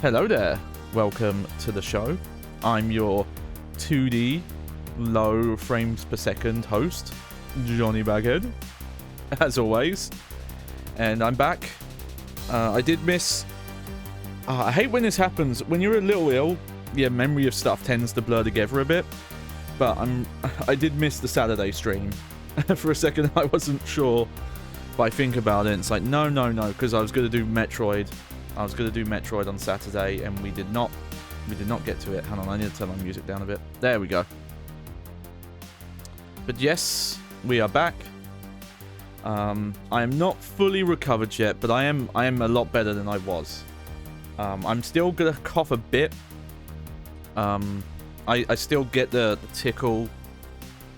Hello there, welcome to the show. I'm your 2D low frames per second host, Johnny Baghead, as always. And I'm back. I did miss... I hate when this happens. When you're a little ill, your memory of stuff tends to blur together a bit. But I did miss the Saturday stream. For a second, I wasn't sure. But I think about it, it's like, no, because I was going to do Metroid. I was going to do Metroid on Saturday, and we did not get to it. Hang on, I need to turn my music down a bit. There we go. But yes, we are back. I am not fully recovered yet, but I am a lot better than I was. I'm still gonna cough a bit. I still get the tickle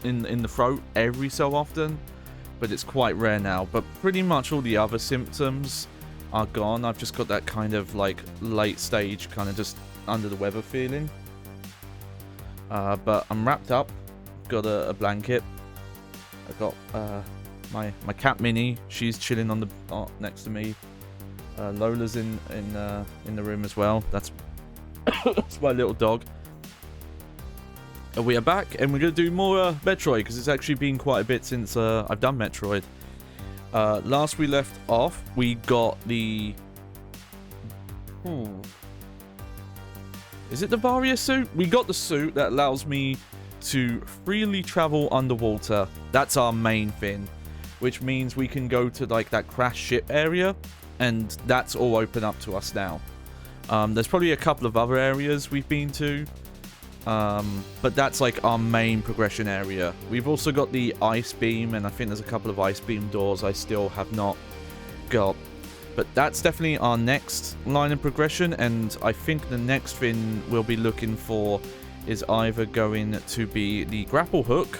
in the throat every so often, but it's quite rare now. But pretty much all the other symptoms are gone. I've just got that kind of like late stage kind of just under the weather feeling. But I'm wrapped up. Got a blanket. I got my cat Minnie. She's chilling on the next to me. Lola's in the room as well. That's that's my little dog. We are back, and we're gonna do more Metroid because it's actually been quite a bit since I've done Metroid. Last we left off, we got the... Is it the Varia suit? We got the suit that allows me to freely travel underwater. That's our main thing. Which means we can go to like that crash ship area. And that's all open up to us now. There's probably a couple of other areas we've been to. But that's like our main progression area. We've also got the ice beam, and I think there's a couple of ice beam doors I still have not got. But that's definitely our next line of progression, and I think the next thing we'll be looking for is either going to be the grapple hook,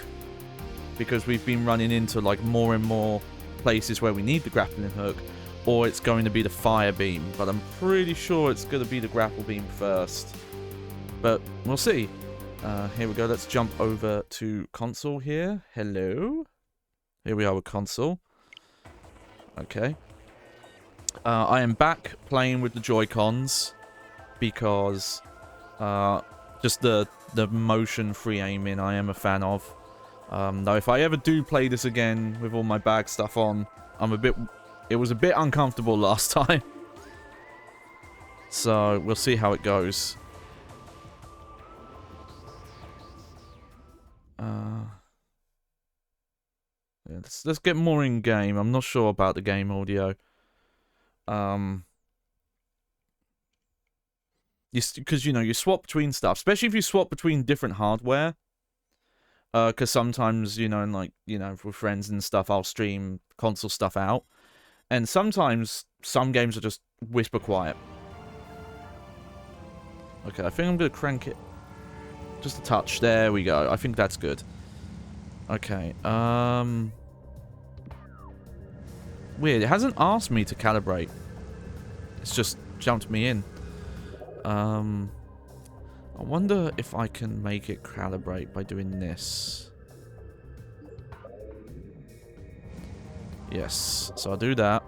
because we've been running into like more and more places where we need the grappling hook, or it's going to be the fire beam, but I'm pretty sure it's going to be the grapple beam first. But we'll see. Here we go. Let's jump over to console here. Hello. Here we are with console. Okay. I am back playing with the Joy-Cons because just the motion-free aiming I am a fan of. Though if I ever do play this again with all my bag stuff on, it was a bit uncomfortable last time. So we'll see how it goes. Yeah, let's get more in game. I'm not sure about the game audio. Because you swap between stuff, especially if you swap between different hardware. Because sometimes with friends and stuff, I'll stream console stuff out, and sometimes some games are just whisper quiet. Okay, I think I'm gonna crank it just a touch. There we go. I think that's good. Okay. Weird. It hasn't asked me to calibrate. It's just jumped me in. I wonder if I can make it calibrate by doing this. Yes. So I'll do that.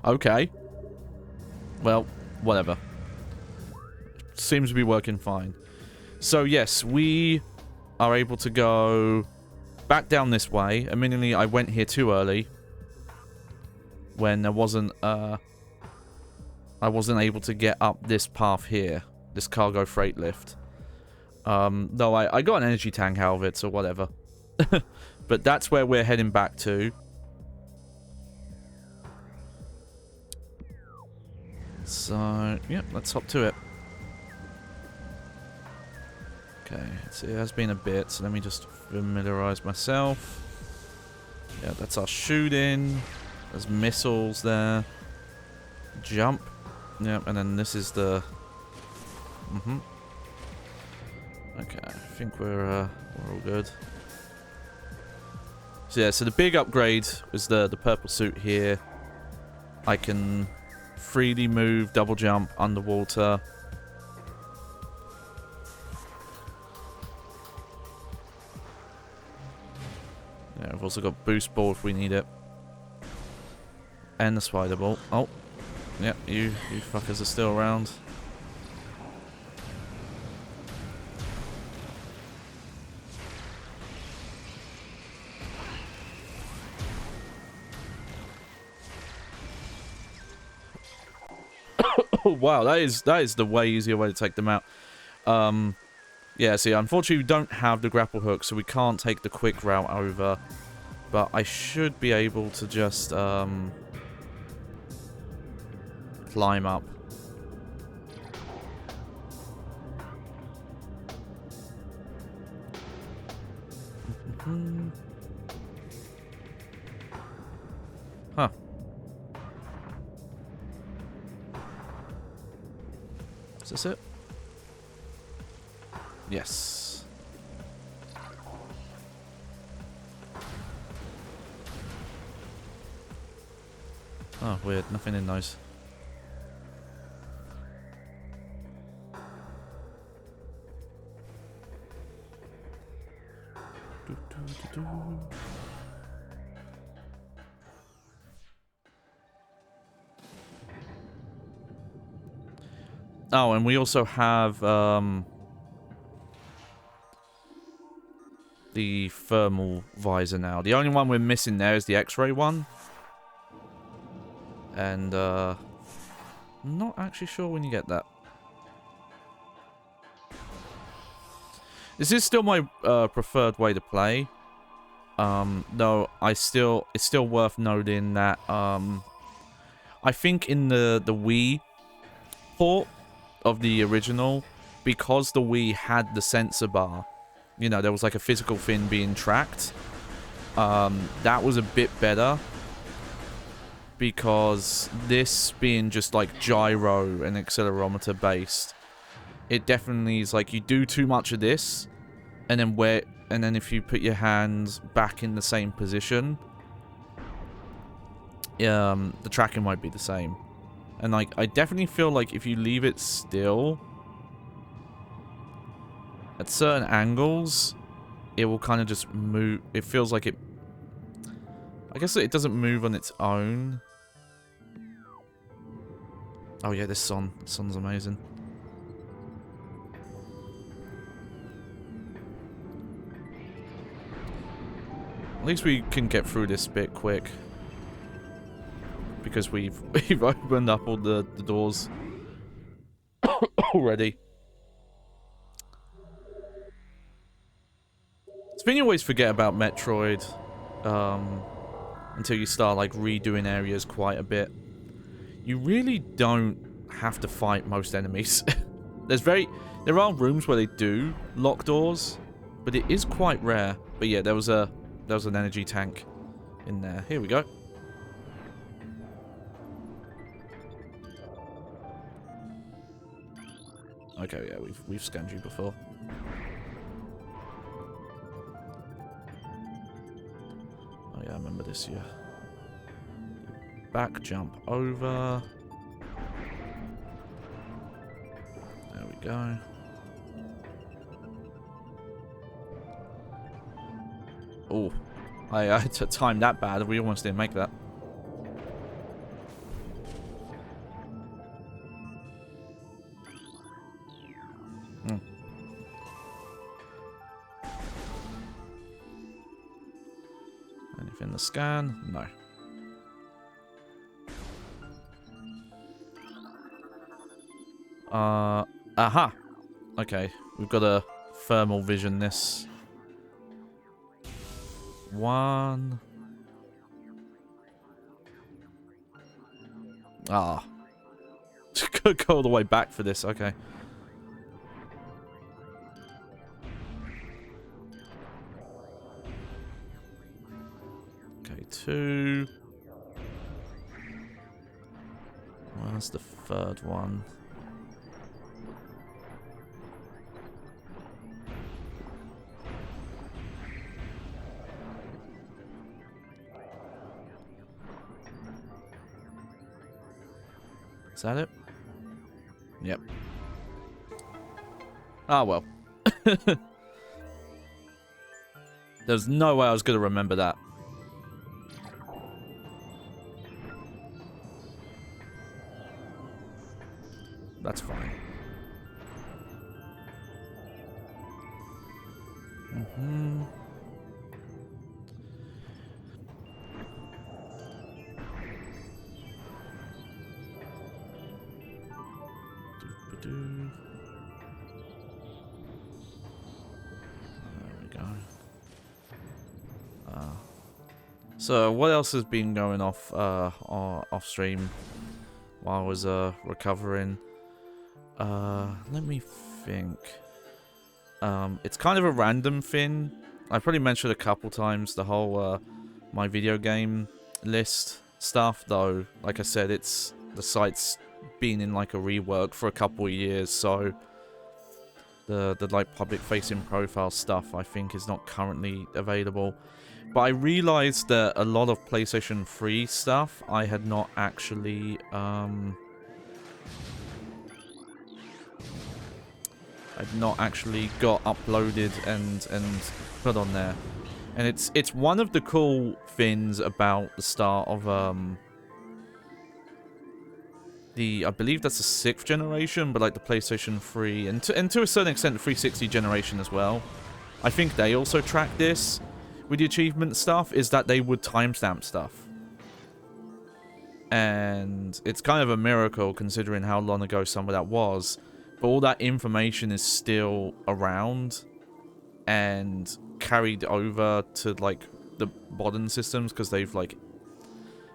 Okay. Well, whatever. Seems to be working fine. So, yes, we are able to go back down this way. Admittedly, I went here too early. When there wasn't, I wasn't able to get up this path here. This cargo freight lift. Though I got an energy tank out of it, so whatever. But that's where we're heading back to. So, yeah, let's hop to it. Okay, so it has been a bit, so let me just familiarize myself. Yeah, that's our shooting. There's missiles there. Jump. Yep, and then this is the... Okay, I think we're all good. So yeah, so the big upgrade is the purple suit here. I can freely move, double jump underwater. Yeah, I've also got boost ball if we need it. And the spider ball. Oh, yeah, you fuckers are still around. Oh, wow, that is the way easier way to take them out. Yeah, see, unfortunately we don't have the grapple hook, so we can't take the quick route over. But I should be able to just climb up. Huh. Is this it? Yes. Oh, weird. Nothing in those. Oh, and we also have the thermal visor now. The only one we're missing there is the X-ray one. And I'm not actually sure when you get that. This is still my preferred way to play. Though it's still worth noting that I think in the Wii port of the original, because the Wii had the sensor bar, you know, there was like a physical thing being tracked. That was a bit better, because this being just like gyro and accelerometer based, it definitely is like you do too much of this, and then if you put your hands back in the same position, the tracking won't be the same. And like I definitely feel like if you leave it still at certain angles, it will kind of just move. It feels like it, I guess it doesn't move on its own. Oh yeah, this sun's amazing. At least we can get through this bit quick, because we've opened up all the doors already. It's thing you always forget about Metroid, until you start like redoing areas quite a bit. You really don't have to fight most enemies. There are rooms where they do lock doors, but it is quite rare. But yeah, there was an energy tank in there. Here we go. Okay, yeah, we've scanned you before. Oh yeah, I remember this, yeah. Back jump over. There we go. Oh, I had to time that bad. We almost didn't make that. Anything to scan? No. Aha. Okay, we've got to thermal vision this. One. Ah. Could go all the way back for this, okay. Okay, two. Where's the third one? Is that it? Yep. Ah, well. There's no way I was going to remember that. That's fine. Mm-hmm. There we go. So what else has been going off stream while I was recovering? Let me think. It's kind of a random thing. I've probably mentioned a couple times the whole my video game list stuff, though. Like I said, it's the site's been in like a rework for a couple of years, so the like public facing profile stuff I think is not currently available. But I realized that a lot of PlayStation 3 stuff I had not actually got uploaded and put on there. And it's one of the cool things about the start of I believe that's the 6th generation, but like the PlayStation 3 and to a certain extent the 360 generation as well. I think they also track this with the achievement stuff, is that they would timestamp stuff. And it's kind of a miracle considering how long ago some of that was. But all that information is still around and carried over to like the modern systems because they've like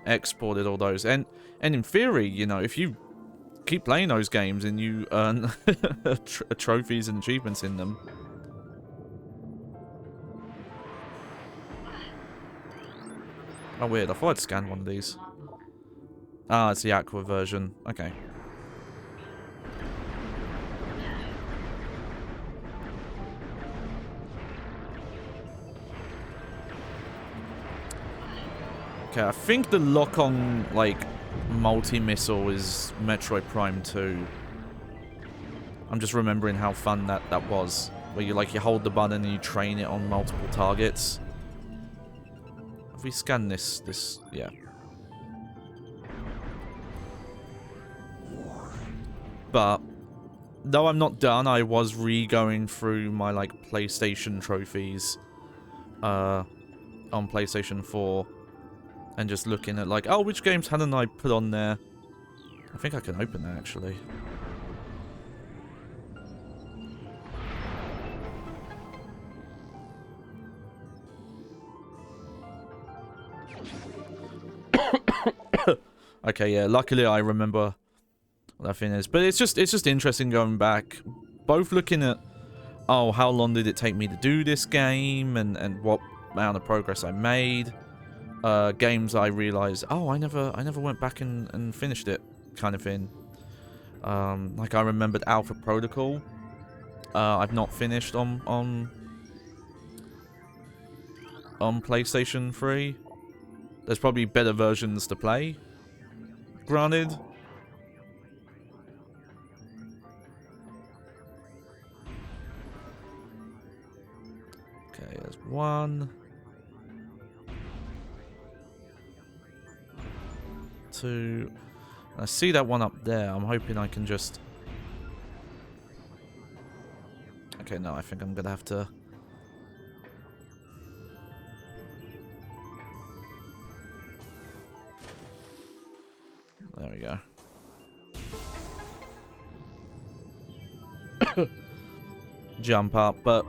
exported all those. And in theory, you know, if you keep playing those games and you earn trophies and achievements in them. Oh, weird. I thought I'd scanned one of these. Ah, it's the Aqua version. Okay. Okay, I think the lock-on, like, multi-missile is Metroid Prime 2. I'm just remembering how fun that was. Where you, like, you hold the button and you train it on multiple targets. Have we scanned this? Yeah. But, though I'm not done, I was re-going through my, like, PlayStation trophies, on PlayStation 4. And just looking at, like, oh, which games hadn't I put on there? I think I can open that, actually. Okay, yeah, luckily I remember what that thing is. But it's just interesting going back. Both looking at, oh, how long did it take me to do this game? And what amount of progress I made. Games I realized, oh, I never went back and finished it, kind of thing. Like I remembered Alpha Protocol. I've not finished on PlayStation 3. There's probably better versions to play. Granted. Okay, there's one. 2. I see that one up there. I'm hoping I can just... Okay, no, I think I'm gonna have to... There we go. Jump up, but...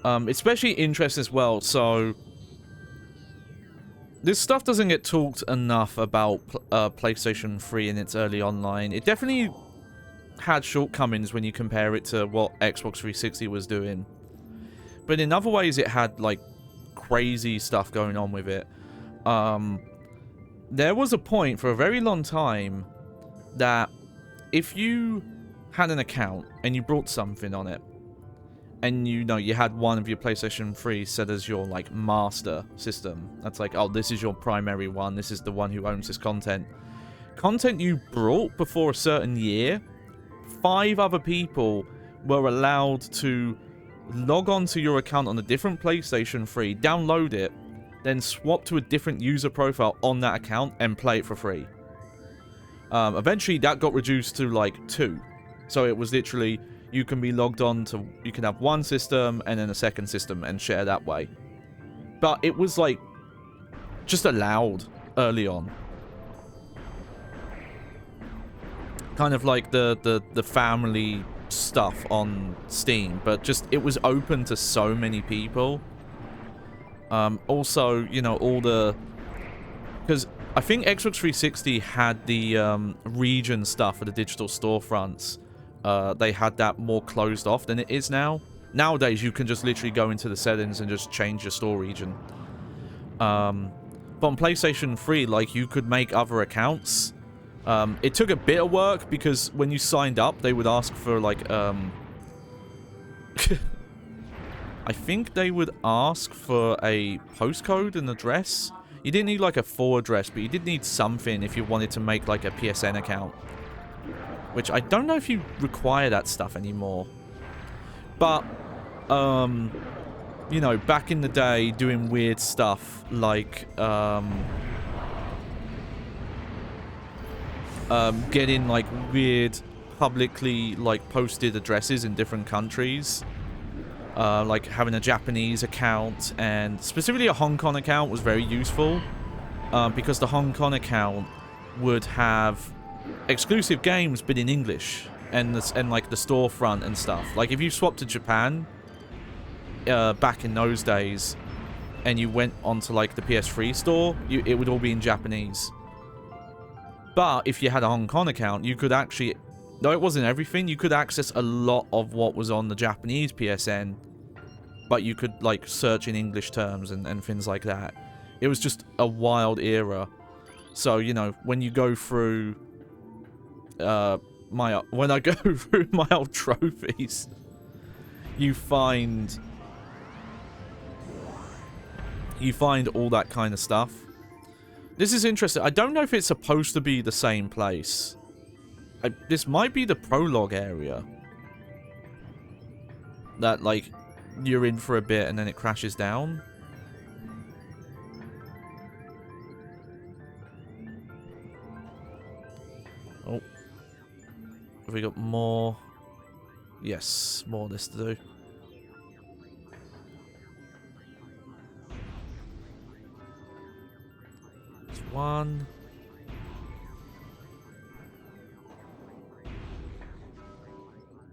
especially interesting as well, so... This stuff doesn't get talked enough about PlayStation 3 in its early online. It definitely had shortcomings when you compare it to what Xbox 360 was doing. But in other ways, it had, like, crazy stuff going on with it. There was a point for a very long time that if you had an account and you brought something on it, and you know you had one of your PlayStation 3 set as your like master system, that's like, oh, this is your primary one, this is the one who owns this content, content you brought before a certain year, 5 other people were allowed to log on to your account on a different PlayStation 3, download it, then swap to a different user profile on that account and play it for free. Eventually, that got reduced to, like, 2. So it was literally, you can be logged on to, you can have one system and then a second system and share that way. But it was, like, just allowed early on. Kind of like the family stuff on Steam, but just it was open to so many people. Also, you know, all the, because I think Xbox 360 had the region stuff for the digital storefronts. They had that more closed off than it is now. Nowadays, you can just literally go into the settings and just change your store region. But on PlayStation 3, like, you could make other accounts. It took a bit of work because when you signed up, they would ask for, like, I think they would ask for a postcode and address. You didn't need, like, a full address, but you did need something if you wanted to make, like, a PSN account. Which I don't know if you require that stuff anymore. But, you know, back in the day, doing weird stuff like, getting, like, weird publicly, like, posted addresses in different countries. Like, having a Japanese account, and specifically a Hong Kong account was very useful. Because the Hong Kong account would have exclusive games, but in English. And, like, the storefront and stuff. Like, if you swapped to Japan, back in those days, and you went onto, like, the PS3 store, it would all be in Japanese. But if you had a Hong Kong account, you could actually, though it wasn't everything, you could access a lot of what was on the Japanese PSN. But you could, like, search in English terms and things like that. It was just a wild era. So, you know, when you go through, when I go through my old trophies, you find all that kind of stuff. This is interesting. I don't know if it's supposed to be the same place. This might be the prologue area. That, like, you're in for a bit and then it crashes down. Oh. Have we got more? Yes, more of this to do. One.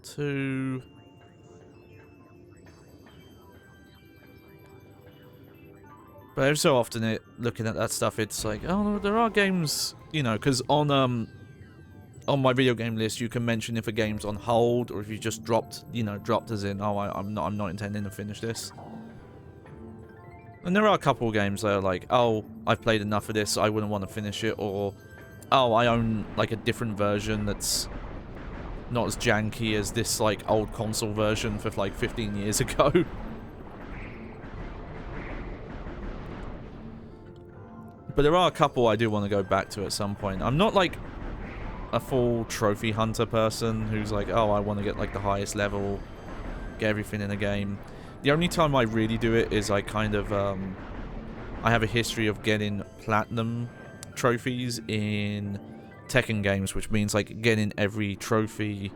Two. But every so often, looking at that stuff, it's like, oh, there are games, you know, because on my video game list, you can mention if a game's on hold or if you just dropped, you know, dropped as in, oh, I'm not intending to finish this. And there are a couple of games that are like, oh, I've played enough of this, I wouldn't want to finish it, or, oh, I own, like, a different version that's not as janky as this, like, old console version for, like, 15 years ago. But there are a couple I do want to go back to at some point. I'm not, like, a full trophy hunter person who's like, oh, I want to get, like, the highest level, get everything in a game. The only time I really do it is I kind of, I have a history of getting platinum trophies in Tekken games, which means, like, getting every trophy,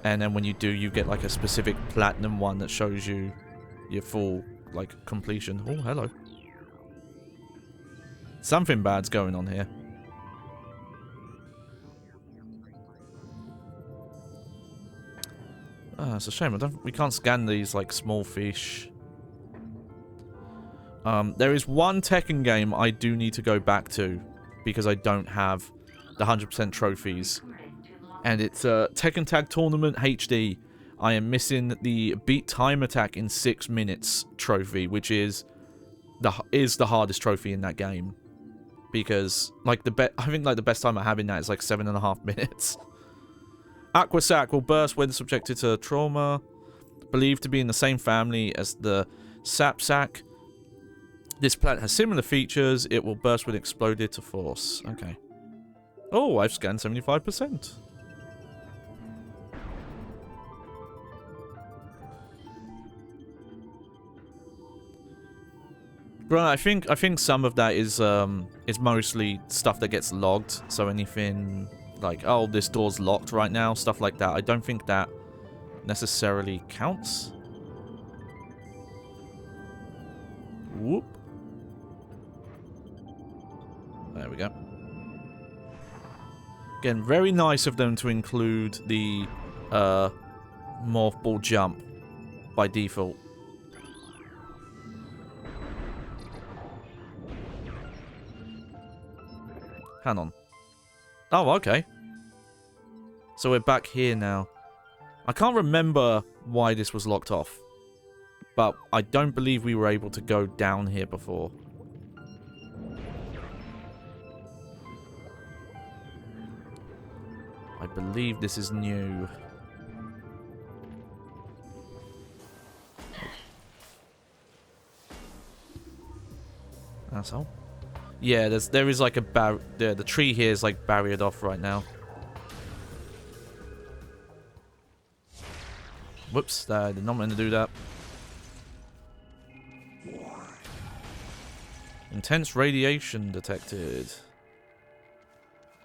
and then when you do, you get, like, a specific platinum one that shows you your full, like, completion. Oh, hello. Something bad's going on here. Ah, it's a shame. We can't scan these, like, small fish. There is one Tekken game I do need to go back to because I don't have the 100% trophies. And it's Tekken Tag Tournament HD. I am missing the Beat Time Attack in 6 minutes trophy, which is the hardest trophy in that game. Because, like, I think, like, the best time I have in that is, like, 7.5 minutes. Aqua Sac will burst when subjected to trauma. Believed to be in the same family as the Sap Sac. This plant has similar features. It will burst when exploded to force. Okay. Oh, I've scanned 75%. Right, I think some of that is mostly stuff that gets logged. So anything like, oh, this door's locked right now, stuff like that. I don't think that necessarily counts. Whoop. There we go. Again, very nice of them to include the morph ball jump by default. Hang on. Oh, okay. So we're back here now. I can't remember why this was locked off, but I don't believe we were able to go down here before. I believe this is new. Asshole. Yeah, there is like a the tree here is like barriered off right now. Whoops, I did not mean to do that. Intense radiation detected.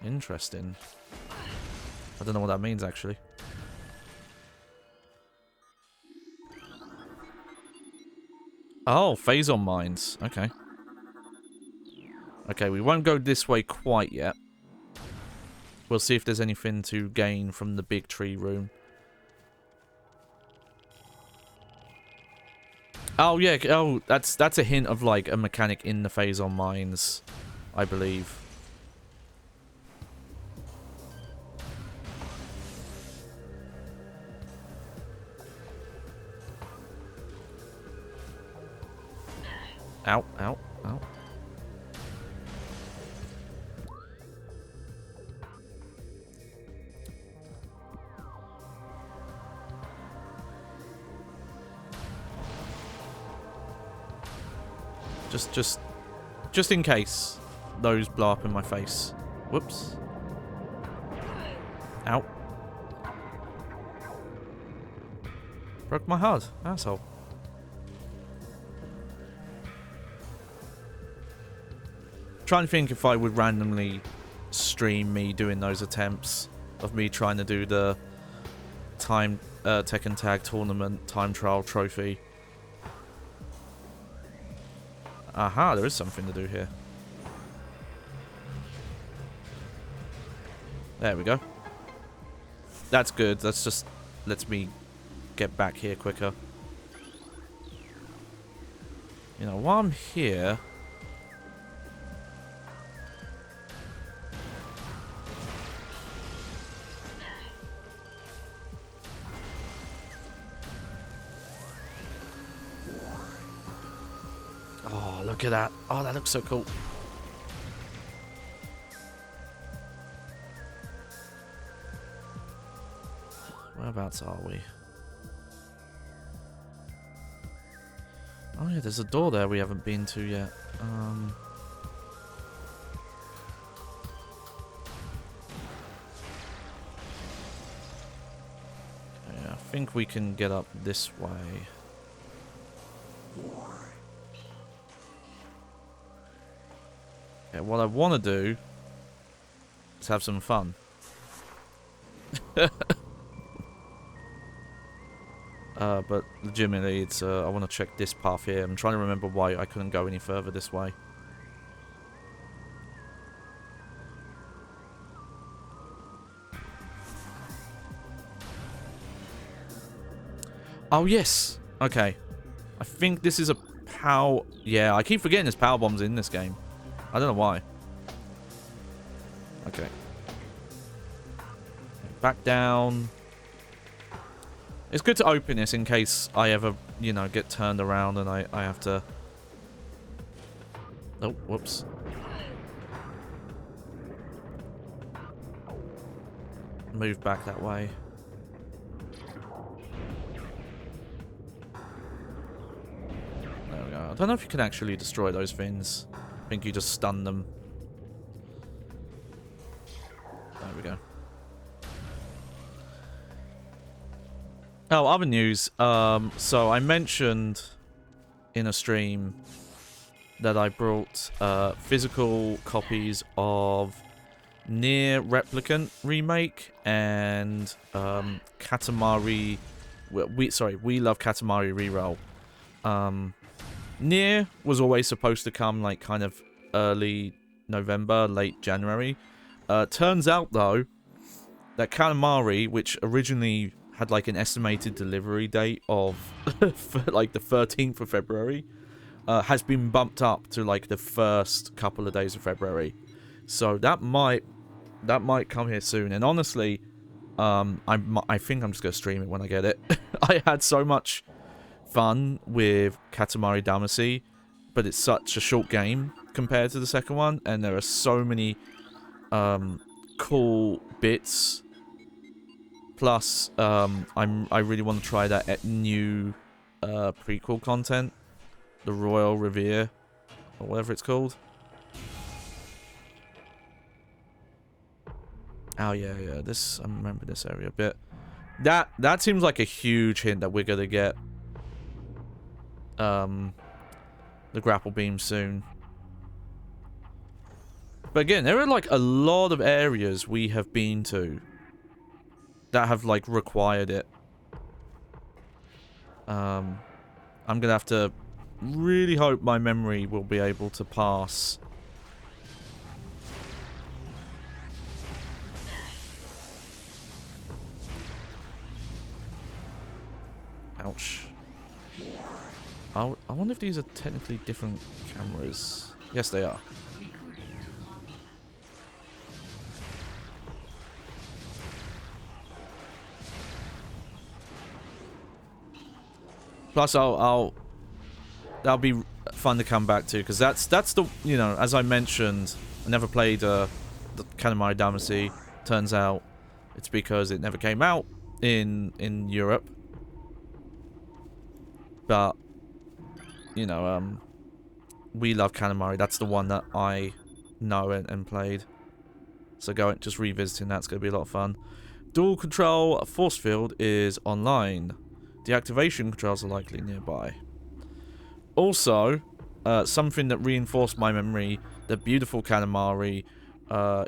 Interesting. I don't know what that means actually. Oh, phason mines. Okay. Okay, we won't go this way quite yet. We'll see if there's anything to gain from the big tree room. Oh, yeah. Oh, that's a hint of, like, a mechanic in the phason mines, I believe. Ow, ow, ow. Just in case those blow up in my face. Whoops. Ow. Broke my heart, asshole. Trying to think if I would randomly stream me doing those attempts of me trying to do the time Tekken Tag Tournament time trial trophy. Aha, there is something to do here. There we go. That's good. That's just lets me get back here quicker. You know, while I'm here... Oh, look at that. Oh, that looks so cool. Whereabouts are we? Oh yeah, there's a door there we haven't been to yet. Yeah, I think we can get up this way. Okay, what I want to do is have some fun. But legitimately, it's I want to check this path here. I'm trying to remember why I couldn't go any further this way. Oh, yes. Okay. I think this is a power... Yeah, I keep forgetting there's power bombs in this game. I don't know why. Okay. Back down. It's good to open this in case I ever, you know, get turned around and I have to... Oh, whoops. Move back that way. There we go. I don't know if you can actually destroy those things. I think you just stun them. There we go. Oh, other news. So I mentioned in a stream that I brought physical copies of Nier Replicant Remake and Katamari. We Love Katamari Reroll. Nier was always supposed to come like kind of early November, late January. Turns out though that Katamari, which originally had like an estimated delivery date of like the 13th of February, has been bumped up to like the first couple of days of February. So that might come here soon. And honestly, I think I'm just gonna stream it when I get it. I had so much fun with Katamari Damacy, but it's such a short game compared to the second one, and there are so many cool bits. Plus, I really want to try that new prequel content, the Royal Revere, or whatever it's called. Oh yeah. This, I remember this area a bit. That seems like a huge hint that we're gonna get the grapple beam soon. But again, there are like a lot of areas we have been to that have like required it. I'm gonna have to really hope my memory will be able to pass. Ouch. I wonder if these are technically different cameras. Yes, they are. Plus, that'll be fun to come back to, because that's the, you know, as I mentioned, I never played the Katamari Damacy. Turns out it's because it never came out in Europe. But you know, We Love Katamari. That's the one that I know and played. So just revisiting that's gonna be a lot of fun. Dual control force field is online. Deactivation controls are likely nearby. Also, something that reinforced my memory that beautiful Katamari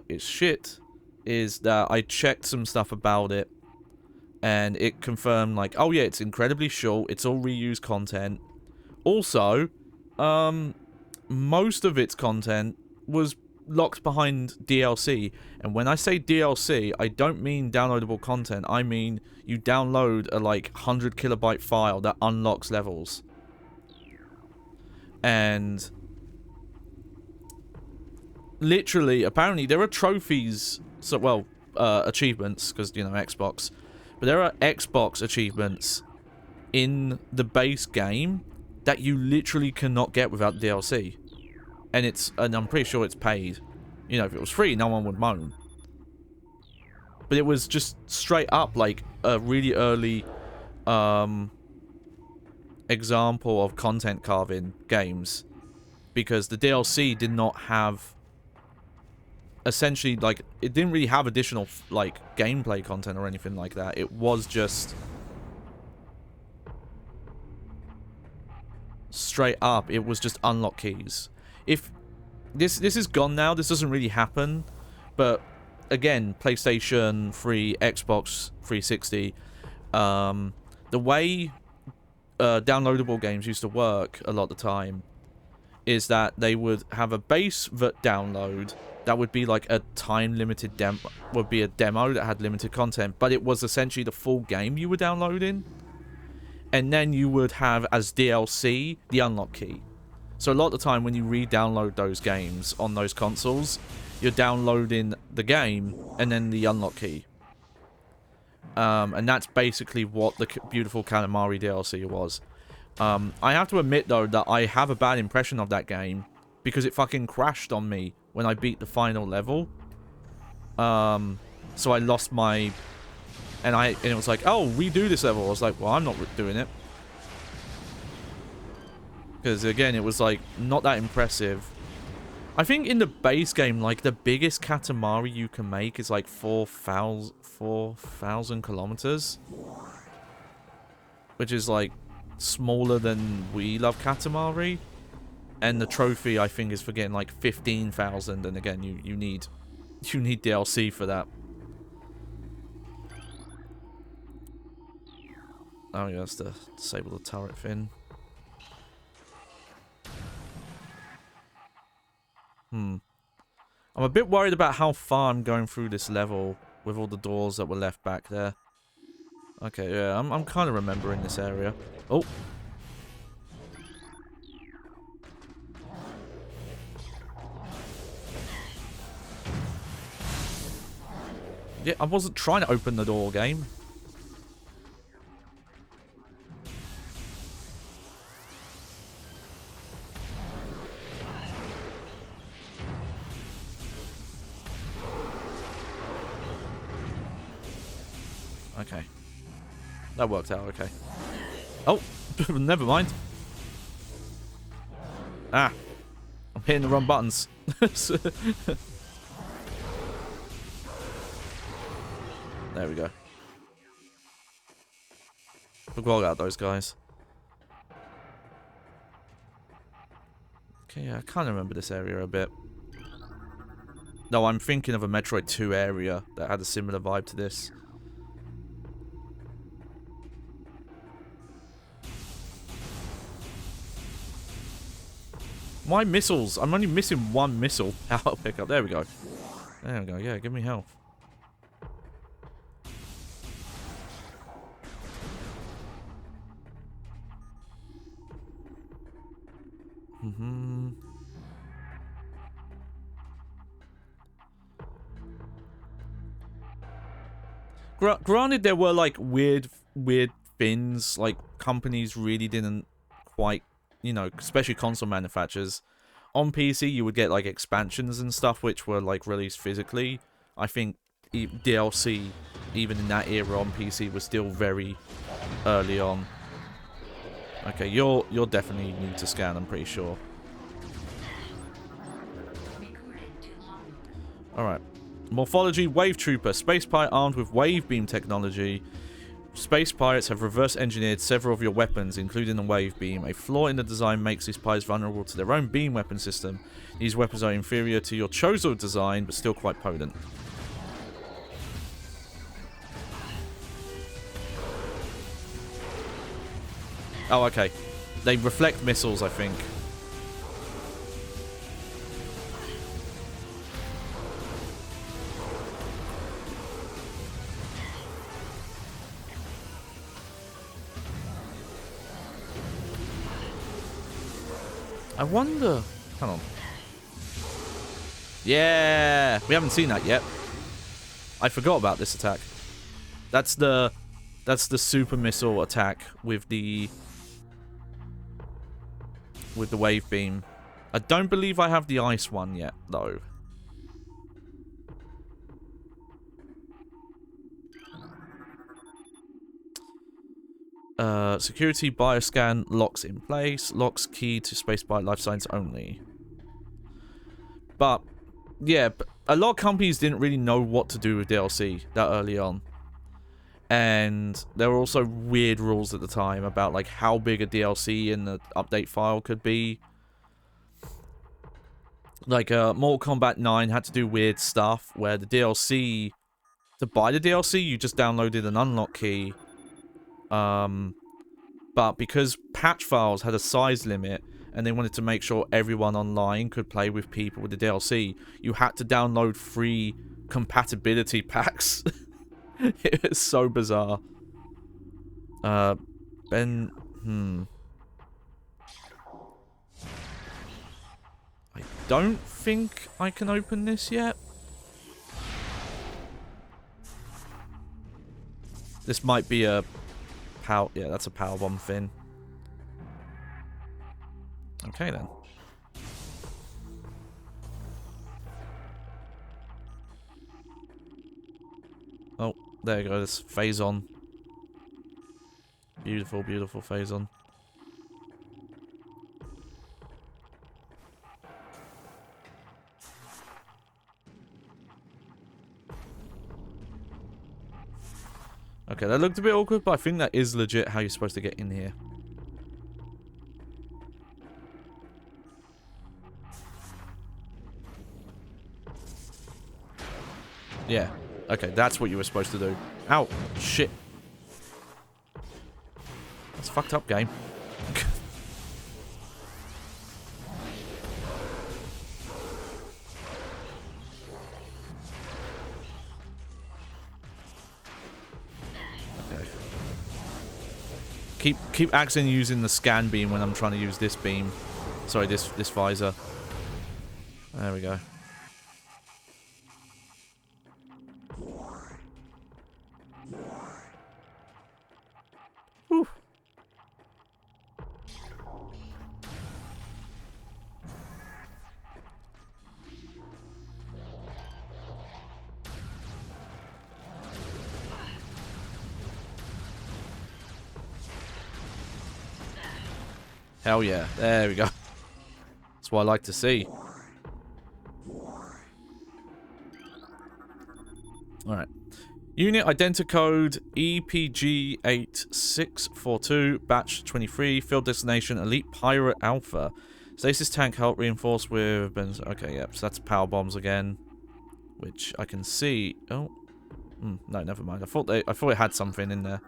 is shit is that I checked some stuff about it, and it confirmed like, oh yeah, it's incredibly short, it's all reused content. Also, most of its content was locked behind DLC, and when I say DLC, I don't mean downloadable content. I mean you download a like 100 kilobyte file that unlocks levels, and literally, apparently there are trophies. So, well, achievements, because you know Xbox, but there are Xbox achievements in the base game that you literally cannot get without DLC. And I'm pretty sure it's paid. You know, if it was free, no one would moan. But it was just straight up like a really early example of content carving games, because the DLC did not have, essentially, like, it didn't really have additional like gameplay content or anything like that. It was just straight up, it was just unlock keys. If this is gone now, this doesn't really happen, but again, PlayStation 3, Xbox 360, the way downloadable games used to work a lot of the time is that they would have a base download that would be like a time-limited demo, would be a demo that had limited content, but it was essentially the full game you were downloading, and then you would have as DLC the unlock key. So a lot of the time when you re-download those games on those consoles, you're downloading the game and then the unlock key. And that's basically what the beautiful Katamari DLC was. I have to admit, though, that I have a bad impression of that game because it fucking crashed on me when I beat the final level. So I lost my... And it was like, oh, redo this level. I was like, well, I'm not doing it. Because, again, it was, like, not that impressive. I think in the base game, like, the biggest Katamari you can make is, like, 4,000 kilometers. Which is, like, smaller than We Love Katamari. And the trophy, I think, is for getting, like, 15,000. And again, you need DLC for that. Oh, yeah, that's to disable the turret thing. I'm a bit worried about how far I'm going through this level with all the doors that were left back there. Okay, yeah, I'm kind of remembering this area. Oh. Yeah, I wasn't trying to open the door, game. Okay. That worked out okay. Oh, never mind. Ah, I'm hitting the wrong buttons. There we go. Forgot about those guys. Okay, yeah, I kind of remember this area a bit. No, I'm thinking of a Metroid 2 area that had a similar vibe to this. Why missiles? I'm only missing one missile. I'll pick up. There we go. There we go. Yeah, give me health. Granted, there were, like, weird things. Like, companies really didn't quite, you know, especially console manufacturers. On PC, you would get, like, expansions and stuff which were, like, released physically. I think DLC, even in that era on PC, was still very early on. Okay, you're definitely new to scan, I'm pretty sure. Alright. Morphology, Wave Trooper. Space Pirate armed with wave beam technology. Space Pirates have reverse engineered several of your weapons, including the wave beam. A flaw in the design makes these pirates vulnerable to their own beam weapon system. These weapons are inferior to your Chozo design, but still quite potent. Oh, okay. They reflect missiles, I think. I wonder... Hang on. Yeah! We haven't seen that yet. I forgot about this attack. That's the super missile attack with the wave beam. I don't believe I have the ice one yet, though. Security bioscan locks in place. Locks key to space by life science only. But, yeah, a lot of companies didn't really know what to do with DLC that early on. And there were also weird rules at the time about, like, how big a DLC in the update file could be. Like, Mortal Kombat 9 had to do weird stuff where the DLC... To buy the DLC, you just downloaded an unlock key. But because patch files had a size limit, and they wanted to make sure everyone online could play with people with the DLC, you had to download free compatibility packs. It was so bizarre. Ben... I don't think I can open this yet. This might be a... Yeah, that's a power bomb thing. Okay, then. Oh, there you go. This phase on. Beautiful, beautiful phase on. Okay, that looked a bit awkward, but I think that is legit how you're supposed to get in here. Yeah. Okay, that's what you were supposed to do. Ow. Shit. That's fucked up, game. Okay. Keep accidentally using the scan beam when I'm trying to use this beam. Sorry, this visor. There we go. Whew. Hell yeah. There we go. That's what I like to see. Alright. Unit identicode EPG8642, batch 23, field destination Elite Pirate Alpha. Stasis tank help reinforced with okay, yep, so that's power bombs again. Which I can see. Oh. No, never mind. I thought it had something in there.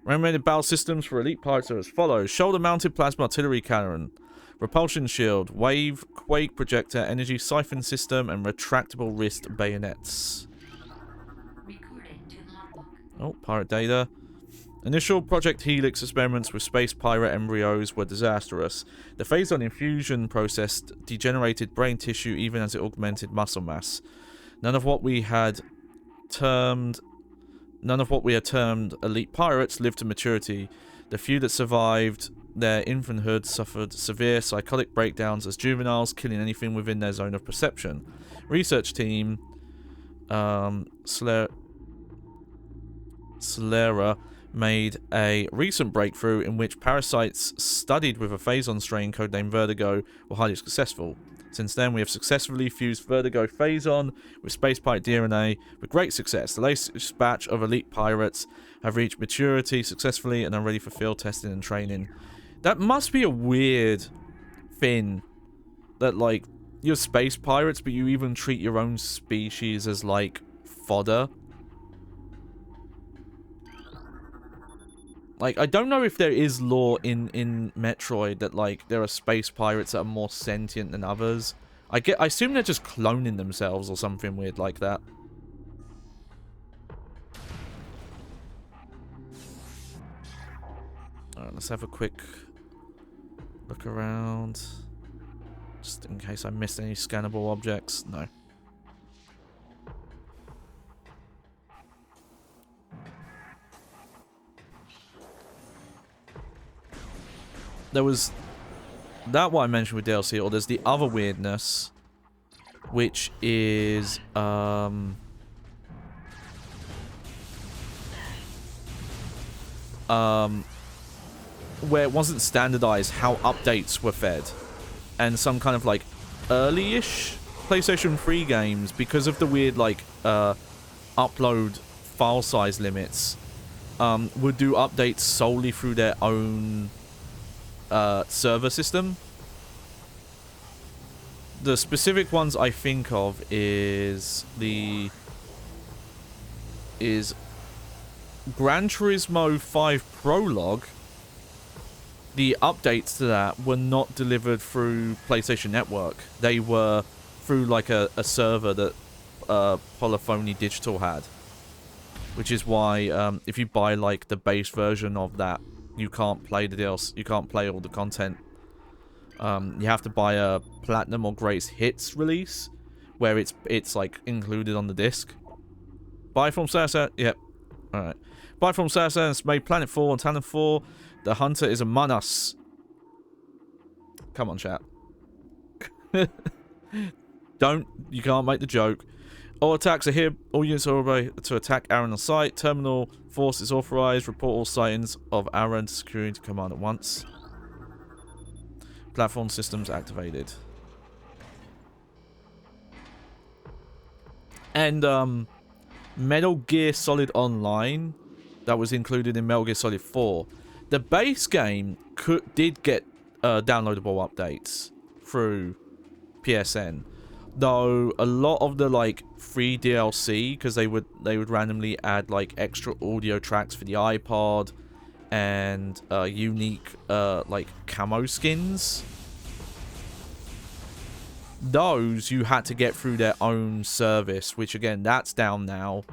Recommended battle systems for elite pirates are as follows: shoulder-mounted plasma artillery cannon, repulsion shield, wave, quake projector, energy siphon system, and retractable wrist bayonets. Oh, pirate data. Initial Project Helix experiments with space pirate embryos were disastrous. The phase-on infusion process degenerated brain tissue even as it augmented muscle mass. None of what we had termed elite pirates lived to maturity. The few that survived their infanthood suffered severe psychotic breakdowns as juveniles, killing anything within their zone of perception. Research team Solera made a recent breakthrough in which parasites studied with a phase-on strain codenamed Vertigo were highly successful. Since then, we have successfully fused Vertigo phase-on with space pirate DNA with great success. The latest batch of elite pirates have reached maturity successfully and are ready for field testing and training. That must be a weird thing that, like, you're space pirates, but you even treat your own species as, like, fodder. Like, I don't know if there is lore in Metroid that, like, there are space pirates that are more sentient than others. I assume they're just cloning themselves or something weird like that. Alright, let's have a quick look around. Just in case I missed any scannable objects. No. There was that what I mentioned with DLC, or there's the other weirdness, which is where it wasn't standardized how updates were fed, and some kind of like early-ish PlayStation 3 games, because of the weird like upload file size limits, would do updates solely through their own server system. The specific ones I think of is Gran Turismo 5 Prologue. The updates to that were not delivered through PlayStation Network. They were through like a server that Polyphony Digital had, which is why if you buy like the base version of that, you can't play the DLC. You can't play all the content. You have to buy a Platinum or Greatest Hits release, where it's like included on the disc. Buy from Sasa. Yep. All right. Buy from Sasa and it's made Pt.4 and Talon 4. The hunter is among us. Come on, chat. You can't make the joke. All attacks are here. All units are ready to attack Aaron on site. Terminal force is authorized. Report all sightings of Aaron to security command at once. Platform systems activated. And Metal Gear Solid Online that was included in Metal Gear Solid 4. The base game did get downloadable updates through PSN, though a lot of the like free DLC, because they would randomly add like extra audio tracks for the iPod and unique like camo skins. Those you had to get through their own service, which again, that's down now,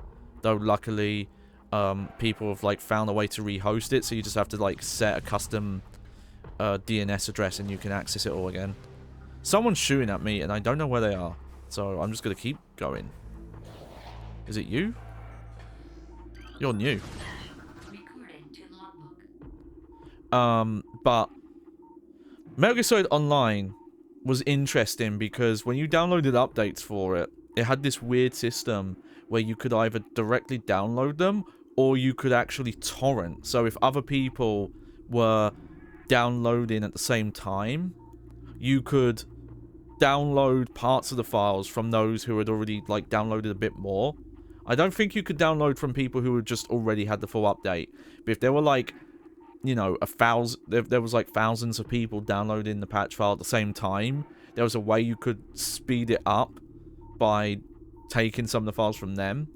though luckily people have like found a way to rehost it, so you just have to like set a custom DNS address and you can access it all again. Someone's shooting at me and I don't know where they are, so I'm just gonna keep going. Is it you? You're new. But Metal Gear Solid Online was interesting because when you downloaded updates for it, it had this weird system where you could either directly download them or you could actually torrent. So if other people were downloading at the same time, you could download parts of the files from those who had already like downloaded a bit more. I don't think you could download from people who had just already had the full update. But if there were like, you know, there was like thousands of people downloading the patch file at the same time, there was a way you could speed it up by taking some of the files from them.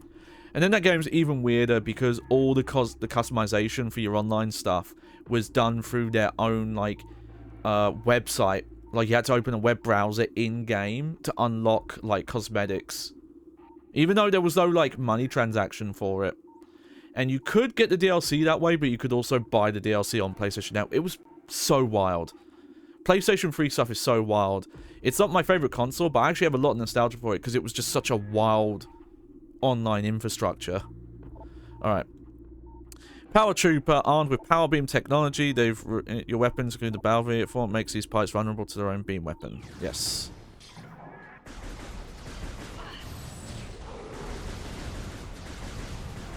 And then that game's even weirder because all the customization for your online stuff was done through their own like website. Like you had to open a web browser in-game to unlock like cosmetics, even though there was no like money transaction for it. And you could get the DLC that way, but you could also buy the DLC on PlayStation Now. It was so wild. PlayStation 3 stuff is so wild. It's not my favorite console, but I actually have a lot of nostalgia for it because it was just such a wild online infrastructure. Alright. Power Trooper, armed with power beam technology. Your weapons, including the battle vehicle, makes these pilots vulnerable to their own beam weapon. Yes.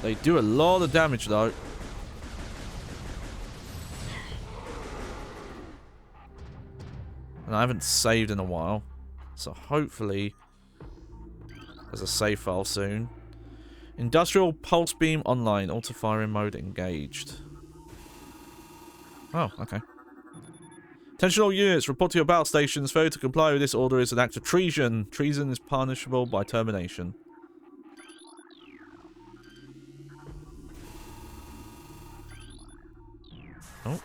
They do a lot of damage, though. And I haven't saved in a while. So hopefully there's a save file soon. Industrial Pulse Beam Online. Auto-firing mode engaged. Oh, okay. Attention all units. Report to your battle stations. Failure to comply with this order is an act of treason. Treason is punishable by termination. Oh.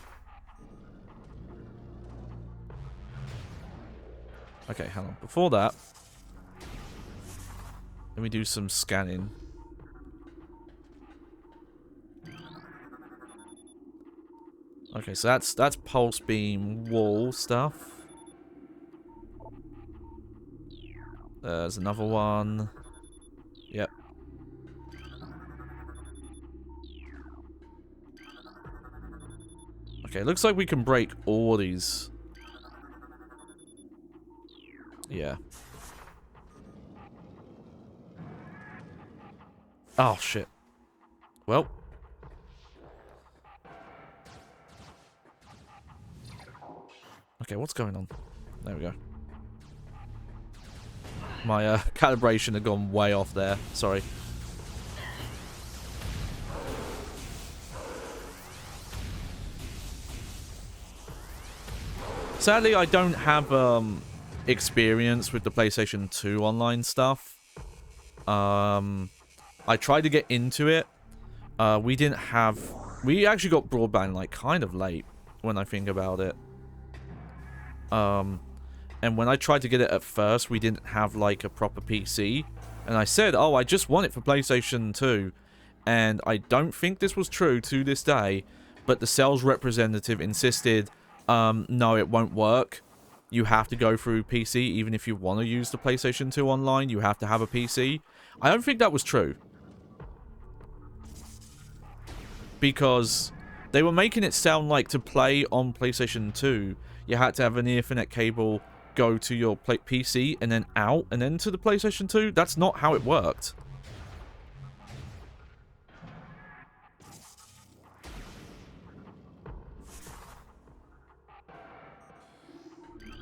Okay, hang on. Before that, let me do some scanning. Okay, so that's pulse beam wall stuff. There's another one. Yep. Okay, looks like we can break all these. Yeah. Oh, shit. Well. Okay, what's going on? There we go. My calibration had gone way off there. Sorry. Sadly, I don't have experience with the PlayStation 2 online stuff. I tried to get into it. We actually got broadband like kind of late when I think about it. And when I tried to get it at first, we didn't have like a proper PC. And I said, oh, I just want it for PlayStation 2. And I don't think this was true to this day, but the sales representative insisted, no, it won't work. You have to go through PC, even if you want to use the PlayStation 2 online, you have to have a PC. I don't think that was true. Because they were making it sound like to play on PlayStation 2, you had to have an Ethernet cable go to your PC and then out and then to the PlayStation 2. That's not how it worked.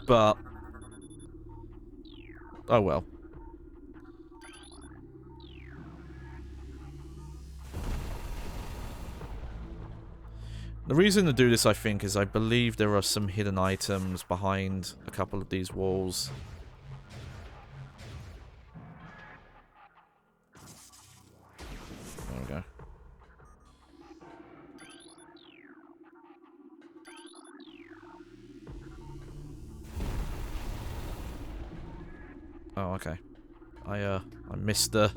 But oh well. The reason to do this, I think, is I believe there are some hidden items behind a couple of these walls. There we go. Oh, okay. I missed the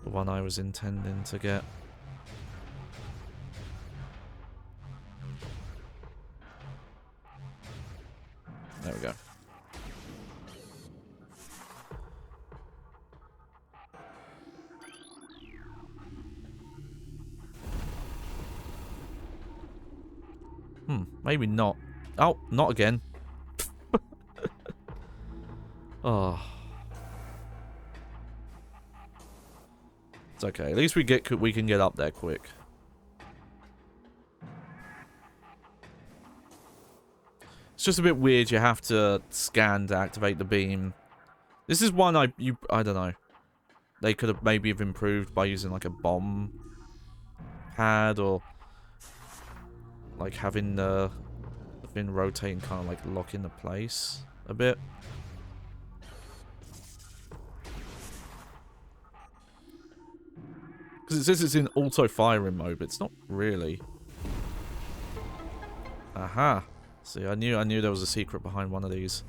one I was intending to get. There we go. Maybe not. Oh, not again. Oh. It's okay. At least we can get up there quick. It's just a bit weird. You have to scan to activate the beam. This is one I don't know. They could have maybe have improved by using like a bomb pad or like having the thing rotate and kind of like lock into place a bit. Because it says it's in auto firing mode, but it's not really. Aha. See, I knew there was a secret behind one of these.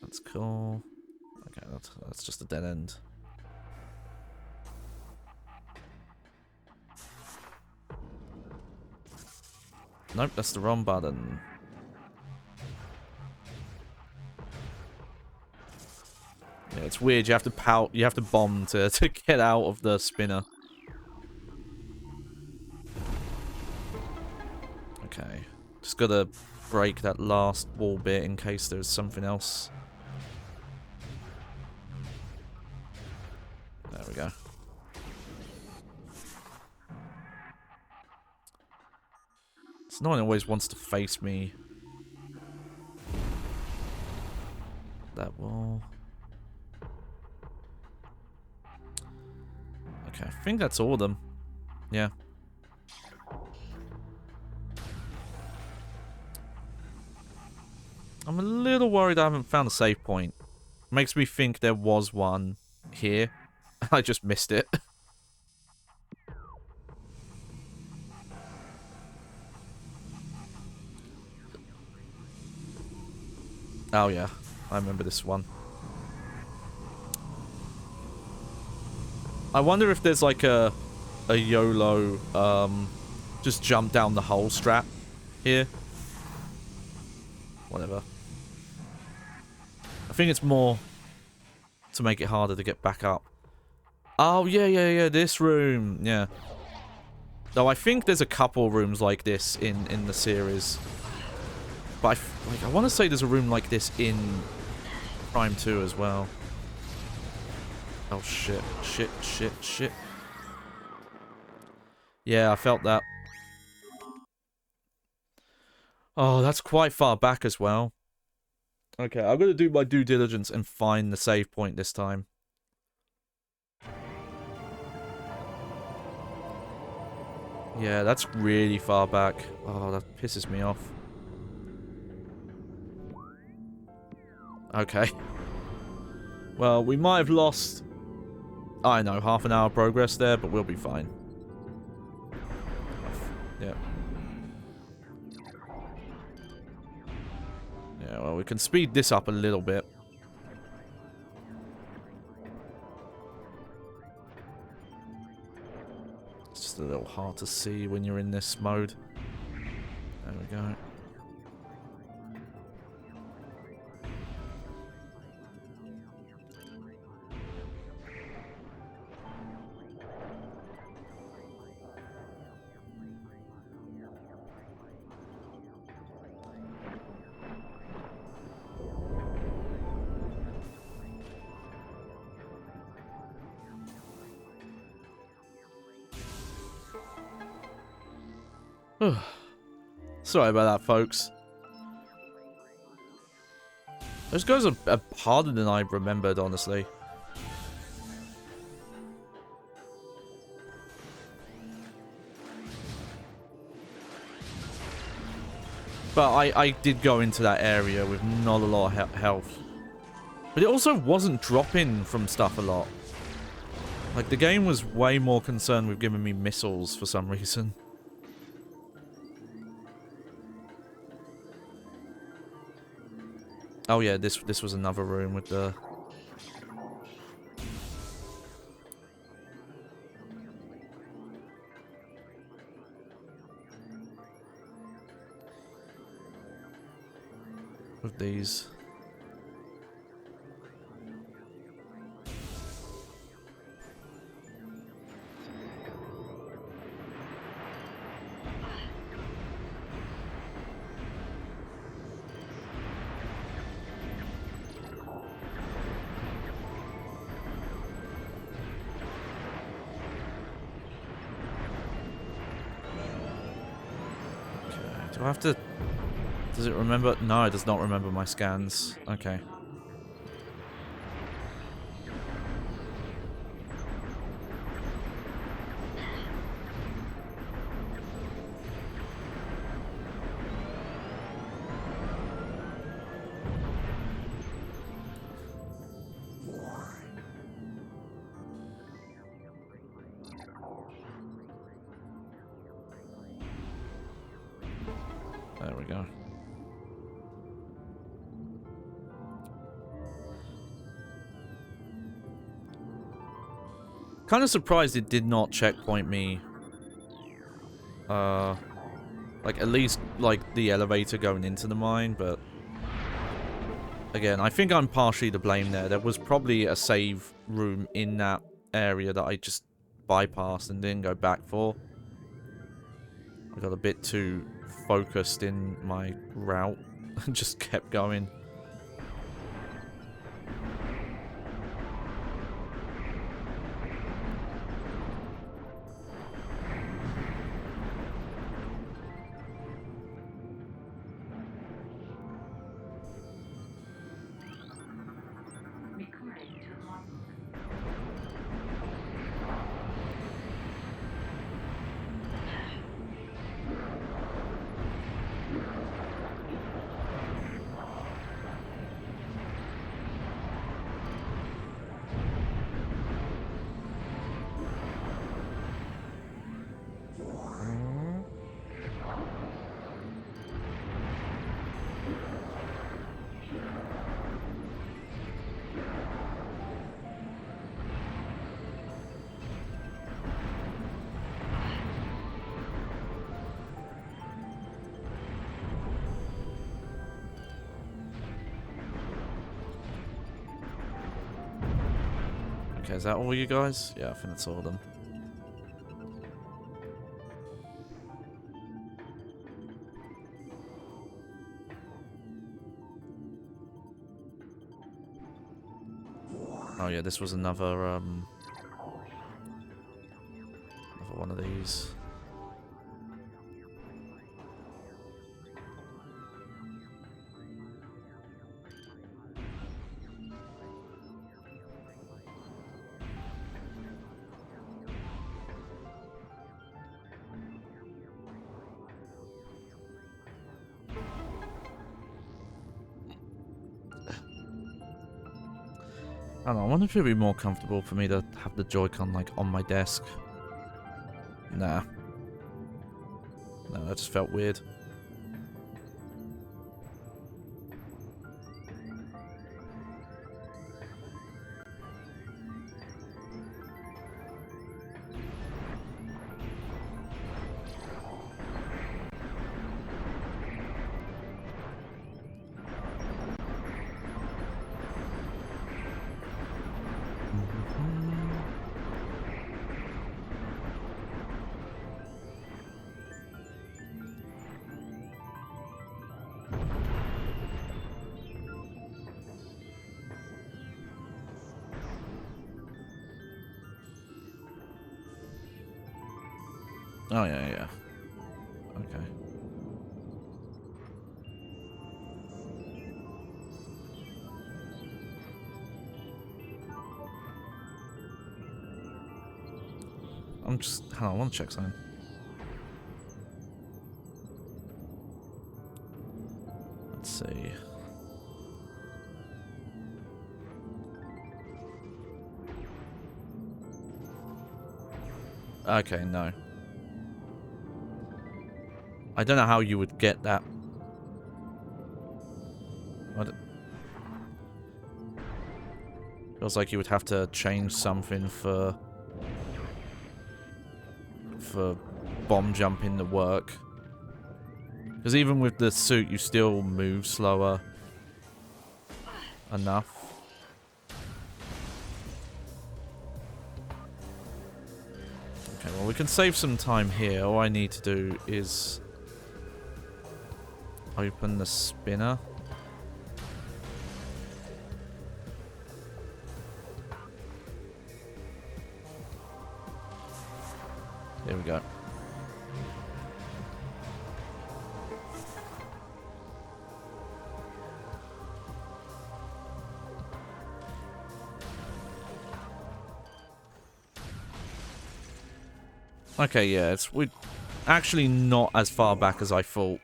That's cool. Okay, that's just a dead end. Nope, that's the wrong button. Yeah, it's weird. You have to bomb to get out of the spinner. Okay, just gotta break that last wall bit in case there's something else. There we go. So no one always wants to face me. That wall. Okay, I think that's all of them. Yeah. I'm a little worried I haven't found a save point. Makes me think there was one here. I just missed it. Oh yeah, I remember this one. I wonder if there's like a YOLO, just jump down the hole strap here. Whatever. I think it's more to make it harder to get back up. Oh, yeah, this room. Yeah. Though I think there's a couple rooms like this in the series. But I want to say there's a room like this in Prime 2 as well. Oh, shit. Shit. Yeah, I felt that. Oh, that's quite far back as well. Okay, I'm going to do my due diligence and find the save point this time. Yeah, that's really far back. Oh, that pisses me off. Okay. Well, we might have lost, I don't know, half an hour progress there, but we'll be fine. Yeah. Yeah, well, we can speed this up a little bit. It's just a little hard to see when you're in this mode. There we go. Sorry about that, folks. Those guys are harder than I remembered, honestly. But I did go into that area with not a lot of health. But it also wasn't dropping from stuff a lot. Like, the game was way more concerned with giving me missiles for some reason. Oh yeah, this was another room with the... with these. Do I have to... Does it remember? No, it does not remember my scans. Okay. There we go. Kind of surprised it did not checkpoint me. Like, at least, like, the elevator going into the mine, but... Again, I think I'm partially to blame there. There was probably a save room in that area that I just bypassed and didn't go back for. I got a bit too focused in my route and just kept going. Okay, is that all you guys? Yeah, I think that's all of them. Oh yeah, this was another one of these. I don't know, I wonder if it'd be more comfortable for me to have the Joy-Con, like, on my desk. Nah. No, that just felt weird. Oh, yeah, yeah. Okay. I'm just... Hold on, I want to check something. Let's see. Okay, no. I don't know how you would get that. What? Feels like you would have to change something for bomb jumping to work. Because even with the suit, you still move slower enough. Okay, well, we can save some time here. All I need to do is open the spinner. There we go. Okay, yeah, we're actually not as far back as I thought.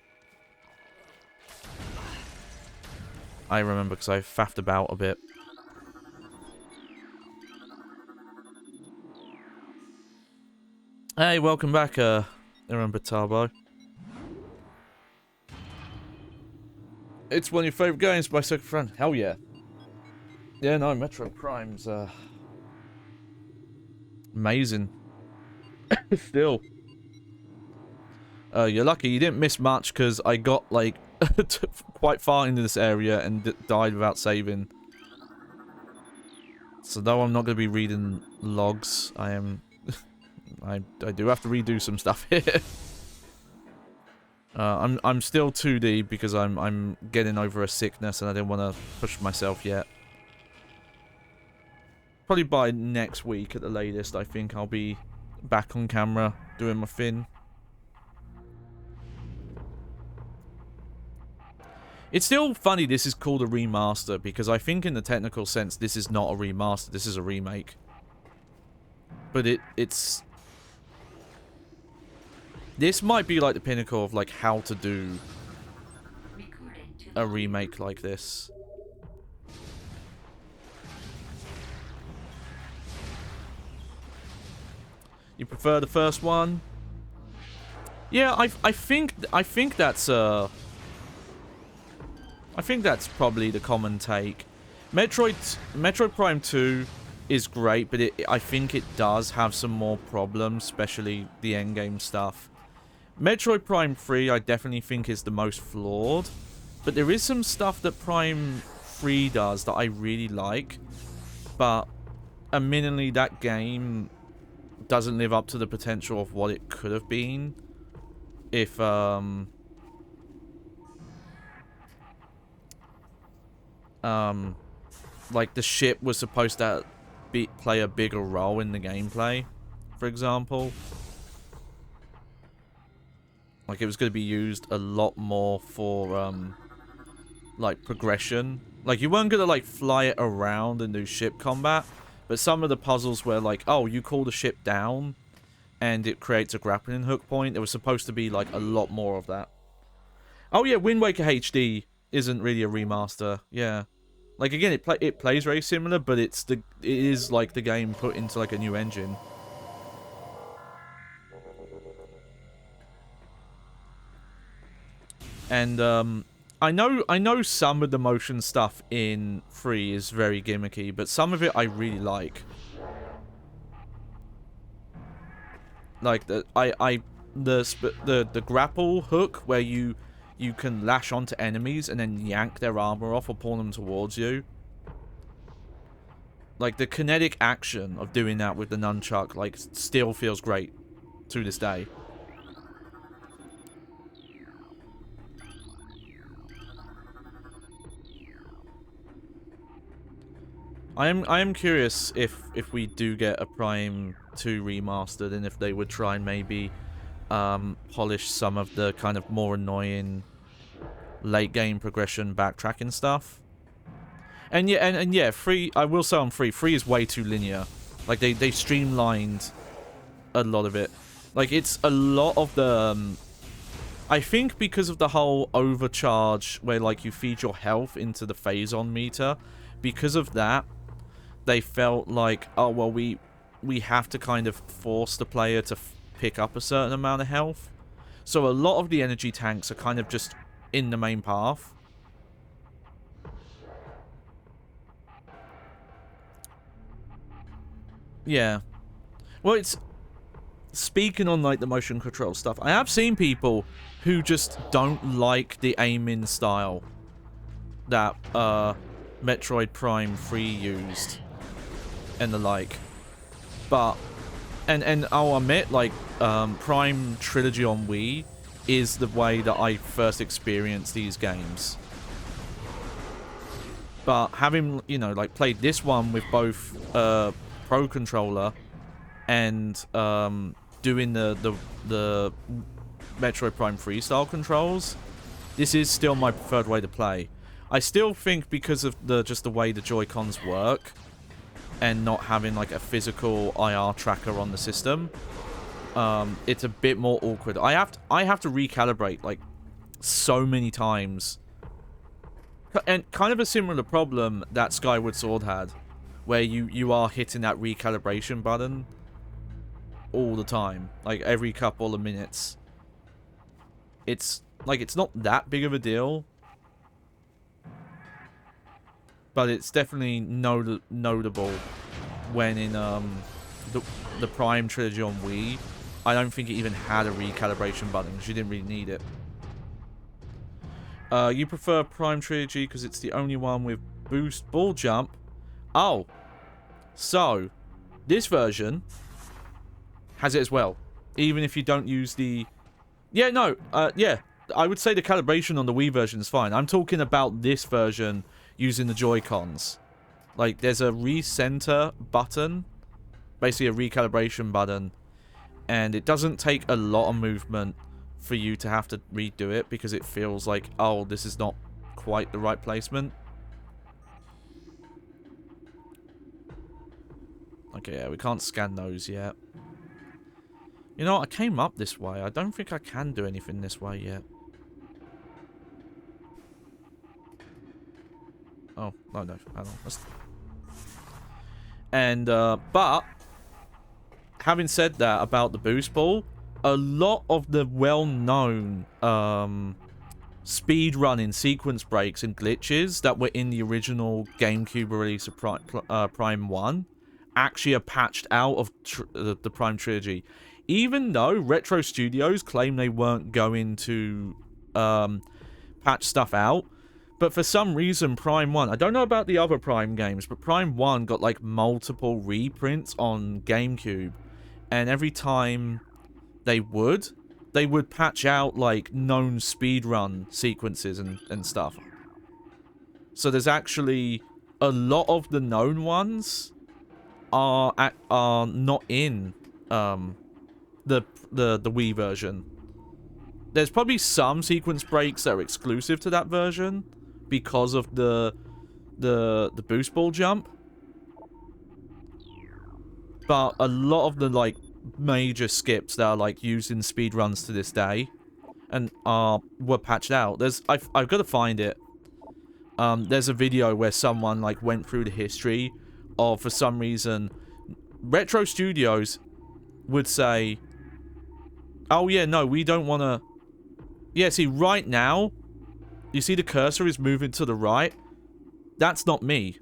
I remember because I faffed about a bit. Hey, welcome back, remember Tarbo. It's one of your favourite games by Second Friend. Hell yeah. Yeah, no, Metroid Prime's, amazing. Still. You're lucky you didn't miss much, because I got, like, quite far into this area and died without saving. So though I'm not going to be reading logs, I am... I do have to redo some stuff here. I'm still 2D because I'm getting over a sickness and I didn't want to push myself yet. Probably by next week at the latest, I think I'll be back on camera doing my thing. It's still funny this is called a remaster because I think in the technical sense this is not a remaster, this is a remake. But it's... This might be like the pinnacle of like how to do a remake like this. You prefer the first one? Yeah, I think that's I think that's probably the common take. Metroid Prime 2 is great, but I think it does have some more problems, especially the endgame stuff. Metroid Prime 3 I definitely think is the most flawed, but there is some stuff that Prime 3 does that I really like, but admittedly that game doesn't live up to the potential of what it could have been if like the ship was supposed to play a bigger role in the gameplay, for example. Like, it was going to be used a lot more for, like, progression. Like, you weren't going to, like, fly it around and do ship combat. But some of the puzzles were like, oh, you call the ship down, and it creates a grappling hook point. There was supposed to be, like, a lot more of that. Oh, yeah, Wind Waker HD isn't really a remaster. Yeah. Like, again, it plays very similar, but it is, like, the game put into, like, a new engine. And I know some of the motion stuff in 3 is very gimmicky, but some of it I really like. Like the grapple hook where you can lash onto enemies and then yank their armor off or pull them towards you. Like the kinetic action of doing that with the nunchuck like still feels great to this day. I am curious if we do get a Prime 2 remastered and if they would try and maybe polish some of the kind of more annoying late game progression backtracking stuff. And yeah, and yeah, 3, I will say on 3 is way too linear. Like they streamlined a lot of it. Like it's a lot of the I think because of the whole overcharge where, like, you feed your health into the phase-on meter, because of that, they felt like, oh, well, we have to kind of force the player to pick up a certain amount of health. So a lot of the energy tanks are kind of just in the main path. Yeah. Well, it's... Speaking on, like, the motion control stuff, I have seen people who just don't like the aiming style that Metroid Prime 3 used and the like. But, and I'll admit, like, Prime Trilogy on Wii is the way that I first experienced these games. But having, you know, like, played this one with both Pro Controller and doing the Metroid Prime 3 style controls, this is still my preferred way to play. I still think because of just the way the Joy-Cons work and not having like a physical IR tracker on the system, it's a bit more awkward. I have to recalibrate like so many times. And kind of a similar problem that Skyward Sword had, where you are hitting that recalibration button all the time, like every couple of minutes. It's like, it's not that big of a deal, but it's definitely notable when in the Prime Trilogy on Wii. I don't think it even had a recalibration button because you didn't really need it. You prefer Prime Trilogy because it's the only one with boost ball jump. Oh, so this version has it as well, even if you don't use the... Yeah, no, yeah, I would say the calibration on the Wii version is fine. I'm talking about this version using the Joy-Cons. Like, there's a recenter button, basically a recalibration button, and it doesn't take a lot of movement for you to have to redo it because it feels like, oh, this is not quite the right placement. Okay, yeah, we can't scan those yet. You know, I came up this way. I don't think I can do anything this way yet. Oh, no, hang on. And, but, having said that about the boost ball, a lot of the well-known, speedrunning sequence breaks and glitches that were in the original GameCube release of Prime 1 actually are patched out of the Prime Trilogy. Even though Retro Studios claim they weren't going to patch stuff out, but for some reason Prime 1, I don't know about the other Prime games, but Prime 1 got like multiple reprints on GameCube, and every time they would patch out like known speedrun sequences and stuff. So there's actually a lot of the known ones are not in the Wii version. There's probably some sequence breaks that are exclusive to that version because of the boost ball jump. But a lot of the like major skips that are like used in speedruns to this day and were patched out. I've got to find it. There's a video where someone like went through the history of, for some reason, Retro Studios would say, oh yeah, no, we don't want to... Yeah, see, right now, you see the cursor is moving to the right? That's not me.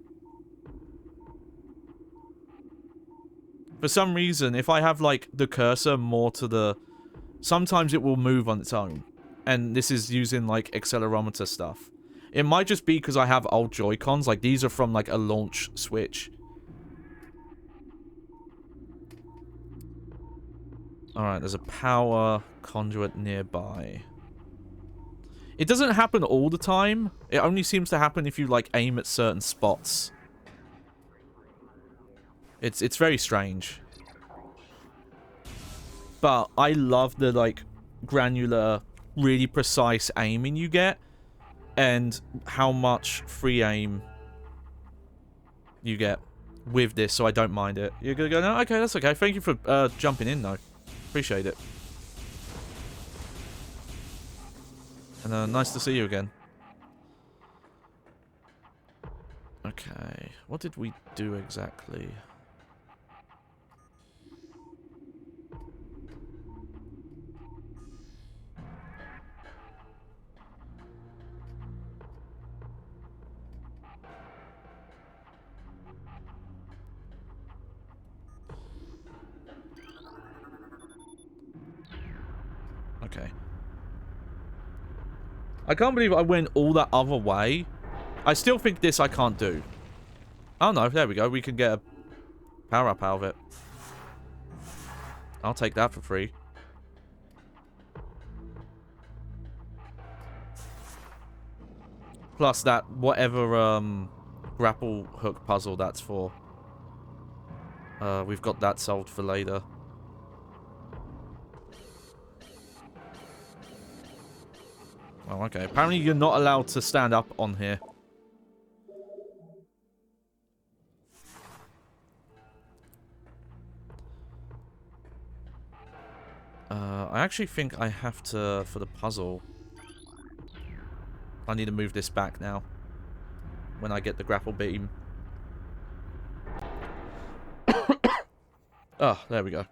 For some reason, if I have, like, the cursor more to the... Sometimes it will move on its own. And this is using, like, accelerometer stuff. It might just be because I have old Joy-Cons. Like, these are from, like, a launch Switch. Alright, there's a power conduit nearby. It doesn't happen all the time. It only seems to happen if you, like, aim at certain spots. It's very strange. But I love the, like, granular, really precise aiming you get. And how much free aim you get with this, so I don't mind it. You're gonna go, no, okay, that's okay. Thank you for jumping in, though. Appreciate it. And nice to see you again. Okay, what did we do exactly? Okay. I can't believe I went all that other way. I still think this I can't do. Oh no, there we go. We can get a power up out of it. I'll take that for free. Plus that whatever grapple hook puzzle that's for. We've got that solved for later. Oh, okay. Apparently you're not allowed to stand up on here. I actually think I have to, for the puzzle, I need to move this back now. When I get the grapple beam. Oh, there we go.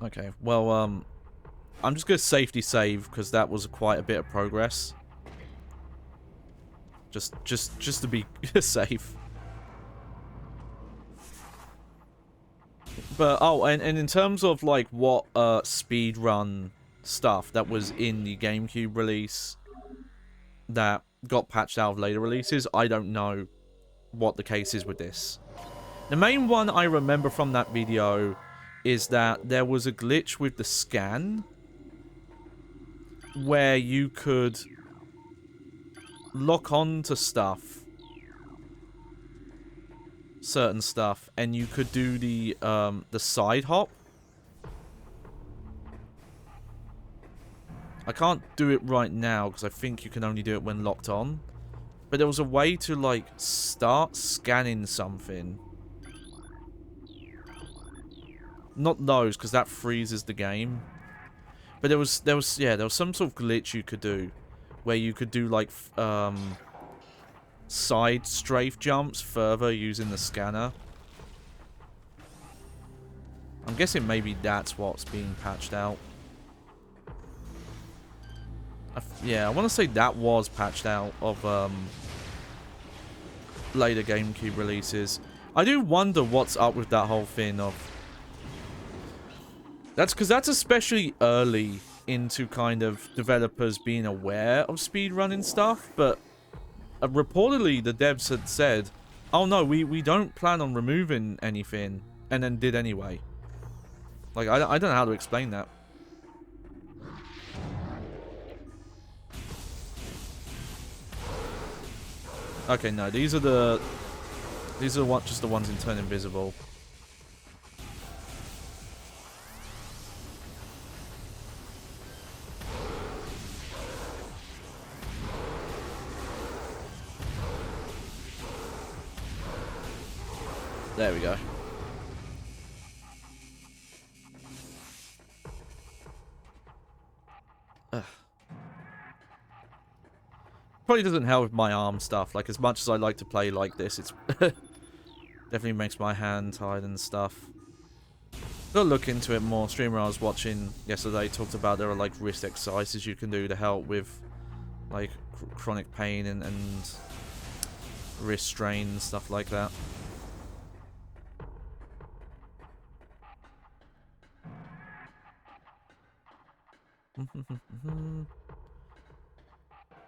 Okay, well, I'm just going to safety save, because that was quite a bit of progress. Just to be safe. But, oh, and in terms of, like, what speedrun stuff that was in the GameCube release that got patched out of later releases, I don't know what the case is with this. The main one I remember from that video is that there was a glitch with the scan where you could lock on to stuff, certain stuff, and you could do the side hop. I can't do it right now because I think you can only do it when locked on. But there was a way to, like, start scanning something. Not those, because that freezes the game. But there was some sort of glitch you could do where you could do, like, side strafe jumps further using the scanner. I'm guessing maybe that's what's being patched out. Yeah, I want to say that was patched out of later GameCube releases. I do wonder what's up with that whole thing of... That's because that's especially early into kind of developers being aware of speedrunning stuff, but reportedly the devs had said, oh no, we don't plan on removing anything, and then did anyway. Like, I don't know how to explain that. Okay, no, these are just the ones in Turn Invisible. There we go. Ugh. Probably doesn't help with my arm stuff. Like, as much as I like to play like this, it's definitely makes my hand tired and stuff. Gotta look into it more. Streamer I was watching yesterday talked about there are, like, wrist exercises you can do to help with, like, chronic pain and wrist strain and stuff like that.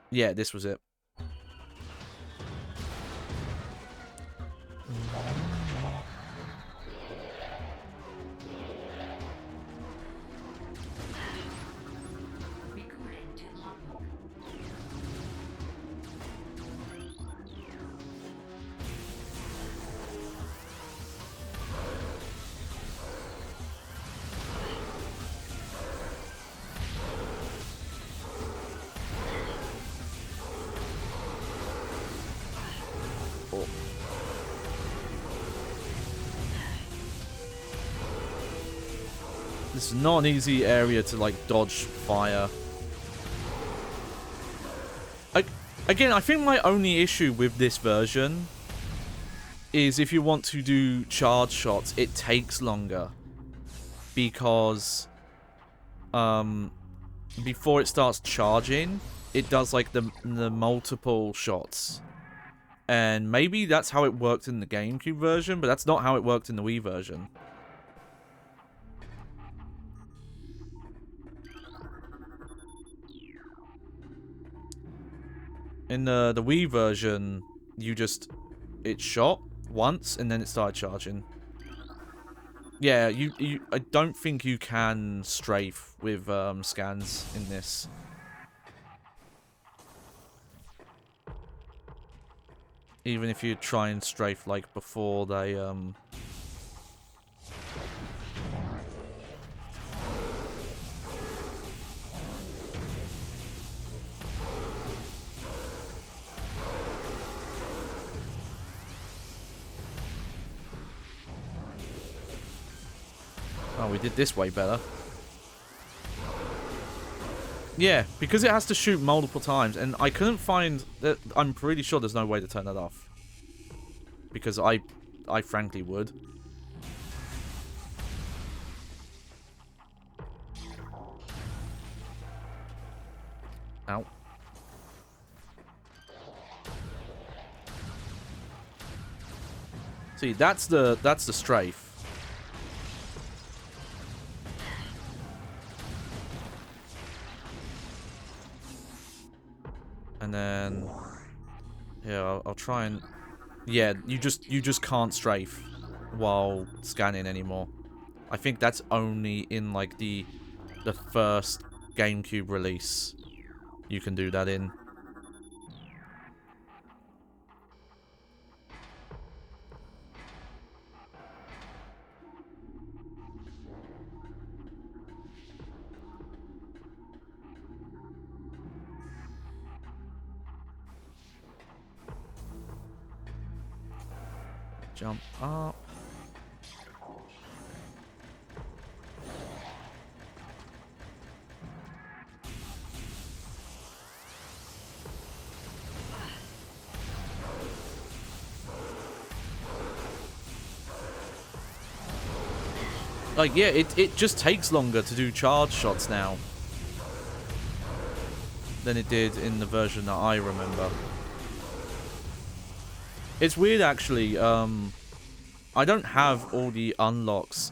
Yeah, this was it. This is not an easy area to, like, dodge fire. Again, I think my only issue with this version is if you want to do charge shots, it takes longer. Because, before it starts charging, it does, like, the multiple shots. And maybe that's how it worked in the GameCube version, but that's not how it worked in the Wii version. In the Wii version, it shot once and then it started charging. Yeah, I don't think you can strafe with scans in this. Even if you try and strafe like before they Oh, we did this way better. Yeah, because it has to shoot multiple times, and I couldn't find that. I'm pretty sure there's no way to turn that off. Because I frankly would. Ow. See, that's the strafe. And then, yeah, I'll try and, yeah, you just can't strafe while scanning anymore. I think that's only in like the first GameCube release you can do that in. Jump up. Like, yeah, it just takes longer to do charge shots now than it did in the version that I remember. It's weird, actually. I don't have all the unlocks.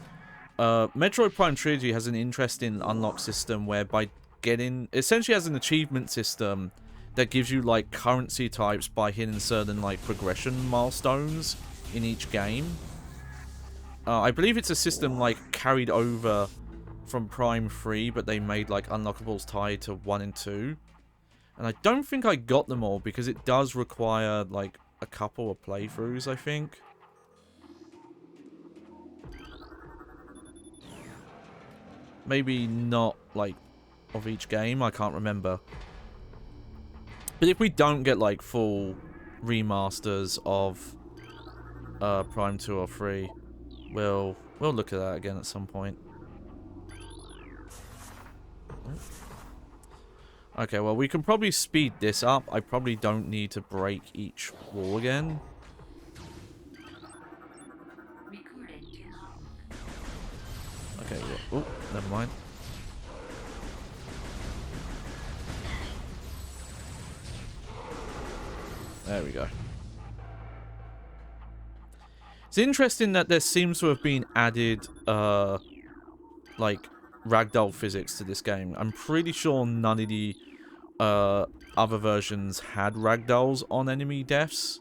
Metroid Prime Trilogy has an interesting unlock system whereby essentially has an achievement system that gives you, like, currency types by hitting certain, like, progression milestones in each game. I believe it's a system, like, carried over from Prime 3, but they made, like, unlockables tied to 1 and 2. And I don't think I got them all, because it does require, like, a couple of playthroughs, I think. Maybe not, like, of each game, I can't remember. But if we don't get, like, full remasters of Prime 2 or 3, we'll look at that again at some point. Okay, well, we can probably speed this up. I probably don't need to break each wall again. Okay, well, oh, never mind. There we go. It's interesting that there seems to have been added, like, ragdoll physics to this game. I'm pretty sure none of the other versions had ragdolls on enemy deaths.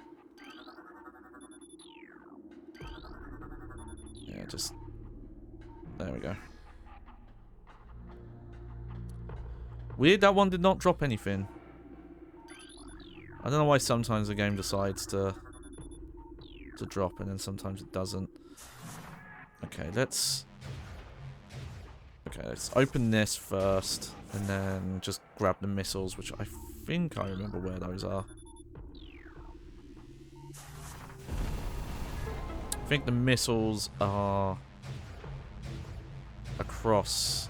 Yeah, just... There we go. Weird that one did not drop anything. I don't know why sometimes the game decides to drop and then sometimes it doesn't. Okay, let's open this first and then just grab the missiles, which I think I remember where those are. I think the missiles are across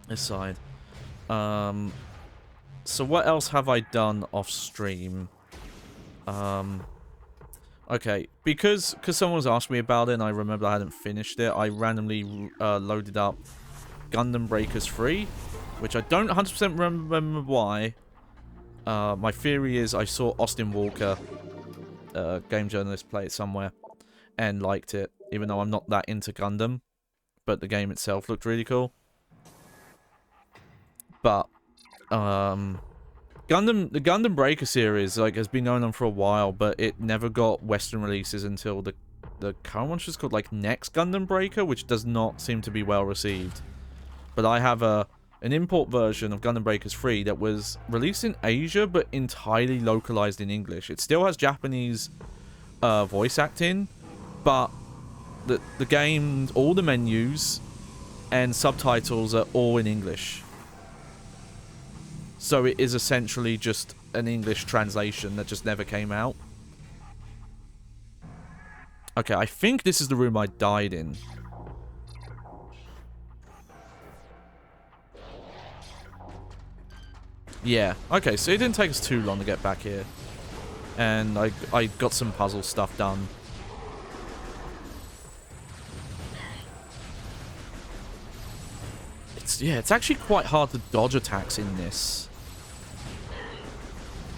this side. So what else have I done off stream? Okay, because someone was asking me about it and I remember I hadn't finished it, I randomly loaded up Gundam Breakers 3, which I don't 100% remember why. My theory is I saw Austin Walker, game journalist, play it somewhere and liked it, even though I'm not that into Gundam, but the game itself looked really cool. But the Gundam Breaker series has been going on for a while, but it never got Western releases until the current one's just called like Next Gundam Breaker, which does not seem to be well received. But I have an import version of Gundam Breakers 3 that was released in Asia, but entirely localized in English. It still has Japanese voice acting, but the game, all the menus and subtitles are all in English. So it is essentially just an English translation that just never came out. Okay, I think this is the room I died in. Yeah, okay, so it didn't take us too long to get back here. And I got some puzzle stuff done. It's actually quite hard to dodge attacks in this.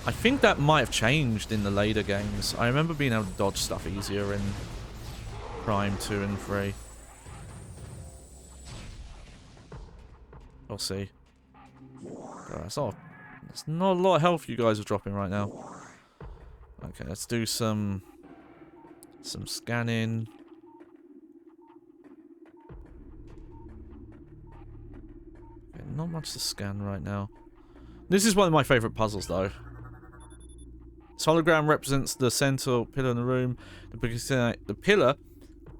I think that might have changed in the later games. I remember being able to dodge stuff easier in Prime 2 and 3. We'll see. That's not a lot of health you guys are dropping right now. Okay, let's do some scanning. Okay, not much to scan right now. This is one of my favorite puzzles, though. This hologram represents the central pillar in the room. The pillar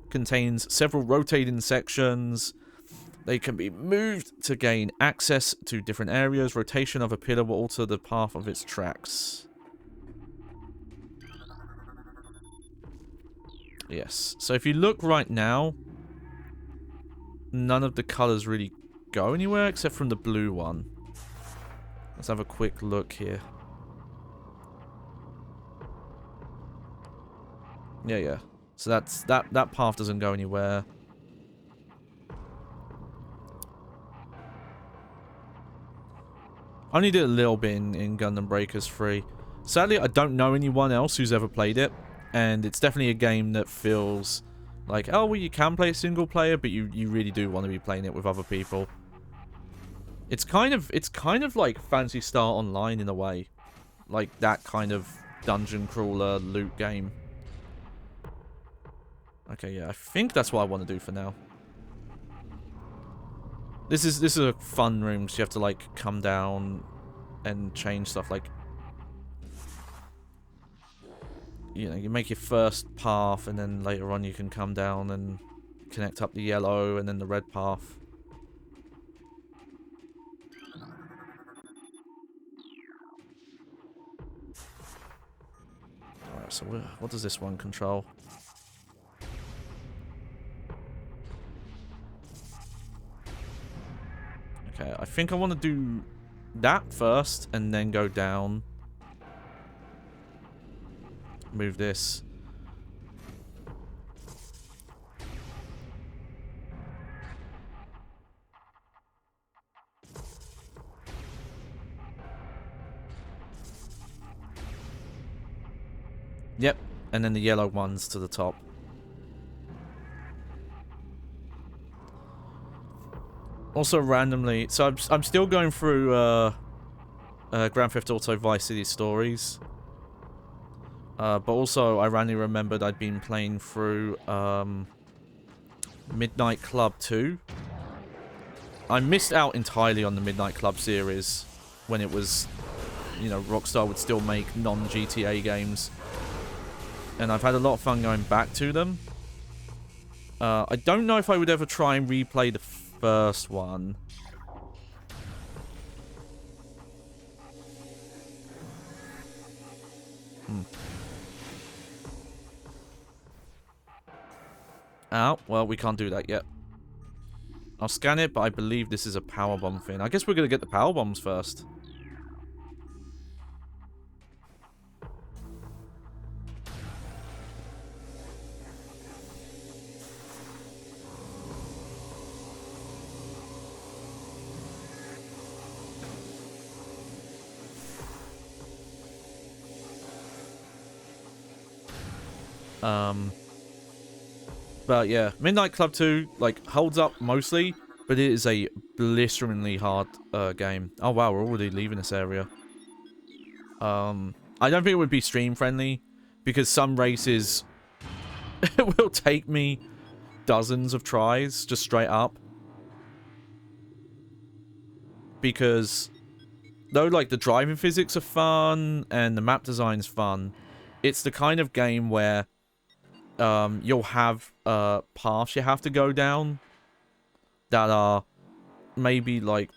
contains several rotating sections. They can be moved to gain access to different areas. Rotation of a pillar will alter the path of its tracks. Yes. So if you look right now, none of the colors really go anywhere except from the blue one. Let's have a quick look here. Yeah. So that path doesn't go anywhere. I only did a little bit in Gundam Breakers 3. Sadly, I don't know anyone else who's ever played it, and it's definitely a game that feels like, oh, well, you can play single player, but you really do want to be playing it with other people. It's kind of like Phantasy Star Online in a way, like that kind of dungeon crawler loot game. Okay, yeah, I think that's what I want to do for now. This is a fun room, so you have to like come down and change stuff. Like, you know, you make your first path, and then later on you can come down and connect up the yellow and then the red path. Alright, so what does this one control? Okay, I think I want to do that first and then go down. Move this. Yep, and then the yellow ones to the top. Also randomly, so I'm still going through Grand Theft Auto Vice City Stories. But also I randomly remembered I'd been playing through Midnight Club 2. I missed out entirely on the Midnight Club series when it was, you know, Rockstar would still make non-GTA games. And I've had a lot of fun going back to them. I don't know if I would ever try and replay the first one. Oh, well, we can't do that yet. I'll scan it, but I believe this is a power bomb thing. I guess we're going to get the power bombs first. But yeah, Midnight Club 2, like, holds up mostly, but it is a blisteringly hard game. Oh wow, we're already leaving this area. I don't think it would be stream friendly, because some races will take me dozens of tries, just straight up. Because, though, like, the driving physics are fun, and the map design's fun, it's the kind of game where you'll have paths you have to go down that are maybe like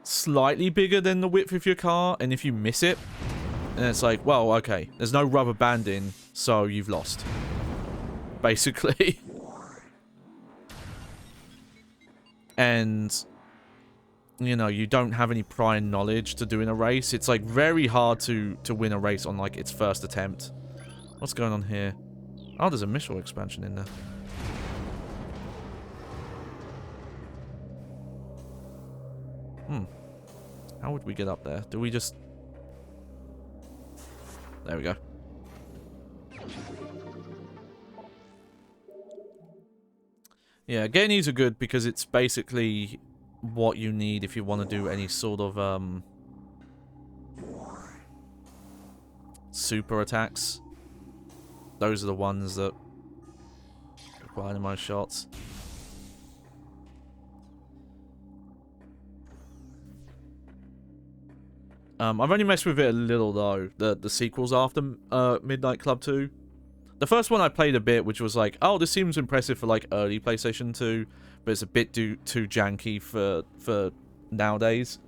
slightly bigger than the width of your car, and if you miss it, and it's like, well, okay, there's no rubber banding, so you've lost, basically. And you know, you don't have any prior knowledge to doing a race. It's like very hard to win a race on like its first attempt. What's going on here? Oh, there's a missile expansion in there. How would we get up there? Do we just... There we go. Yeah, getting these are good because it's basically what you need if you want to do any sort of super attacks. Those are the ones that require the most shots. I've only messed with it a little though, the sequels after Midnight Club 2. The first one I played a bit, which was like, oh, this seems impressive for like early PlayStation 2, but it's a bit too janky for nowadays.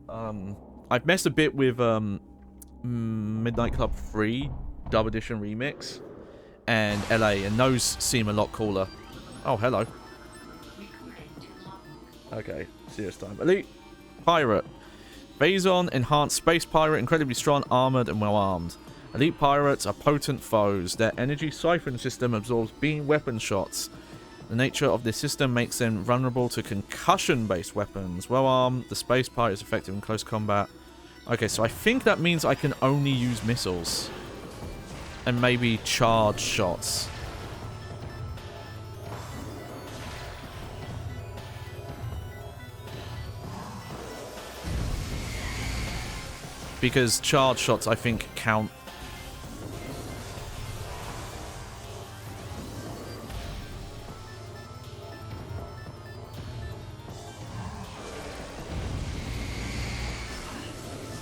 I've messed a bit with Midnight Club 3 Dub Edition Remix and LA, and those seem a lot cooler. Oh, hello. Okay, serious time. Elite Pirate. Vaison, enhanced space pirate, incredibly strong, armored, and well armed. Elite pirates are potent foes. Their energy siphon system absorbs beam weapon shots. The nature of this system makes them vulnerable to concussion-based weapons. Well armed, the space pirate is effective in close combat. Okay, so I think that means I can only use missiles. And maybe charge shots. Because charge shots, I think, count.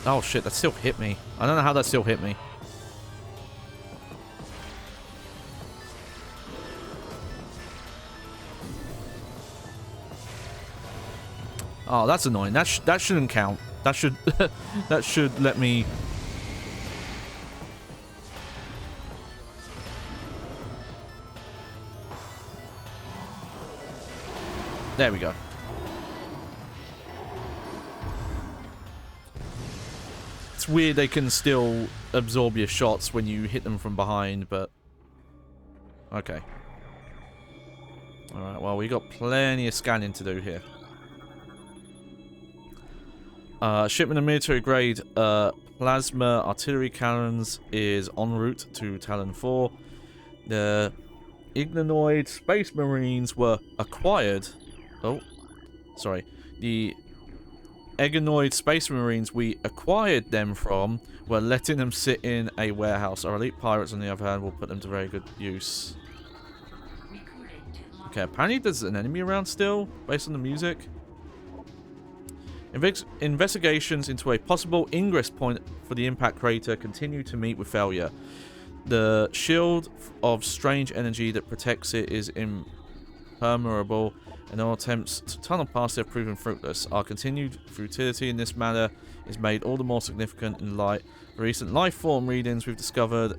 Oh shit, that still hit me. I don't know how that still hit me. Oh, that's annoying. That shouldn't count. That should that should let me. There we go. It's weird they can still absorb your shots when you hit them from behind, but okay. All right. Well, we got plenty of scanning to do here. Shipment of military-grade plasma artillery cannons is en route to Talon 4. The Ignonoid Space Marines were acquired. Oh, sorry. The Ignonoid Space Marines we acquired them from were letting them sit in a warehouse. Our elite pirates, on the other hand, will put them to very good use. Okay, apparently there's an enemy around still, based on the music. Investigations into a possible ingress point for the impact crater continue to meet with failure. The shield of strange energy that protects it is impermeable, and all attempts to tunnel past it have proven fruitless. Our continued futility in this matter is made all the more significant in light of the recent life form readings we've discovered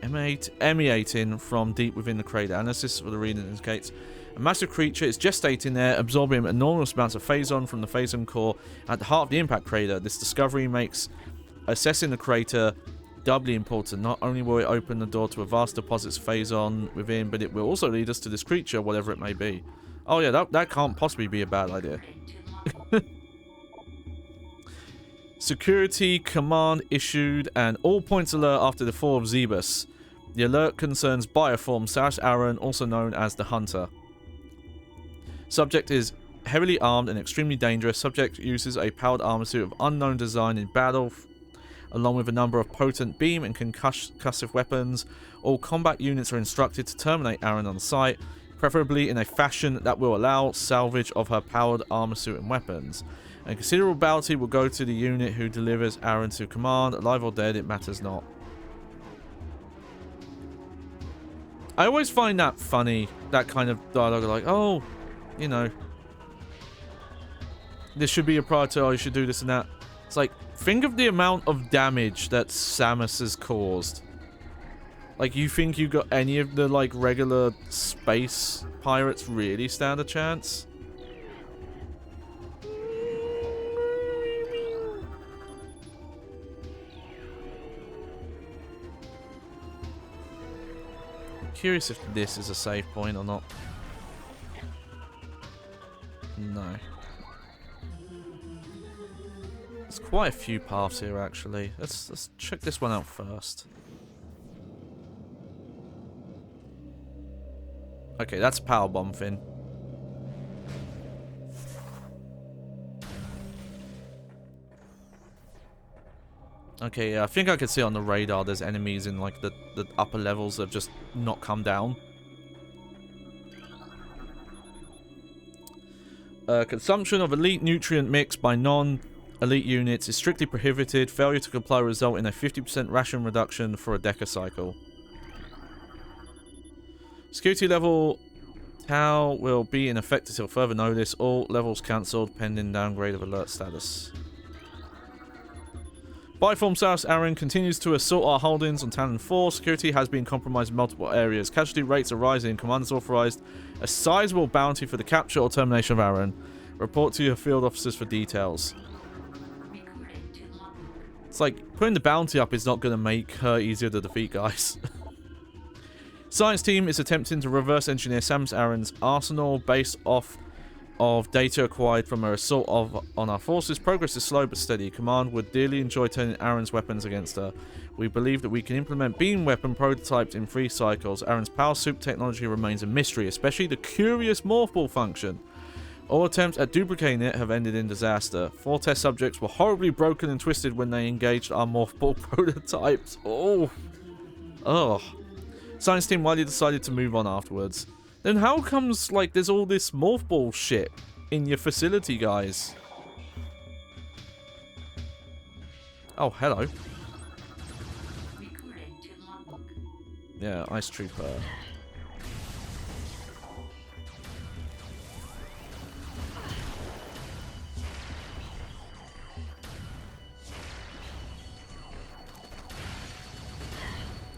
emanating from deep within the crater. Analysis for the reading indicates a massive creature is gestating there, absorbing enormous amounts of phazon from the phazon core at the heart of the impact crater. This discovery makes assessing the crater doubly important. Not only will it open the door to a vast deposits of phazon within, but it will also lead us to this creature, whatever it may be. Oh yeah, that can't possibly be a bad idea. Security command issued and all points alert after the fall of Zebus. The alert concerns Bioform Saras Aran, also known as the Hunter. Subject is heavily armed and extremely dangerous. Subject uses a powered armor suit of unknown design in battle, along with a number of potent beam and concussive weapons. All combat units are instructed to terminate Aran on site, preferably in a fashion that will allow salvage of her powered armor suit and weapons. And considerable bounty will go to the unit who delivers Aran to command. Alive or dead, it matters not. I always find that funny, that kind of dialogue, like, oh, you know, this should be a priority, or you should do this and that. It's like, think of the amount of damage that Samus has caused. Like, you think you got any of the, like, regular space pirates really stand a chance? Curious if this is a save point or not. No. There's quite a few paths here, actually. Let's check this one out first. Okay, that's a power bomb thing. Okay, yeah, I think I can see on the radar there's enemies in like the upper levels that have just not come down. Consumption of elite nutrient mix by non-elite units is strictly prohibited. Failure to comply will result in a 50% ration reduction for a decacycle. Security level Tau will be in effect until further notice. All levels cancelled pending downgrade of alert status. Bioform Saras Aran continues to assault our holdings on Pt.4. Security has been compromised in multiple areas. Casualty rates are rising. Commanders authorized a sizable bounty for the capture or termination of Aran. Report to your field officers for details. It's like, putting the bounty up is not going to make her easier to defeat, guys. Science team is attempting to reverse engineer Samus Aran's arsenal based off of data acquired from her assault on our forces. Progress is slow but steady. Command would dearly enjoy turning Aran's weapons against her. We believe that we can implement beam weapon prototypes in 3 cycles. Aran's power soup technology remains a mystery, especially the curious morph ball function. All attempts at duplicating it have ended in disaster. 4 test subjects were horribly broken and twisted when they engaged our morph ball prototypes. Oh. Ugh. Science team widely decided to move on afterwards. Then how comes, like, there's all this morph ball shit in your facility, guys? Oh, hello. Yeah, Ice Trooper.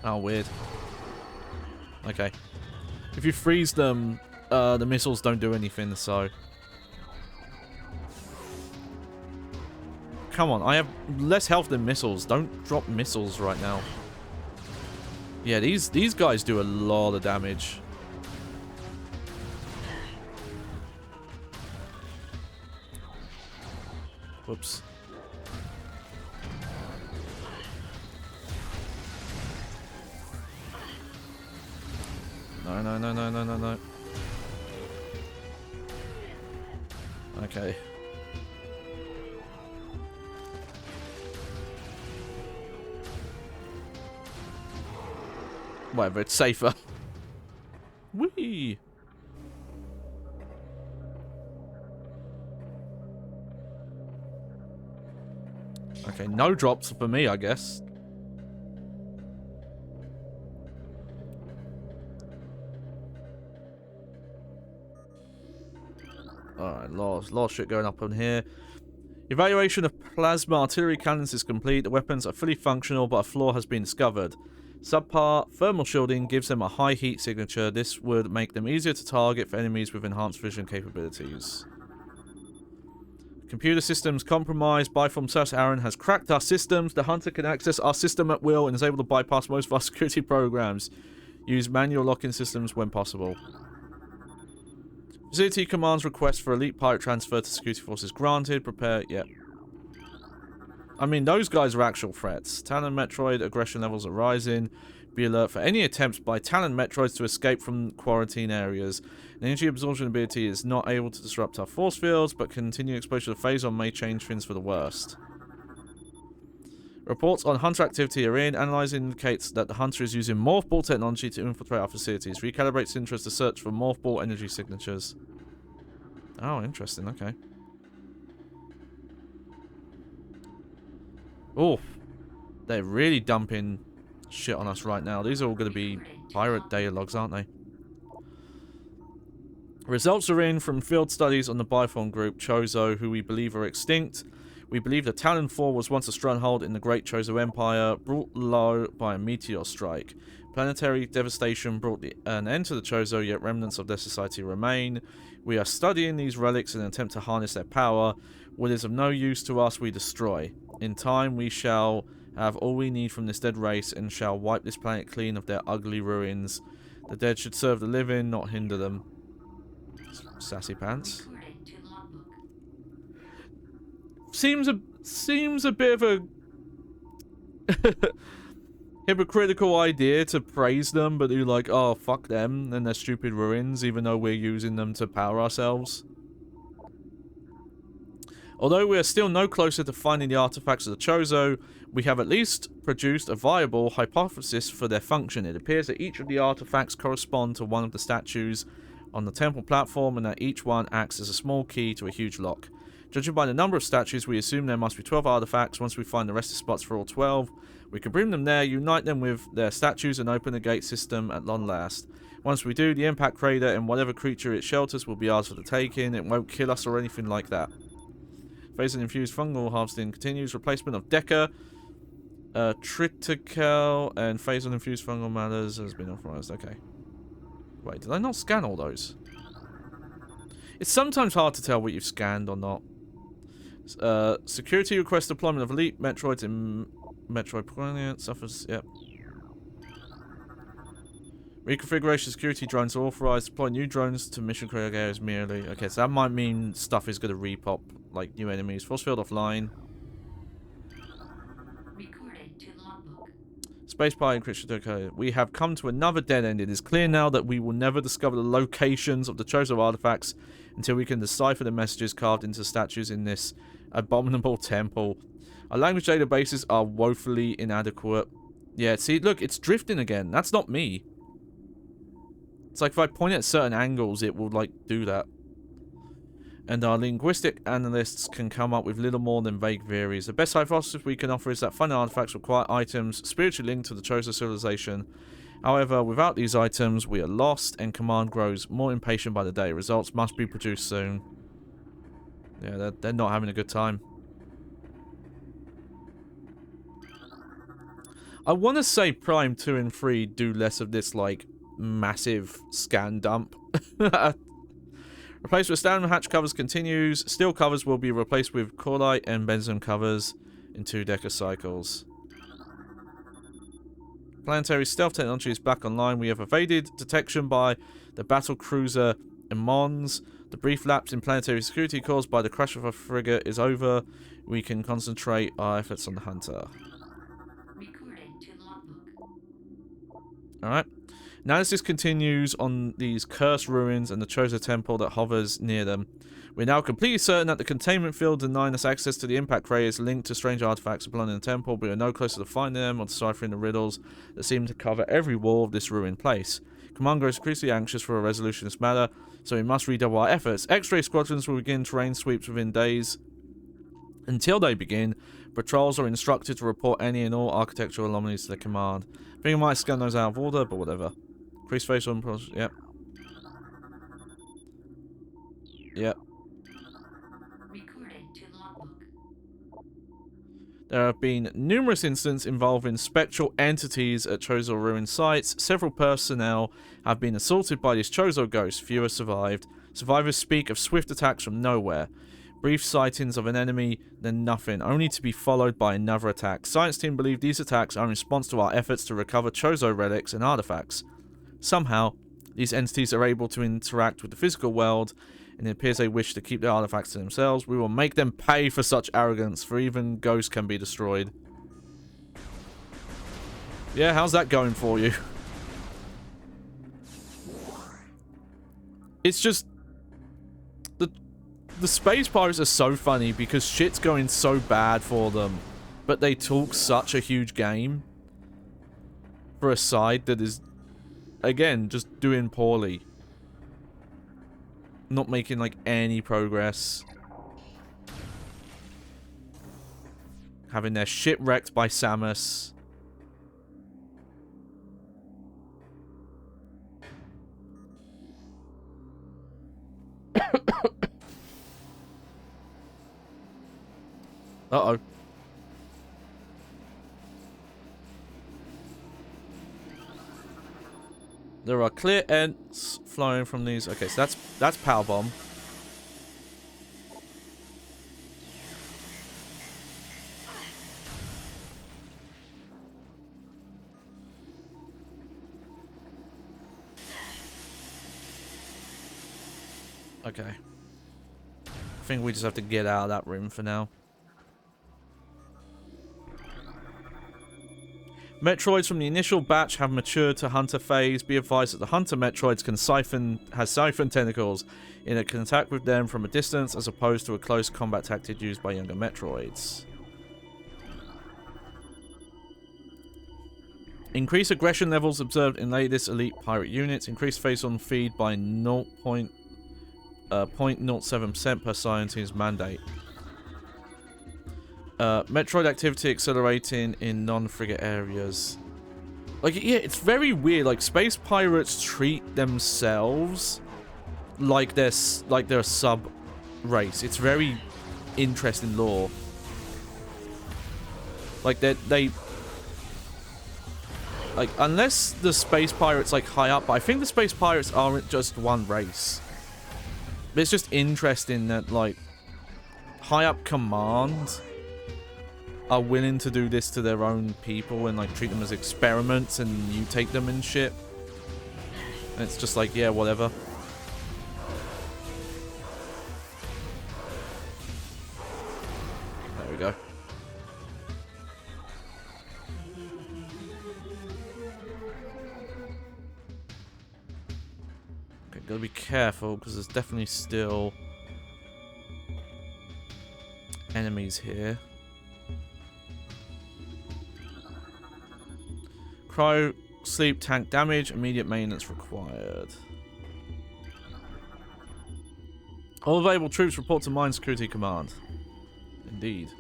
Oh, weird. Okay. If you freeze them, the missiles don't do anything, so... Come on, I have less health than missiles. Don't drop missiles right now. Yeah, these guys do a lot of damage. Whoops. No. Okay. Whatever, it's safer. Whee! Okay, no drops for me, I guess. Alright, lot of shit going up on here. Evaluation of plasma artillery cannons is complete. The weapons are fully functional, but a flaw has been discovered. Subpar thermal shielding gives them a high heat signature. This would make them easier to target for enemies with enhanced vision capabilities. Computer systems compromised. Byform Sus Aaron has cracked our systems. The hunter can access our system at will and is able to bypass most of our security programs. Use manual lock-in systems when possible. Facility commands request for elite pilot transfer to security forces granted. Prepare. Yep. I mean, those guys are actual threats. Talon Metroid aggression levels are rising. Be alert for any attempts by Talon Metroids to escape from quarantine areas. An energy absorption ability is not able to disrupt our force fields, but continued exposure to Phazon may change things for the worst. Reports on hunter activity are in. Analyzing indicates that the hunter is using morph ball technology to infiltrate our facilities. Recalibrates interest to search for morph ball energy signatures. Oh, interesting. Okay. Oh, they're really dumping shit on us right now. These are all going to be pirate data logs, aren't they? Results are in from field studies on the Byform group Chozo, who we believe are extinct. We believe that Pt.4 was once a stronghold in the Great Chozo Empire, brought low by a meteor strike. Planetary devastation brought an end to the Chozo, yet remnants of their society remain. We are studying these relics in an attempt to harness their power. What is of no use to us, we destroy. In time, we shall have all we need from this dead race and shall wipe this planet clean of their ugly ruins. The dead should serve the living, not hinder them. Sassy pants. Seems a bit of a hypocritical idea to praise them, but do like, oh, fuck them and their stupid ruins, even though we're using them to power ourselves. Although we are still no closer to finding the artifacts of the Chozo, we have at least produced a viable hypothesis for their function. It appears that each of the artifacts correspond to one of the statues on the temple platform, and that each one acts as a small key to a huge lock. Judging by the number of statues, we assume there must be 12 artifacts. Once we find the rest of the spots for all 12, we can bring them there, unite them with their statues, and open the gate system at long last. Once we do, the impact crater and whatever creature it shelters will be ours for the taking. It won't kill us or anything like that. Phazon infused fungal harvesting continues. Replacement of Deca, Tritical, and Phazon infused fungal matters has been authorized. Okay. Wait, did I not scan all those? It's sometimes hard to tell what you've scanned or not. Security request deployment of elite Metroids in Metroid Prime suffers. Yep. Reconfiguration security drones are authorized. Deploy new drones to mission critical areas merely. Okay, so that might mean stuff is going to repop, like new enemies. Force field offline. Space pilot encryption. Okay, we have come to another dead end. It is clear now that we will never discover the locations of the Chozo artifacts until we can decipher the messages carved into statues in this abominable temple. Our language databases are woefully inadequate. Yeah, see, look, it's drifting again. That's not me. It's like if I point at certain angles, it will, like, do that. And our linguistic analysts can come up with little more than vague theories. The best hypothesis we can offer is that fun artifacts require items spiritually linked to the Chozo civilization. However, without these items, we are lost, and Command grows more impatient by the day. Results must be produced soon. Yeah, they're not having a good time. I want to say Prime 2 and 3 do less of this, like, massive scan dump. Replaced with standard hatch covers continues. Steel covers will be replaced with cordite and benzene covers in 2 Deca cycles. Planetary stealth technology is back online. We have evaded detection by the battle cruiser Emons. The brief lapse in planetary security caused by the crash of a frigate is over. We can concentrate our efforts on the hunter. Alright. Analysis continues on these cursed ruins and the Chozo temple that hovers near them. We're now completely certain that the containment field denying us access to the impact crater is linked to strange artifacts belonging in the temple. We are no closer to finding them or deciphering the riddles that seem to cover every wall of this ruined place. Command grows increasingly anxious for a resolution of this matter, so we must redouble our efforts. X-ray squadrons will begin terrain sweeps within days. Until they begin, patrols are instructed to report any and all architectural anomalies to the command. I think I might scan those out of order, but whatever. Increased facial impulse. Yep. Yep. There have been numerous incidents involving spectral entities at Chozo ruined sites. Several personnel have been assaulted by these Chozo ghosts. Few have survived. Survivors speak of swift attacks from nowhere. Brief sightings of an enemy, then nothing, only to be followed by another attack. Science team believe these attacks are in response to our efforts to recover Chozo relics and artifacts. Somehow, these entities are able to interact with the physical world, and it appears they wish to keep their artifacts to themselves. We will make them pay for such arrogance, for even ghosts can be destroyed. Yeah, how's that going for you? It's just... The space pirates are so funny because shit's going so bad for them, but they talk such a huge game for a side that is, again, just doing poorly. Not making, like, any progress. Having their shit wrecked by Samus. Uh-oh. There are clear ends flowing from these. Okay, so that's power bomb. Okay. I think we just have to get out of that room for now. Metroids from the initial batch have matured to Hunter phase. Be advised that the Hunter Metroids can siphon tentacles, and it can attack with them from a distance as opposed to a close combat tactic used by younger Metroids. Increased aggression levels observed in latest elite pirate units. Increased face-on feed by 0.07% per scientist's mandate. Metroid activity accelerating in non-frigate areas. Like, yeah, it's very weird. Like, space pirates treat themselves like they're a sub-race. It's very interesting lore. Like, they like, unless the space pirates, like, high up, but I think the space pirates aren't just one race. But it's just interesting that, like, high up command are willing to do this to their own people and, like, treat them as experiments and mutate them and shit. And it's just like, yeah, whatever. There we go. Okay, gotta be careful because there's definitely still enemies here. Cryo sleep tank damage, immediate maintenance required. All available troops report to Mine Security Command. Indeed.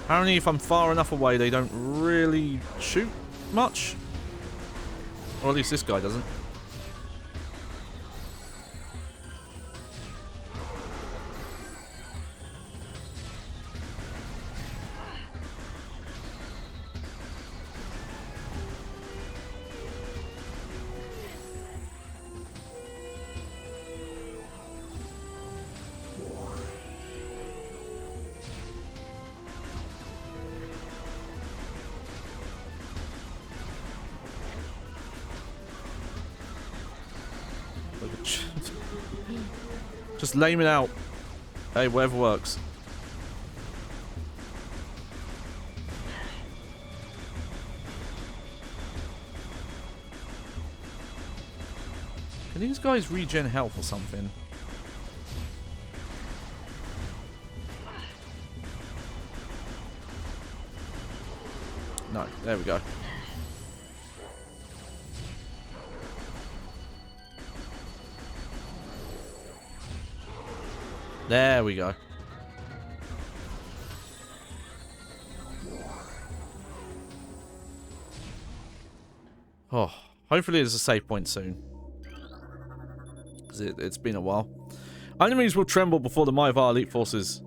Apparently, if I'm far enough away, they don't really shoot much. Or at least this guy doesn't. Just lame it out. Hey, whatever works. Can these guys regen health or something? No, there we go. There we go. Oh, hopefully there's a save point soon. Because it's been a while. Enemies will tremble before the might of our elite forces.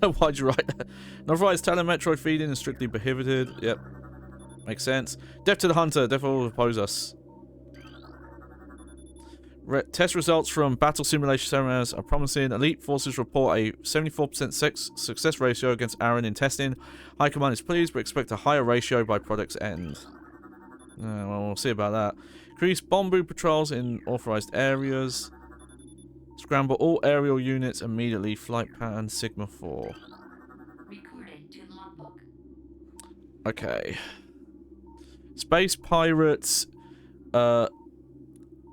Why'd you write that? Unauthorized talent Metroid feeding is strictly prohibited. Yep. Makes sense. Death to the hunter. Death will oppose us. Test results from battle simulation seminars are promising. Elite forces report a 74% success ratio against Aaron in testing. High command is pleased, but expect a higher ratio by product's end. Well, we'll see about that. Increase bomb boot patrols in authorized areas. Scramble all aerial units immediately. Flight pattern Sigma 4. Recorded to logbook. Okay. Space pirates.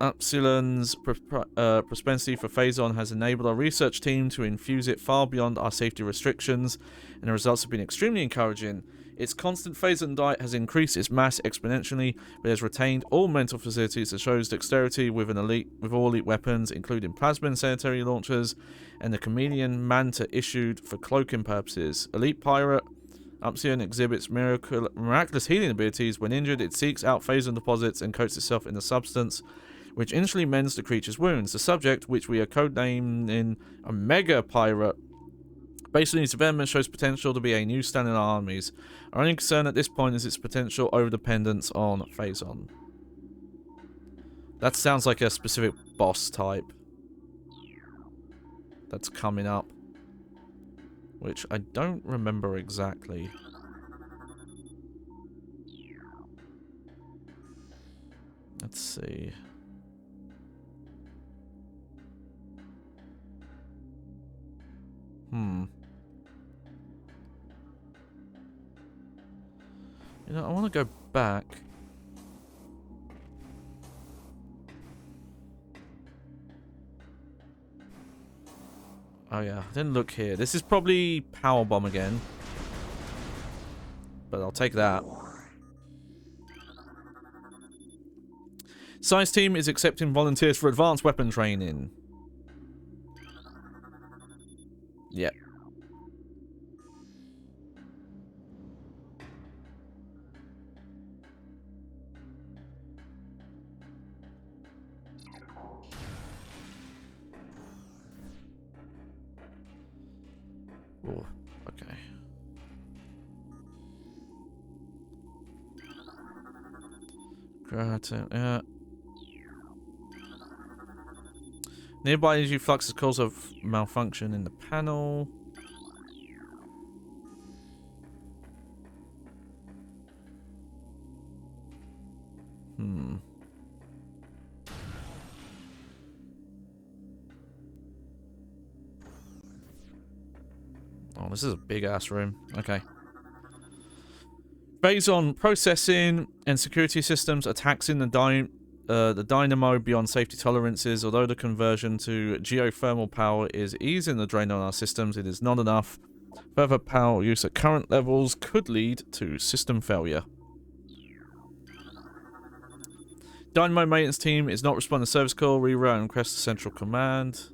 Upsilon's propensity for Phazon has enabled our research team to infuse it far beyond our safety restrictions, and the results have been extremely encouraging. Its constant Phazon diet has increased its mass exponentially, but has retained all mental facilities that shows dexterity with all elite weapons, including plasma and sanitary launchers, and the chameleon manta issued for cloaking purposes. Elite pirate Upsilon exhibits miraculous healing abilities. When injured, it seeks out Phazon deposits and coats itself in the substance, which instantly mends the creature's wounds. The subject, which we are codenaming a Mega Pirate, based on its development, shows potential to be a new stand in our armies. Our only concern at this point is its potential overdependence on Phazon. That sounds like a specific boss type that's coming up, which I don't remember exactly. Let's see. You know, I want to go back. Oh yeah, I didn't look here. This is probably Power Bomb again. But I'll take that. Science team is accepting volunteers for advanced weapon training. Yep. Oh, okay. Yeah. Nearby energy flux is cause of malfunction in the panel. Oh, this is a big ass room. Okay. Based on processing and security systems, attacks in the dynamo beyond safety tolerances. Although the conversion to geothermal power is easing the drain on our systems, it is not enough. Further power use at current levels could lead to system failure. Dynamo maintenance team is not responding to service call. Reroute and request to central command.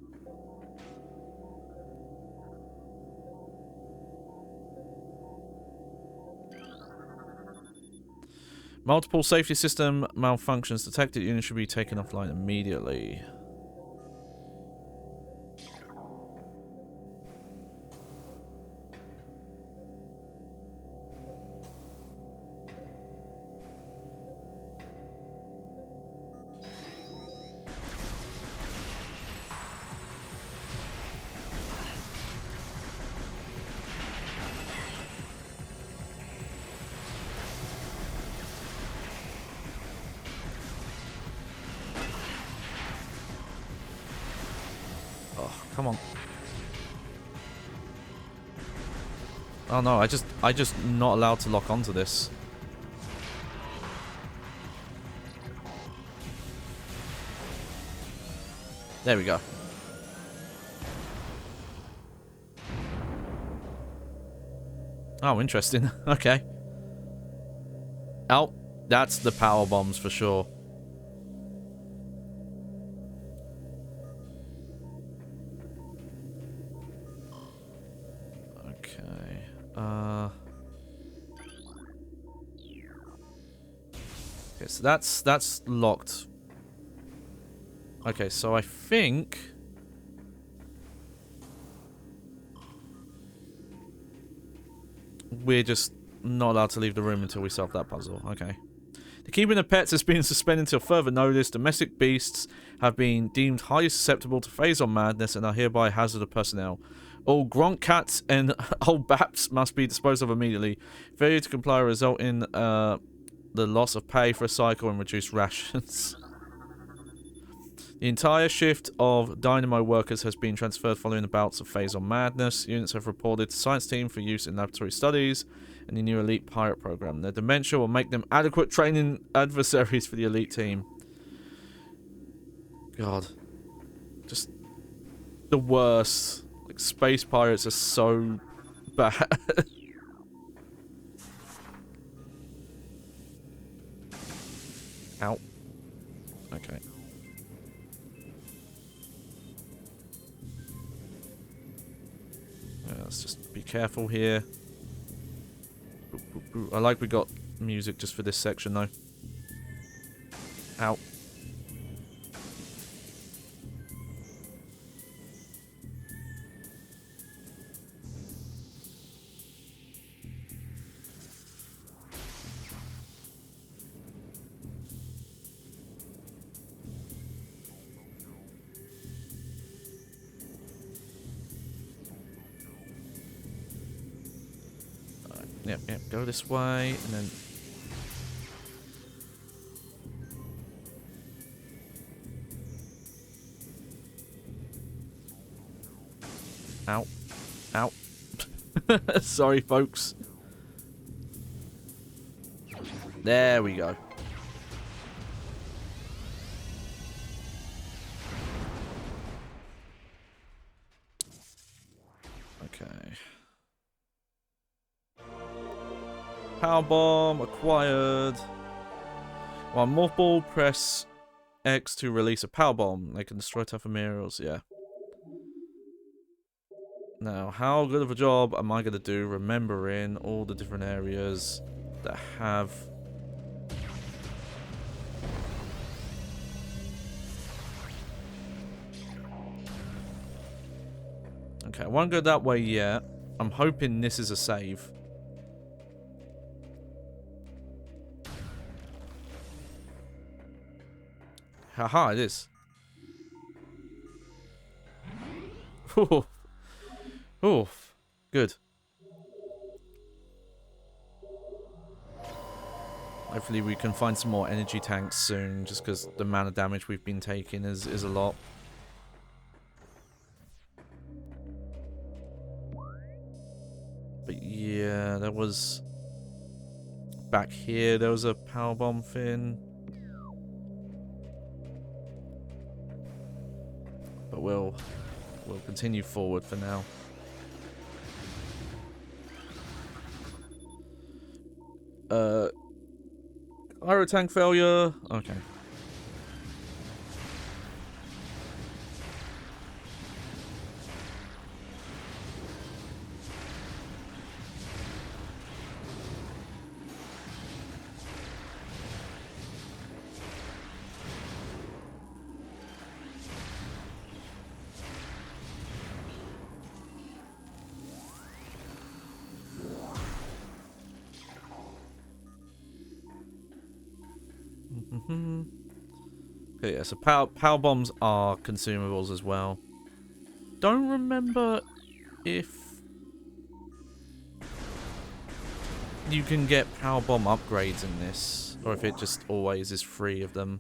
Multiple safety system malfunctions detected. Unit should be taken offline immediately. Come on. Oh no, I just not allowed to lock onto this. There we go. Oh, interesting. Okay. Oh, that's the power bombs for sure. Okay. Okay, so that's locked. Okay, so I think we're just not allowed to leave the room until we solve that puzzle. Okay. The keeping of pets has been suspended until further notice. Domestic beasts have been deemed highly susceptible to phason madness and are hereby hazard of personnel. All Gronk cats and old Baps must be disposed of immediately. Failure to comply will result in the loss of pay for a cycle and reduced rations. The entire shift of Dynamo workers has been transferred following the bouts of phason madness. Units have reported to science team for use in laboratory studies and the new elite pirate program. Their dementia will make them adequate training adversaries for the elite team. God. Just the worst. Like, space pirates are so bad. Ow. Okay. Let's just be careful here. I like we got music just for this section though. Ow. Yep, go this way, and then... Ow. Ow. Sorry, folks. There we go. Okay. Power bomb acquired. While mothball, press X to release a power bomb. They can destroy tougher minerals. Yeah. Now, how good of a job am I going to do remembering all the different areas that have... Okay, I won't go that way yet. I'm hoping this is a save. Haha, it is. Oof. Oof. Good. Hopefully we can find some more energy tanks soon, just because the amount of damage we've been taking is a lot. But yeah, there was... Back here, there was a power bomb thing. But we'll continue forward for now. Aero tank failure. Okay. Okay, yeah, so power bombs are consumables as well. Don't remember if you can get power bomb upgrades in this, or if it just always is free of them.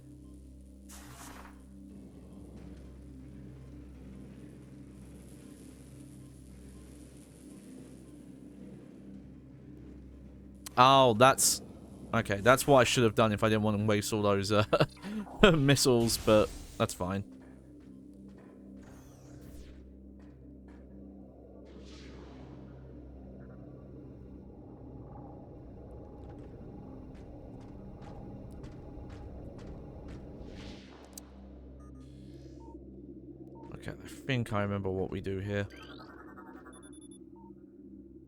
Oh, that's... Okay, that's what I should have done if I didn't want to waste all those missiles, but that's fine. Okay, I think I remember what we do here.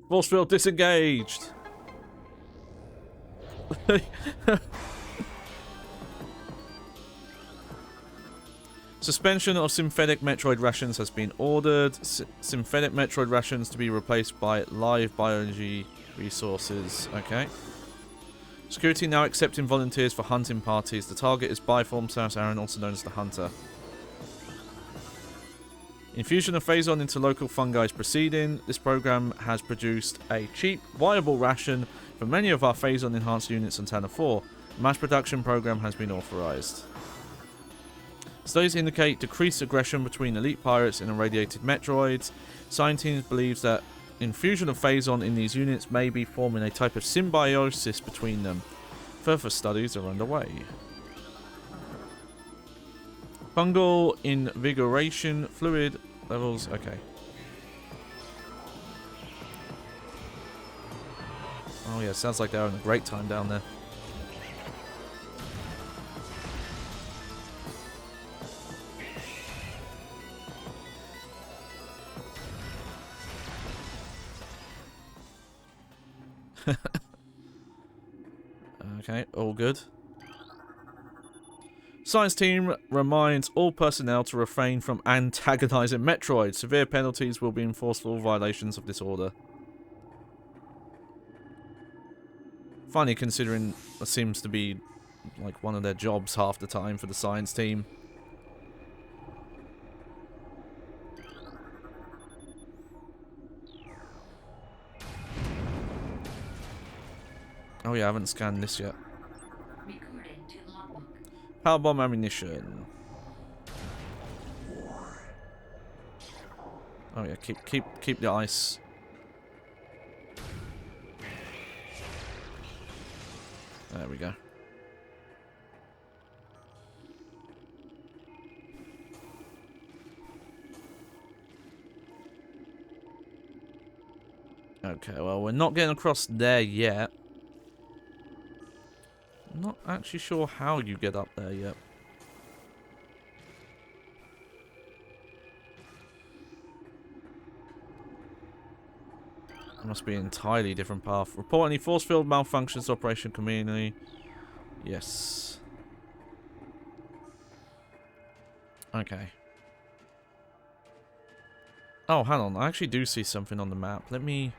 Force field disengaged! Suspension of synthetic Metroid rations has been ordered. Synthetic Metroid rations to be replaced by live biology resources. Okay. Security now accepting volunteers for hunting parties. The target is Biform Samus Aran, also known as the Hunter. Infusion of Phazon into local fungi is proceeding. This program has produced a cheap, viable ration for many of our Phazon enhanced units on Pt.4. A mass production program has been authorized. Studies indicate decreased aggression between elite pirates and irradiated Metroids. Scientists believes that infusion of Phazon in these units may be forming a type of symbiosis between them. Further studies are underway. Fungal invigoration fluid levels. Okay. Oh yeah, sounds like they're having a great time down there. Okay, all good. Science team reminds all personnel to refrain from antagonizing Metroid. Severe penalties will be enforced for all violations of this order. Funny considering that seems to be like one of their jobs half the time for the science team. Oh yeah, I haven't scanned this yet. Recorded to logbook. Power bomb ammunition. Oh yeah, keep the ice. There we go. Okay, well, we're not getting across there yet. I'm not actually sure how you get up there yet. It must be an entirely different path. Report any force field malfunctions, operation community. Yes. Okay. Oh, hang on. I actually do see something on the map. Let me...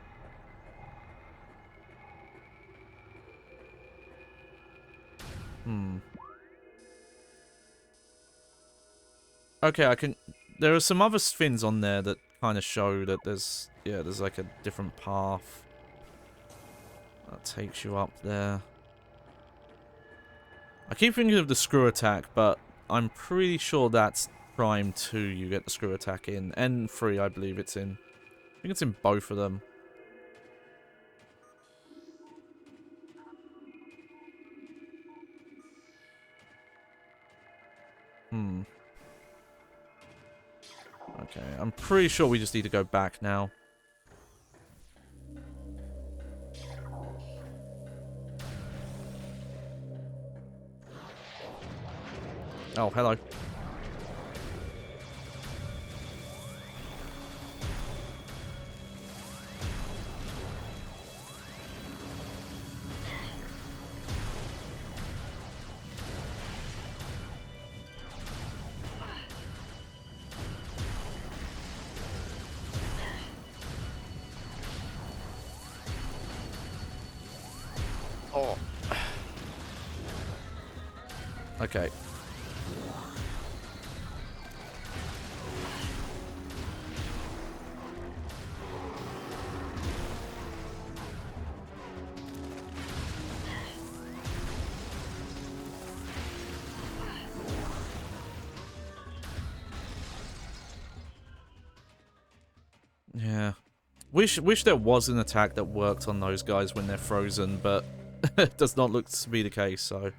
Okay, I can... There are some other spins on there that kind of show that there's... Yeah, there's like a different path. That takes you up there. I keep thinking of the screw attack, but I'm pretty sure that's Prime 2 you get the screw attack in. N3 I believe it's in. I think it's in both of them. Okay, I'm pretty sure we just need to go back now. Oh, hello. Oh. Okay. Yeah. Wish there was an attack that worked on those guys when they're frozen, but it does not look to be the case, so...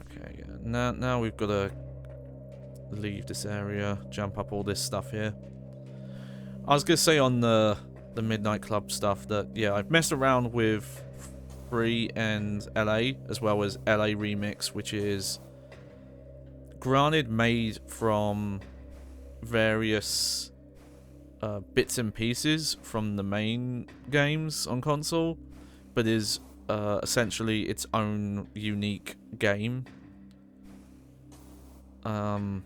Okay, yeah. Now we've got to leave this area, jump up all this stuff here. I was going to say on the Midnight Club stuff that, yeah, I've messed around with Free and LA, as well as LA Remix, which is granted made from various bits and pieces from the main games on console, but is essentially its own unique game on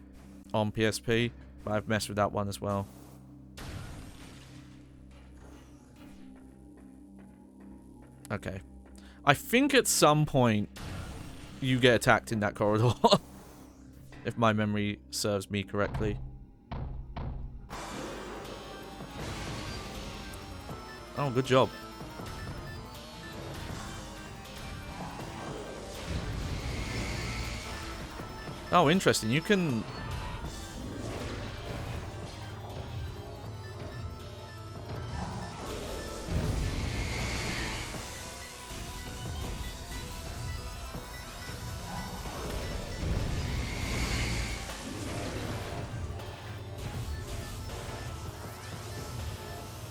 PSP. But I've messed with that one as well. Okay. I think at some point you get attacked in that corridor. If my memory serves me correctly. Oh, good job. Oh, interesting. You can...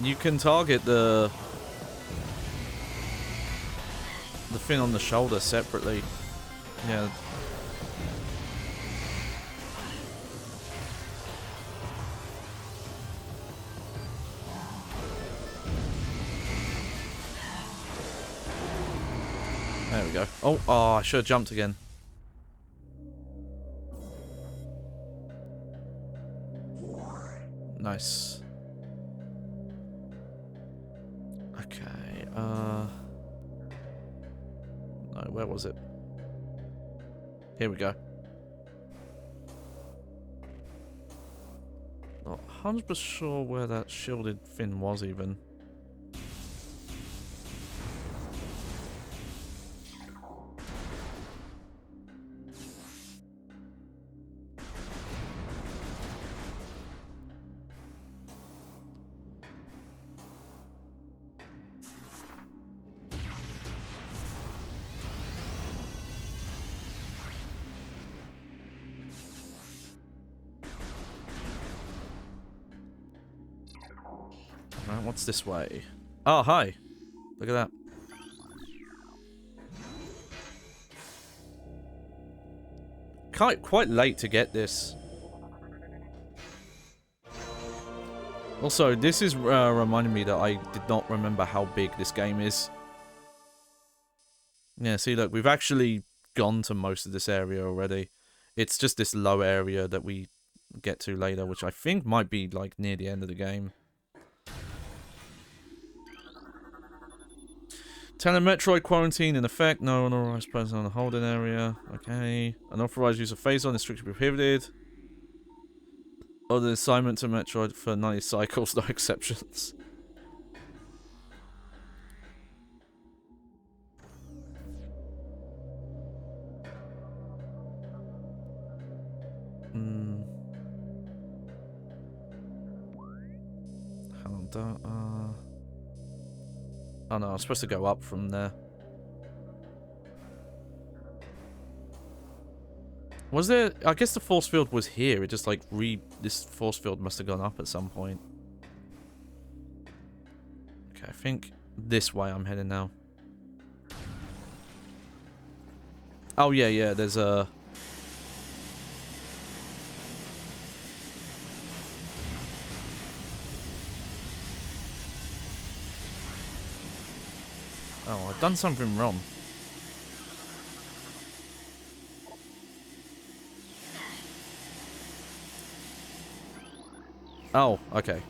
You can target the thing on the shoulder separately. Yeah. There we go. Oh, I should have jumped again. Nice. Okay, no, where was it? Here we go. Not 100% sure where that shielded fin was even. Right, what's this way? Oh, hi. Look at that. Quite late to get this. Also, this is reminding me that I did not remember how big this game is. Yeah, see, look, we've actually gone to most of this area already. It's just this low area that we get to later, which I think might be, like, near the end of the game. Tell a Metroid quarantine in effect. No unauthorized person on the holding area. Okay. Unauthorized use of phase on is strictly prohibited. Other assignment to Metroid for 90 cycles, no exceptions. Hang on, oh no, I'm supposed to go up from there. Was there... I guess the force field was here. It just like this force field must have gone up at some point. Okay, I think this way I'm heading now. Oh yeah, there's a... Oh, I've done something wrong. Oh, okay.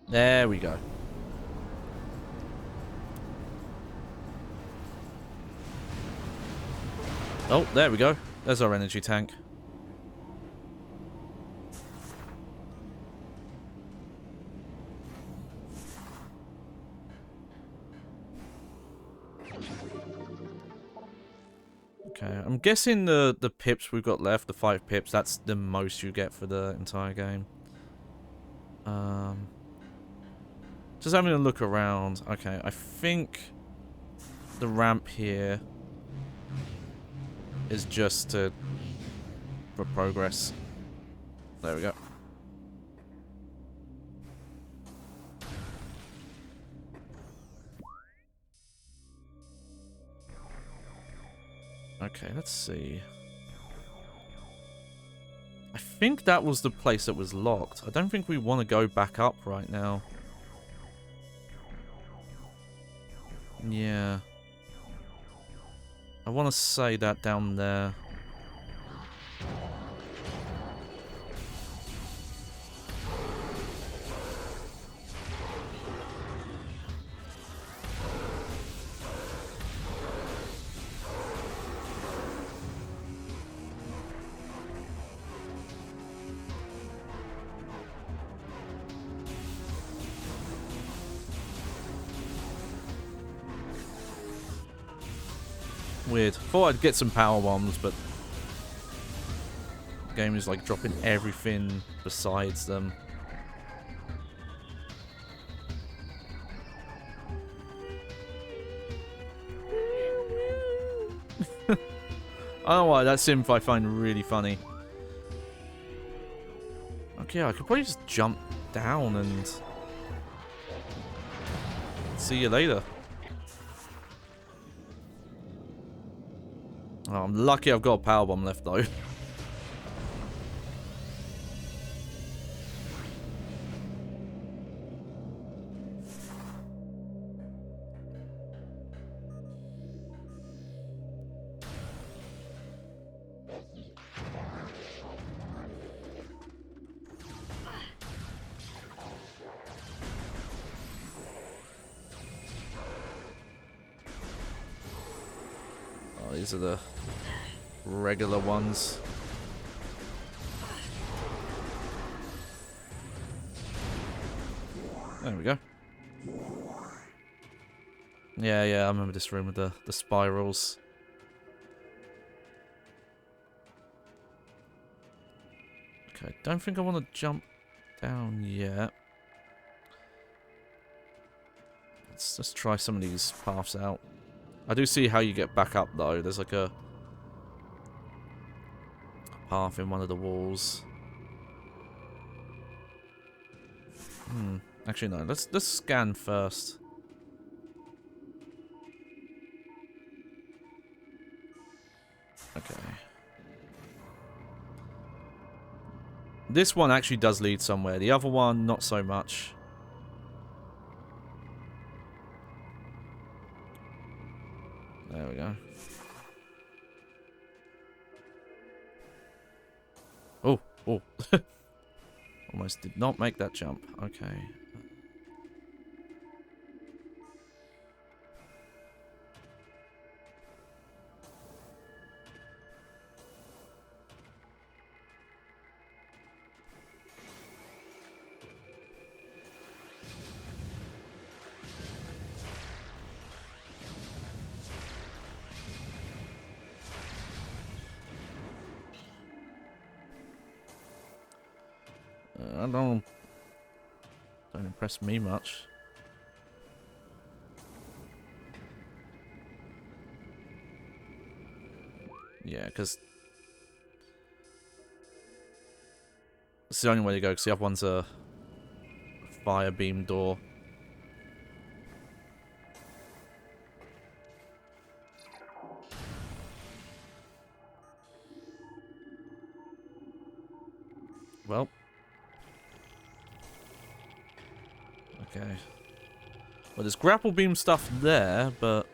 There we go. Oh, there we go. There's our energy tank. Okay, I'm guessing the pips we've got left, the 5 pips, that's the most you get for the entire game. Just having a look around. Okay, I think the ramp here is just for progress. There we go. Okay, let's see. I think that was the place that was locked. I don't think we want to go back up right now. Yeah. I want to say that down there. Weird. Thought I'd get some power bombs, but the game is like dropping everything besides them. I don't know why, that synth I find really funny. Okay, I could probably just jump down and see you later. Oh, I'm lucky I've got a power bomb left though. Oh, these are the regular ones. There we go. Yeah, I remember this room with the spirals. Okay, don't think I want to jump down yet. Let's just try some of these paths out. I do see how you get back up though. There's like a path in one of the walls. Actually no, let's scan first. Okay. This one actually does lead somewhere. The other one, not so much. There we go. Oh. Almost did not make that jump. Okay. I don't impress me much. Yeah, because it's the only way to go, because the other one's a fire beam door. Well. Okay. Well, there's grapple beam stuff there, but...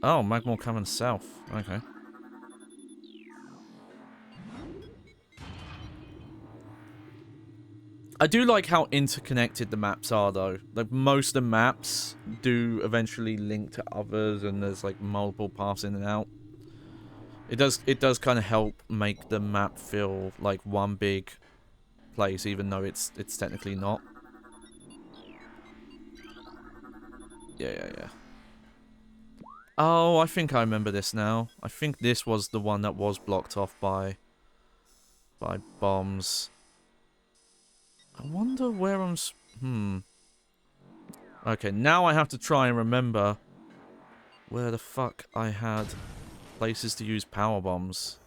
Oh, Magmore coming south. Okay. I do like how interconnected the maps are, though. Like, most of the maps do eventually link to others, and there's, like, multiple paths in and out. It does kind of help make the map feel like one big place, even though it's technically not. Yeah. Oh, I think I remember this now. I think this was the one that was blocked off by bombs. I wonder where I'm... Okay, now I have to try and remember where the fuck I had places to use power bombs.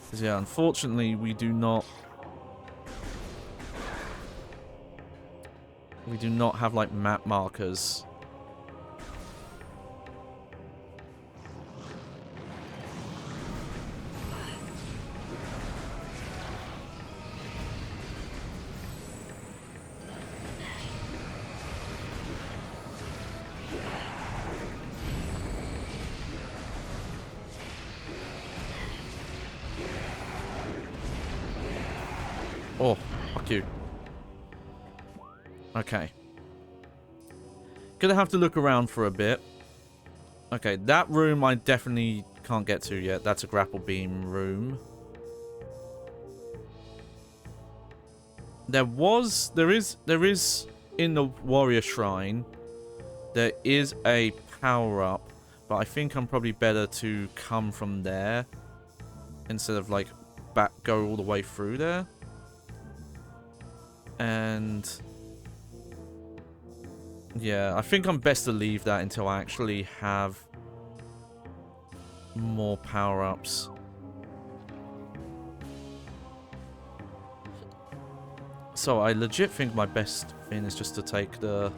Because, yeah, unfortunately, we do not have, like, map markers. Oh, fuck you. Okay. Gonna have to look around for a bit. Okay, that room I definitely can't get to yet. That's a grapple beam room. There is in the warrior shrine, there is a power up, but I think I'm probably better to come from there instead of like go all the way through there. And yeah, I think I'm best to leave that until I actually have more power-ups. So I legit think my best thing is just to take the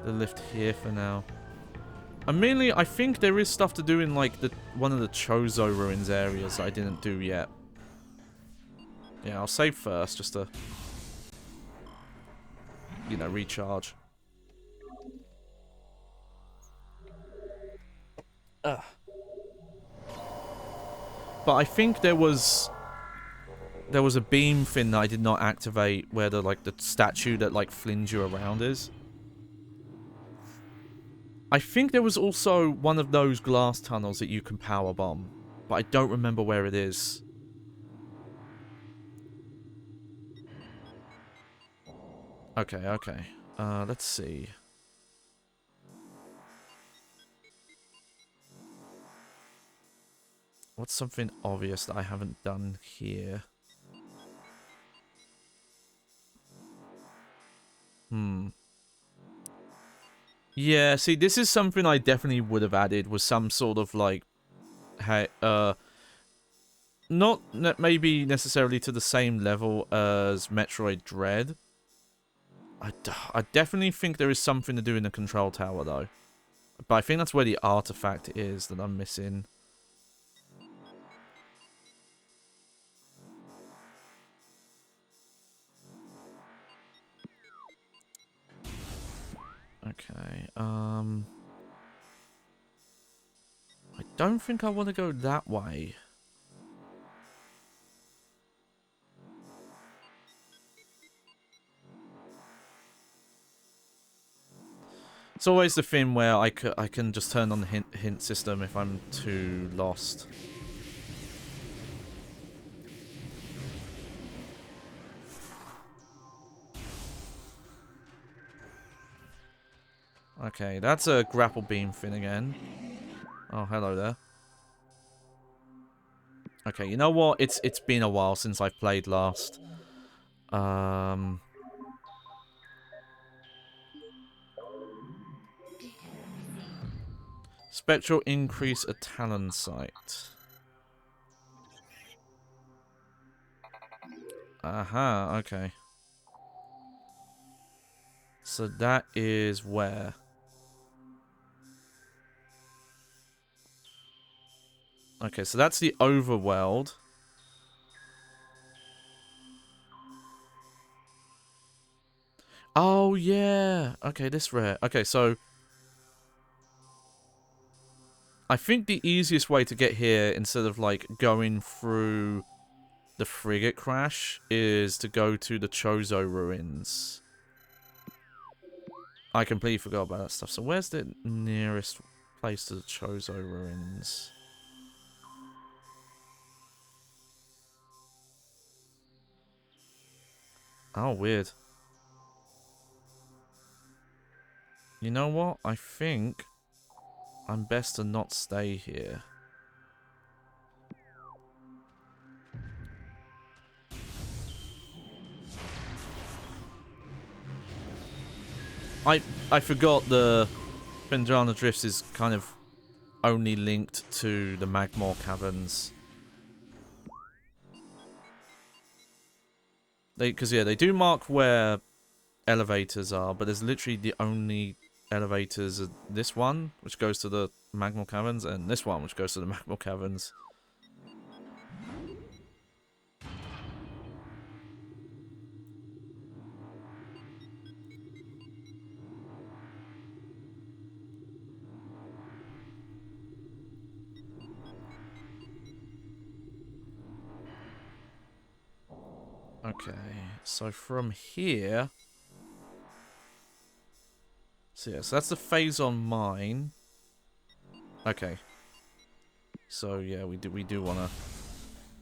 lift here for now. And mainly, I think there is stuff to do in like one of the Chozo ruins areas that I didn't do yet. Yeah, I'll save first just to, you know, recharge. Ugh. But I think there was a beam thing that I did not activate where the statue that like flings you around is. I think there was also one of those glass tunnels that you can power bomb, but I don't remember where it is. Okay, okay. Let's see. What's something obvious that I haven't done here? Yeah, see, this is something I definitely would have added, was some sort of, like, hey, not maybe necessarily to the same level as Metroid Dread. I definitely think there is something to do in the control tower, though. But I think that's where the artifact is that I'm missing. Okay, I don't think I want to go that way. It's always the thing where I can just turn on the hint system if I'm too lost. Okay, that's a grapple beam thing again. Oh, hello there. Okay, you know what? It's been a while since I've played last. Spectral increase a talon sight. Aha, okay. So that is where? Okay, so that's the overworld. Oh, yeah. Okay, this rare. Okay, so I think the easiest way to get here, instead of, like, going through the frigate crash, is to go to the Chozo ruins. I completely forgot about that stuff. So where's the nearest place to the Chozo ruins? Oh, weird. You know what? I think I'm best to not stay here. I forgot the Bendrana Drifts is kind of only linked to the Magmore Caverns. Because yeah, they do mark where elevators are, but there's literally the only elevators are this one, which goes to the Magmore Caverns, and this one, which goes to the Magmore Caverns. Okay, so from here... So yeah, so that's the phase on mine. Okay. So yeah, we do want to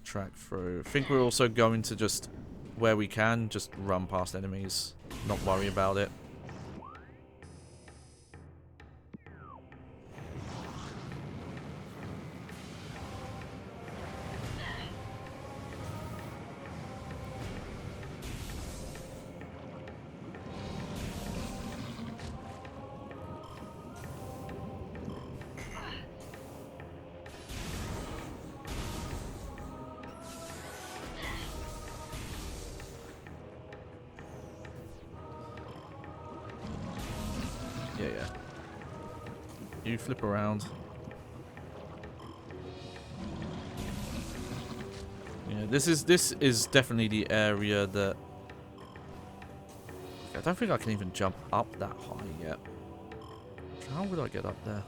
track through. I think we're also going to just, where we can, just run past enemies. Not worry about it. Yeah. You flip around. Yeah, this is definitely the area that... I don't think I can even jump up that high yet. How would I get up there?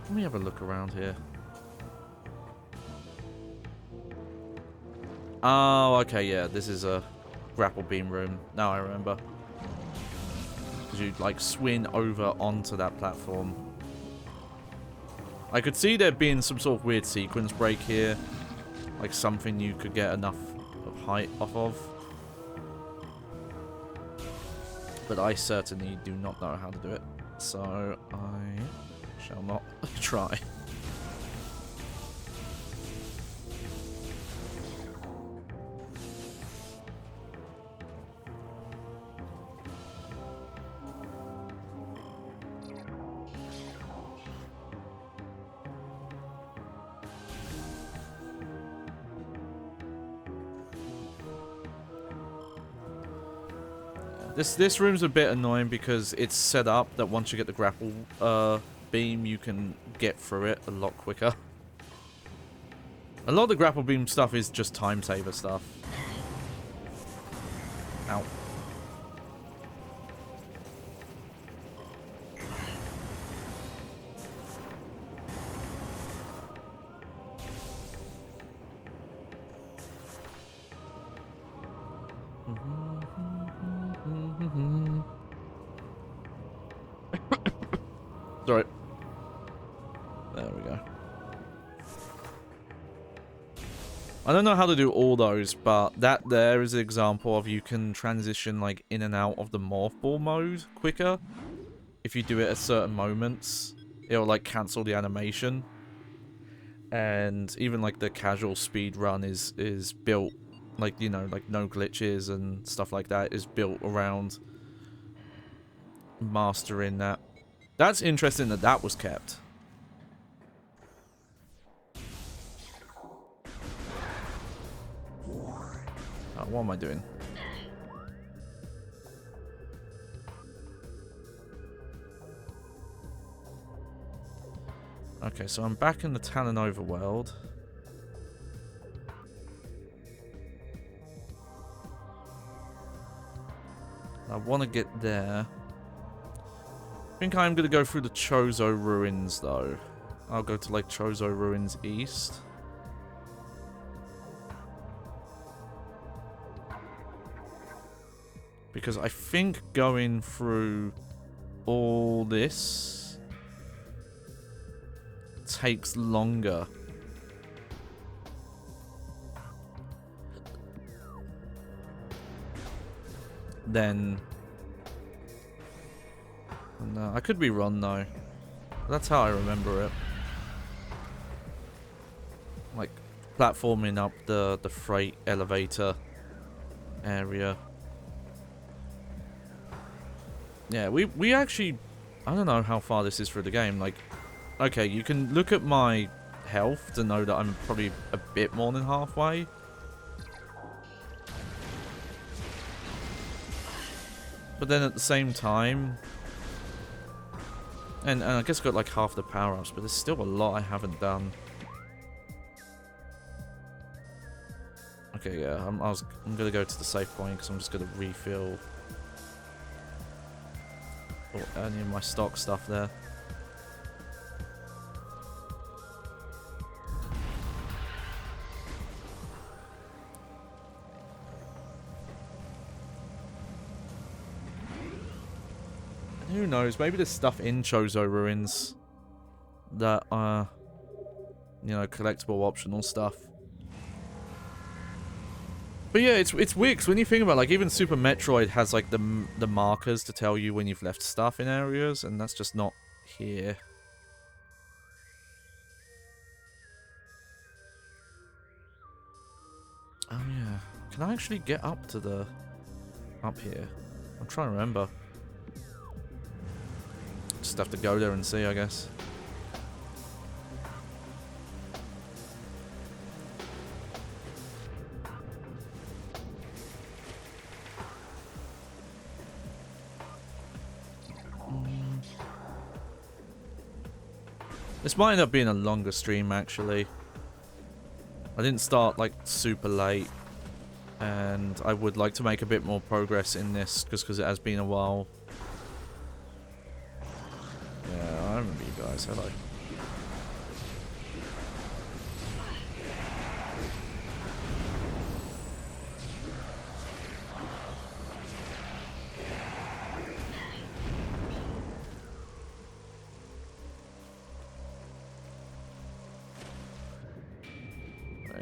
Let me have a look around here. Oh, okay, yeah, this is a grapple beam room. Now I remember. Because you, like, swing over onto that platform. I could see there being some sort of weird sequence break here. Like something you could get enough of height off of. But I certainly do not know how to do it. So I shall not try. This room's a bit annoying because it's set up that once you get the grapple beam, you can get through it a lot quicker. A lot of the grapple beam stuff is just time saver stuff. Ow. Sorry. There we go. I don't know how to do all those, but that there is an example of you can transition like in and out of the morph ball mode quicker. If you do it at certain moments, it'll like cancel the animation. And even like the casual speed run is built like, you know, like no glitches and stuff like that is built around mastering that. That's interesting that that was kept. Oh, what am I doing? Okay, so I'm back in the Talon overworld. I want to get there. I think I'm going to go through the Chozo ruins, though. I'll go to, like, Chozo ruins east. Because I think going through all this takes longer. Then... No, I could be wrong though. That's how I remember it. Like, platforming up the freight elevator area. Yeah, we actually... I don't know how far this is through the game. Like, okay, you can look at my health to know that I'm probably a bit more than halfway. But then at the same time... And I guess I got like half the power-ups, but there's still a lot I haven't done. Okay, yeah, I'm gonna go to the safe point because I'm just gonna refill any of my stock stuff there. And who knows? Maybe there's stuff in Chozo Ruins that are, you know, collectible, optional stuff. But yeah, it's weird, 'cause when you think about, like, even Super Metroid has, like, the markers to tell you when you've left stuff in areas, and that's just not here. Oh, yeah. Can I actually get up to the... up here? I'm trying to remember. Just have to go there and see, I guess. This might end up being a longer stream, actually. I didn't start, like, super late. And I would like to make a bit more progress in this, just because it has been a while. Yeah, I remember you guys. Hello.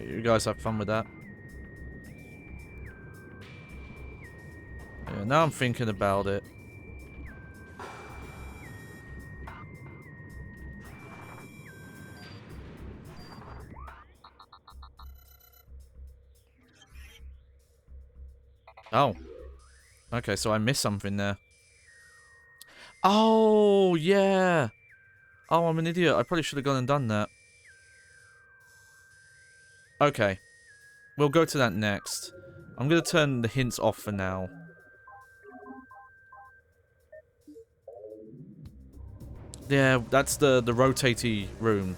You guys have fun with that. Yeah, now I'm thinking about it. Oh. Okay, so I missed something there. Oh, yeah. Oh, I'm an idiot. I probably should have gone and done that. Okay. We'll go to that next. I'm going to turn the hints off for now. Yeah, that's the rotatey room.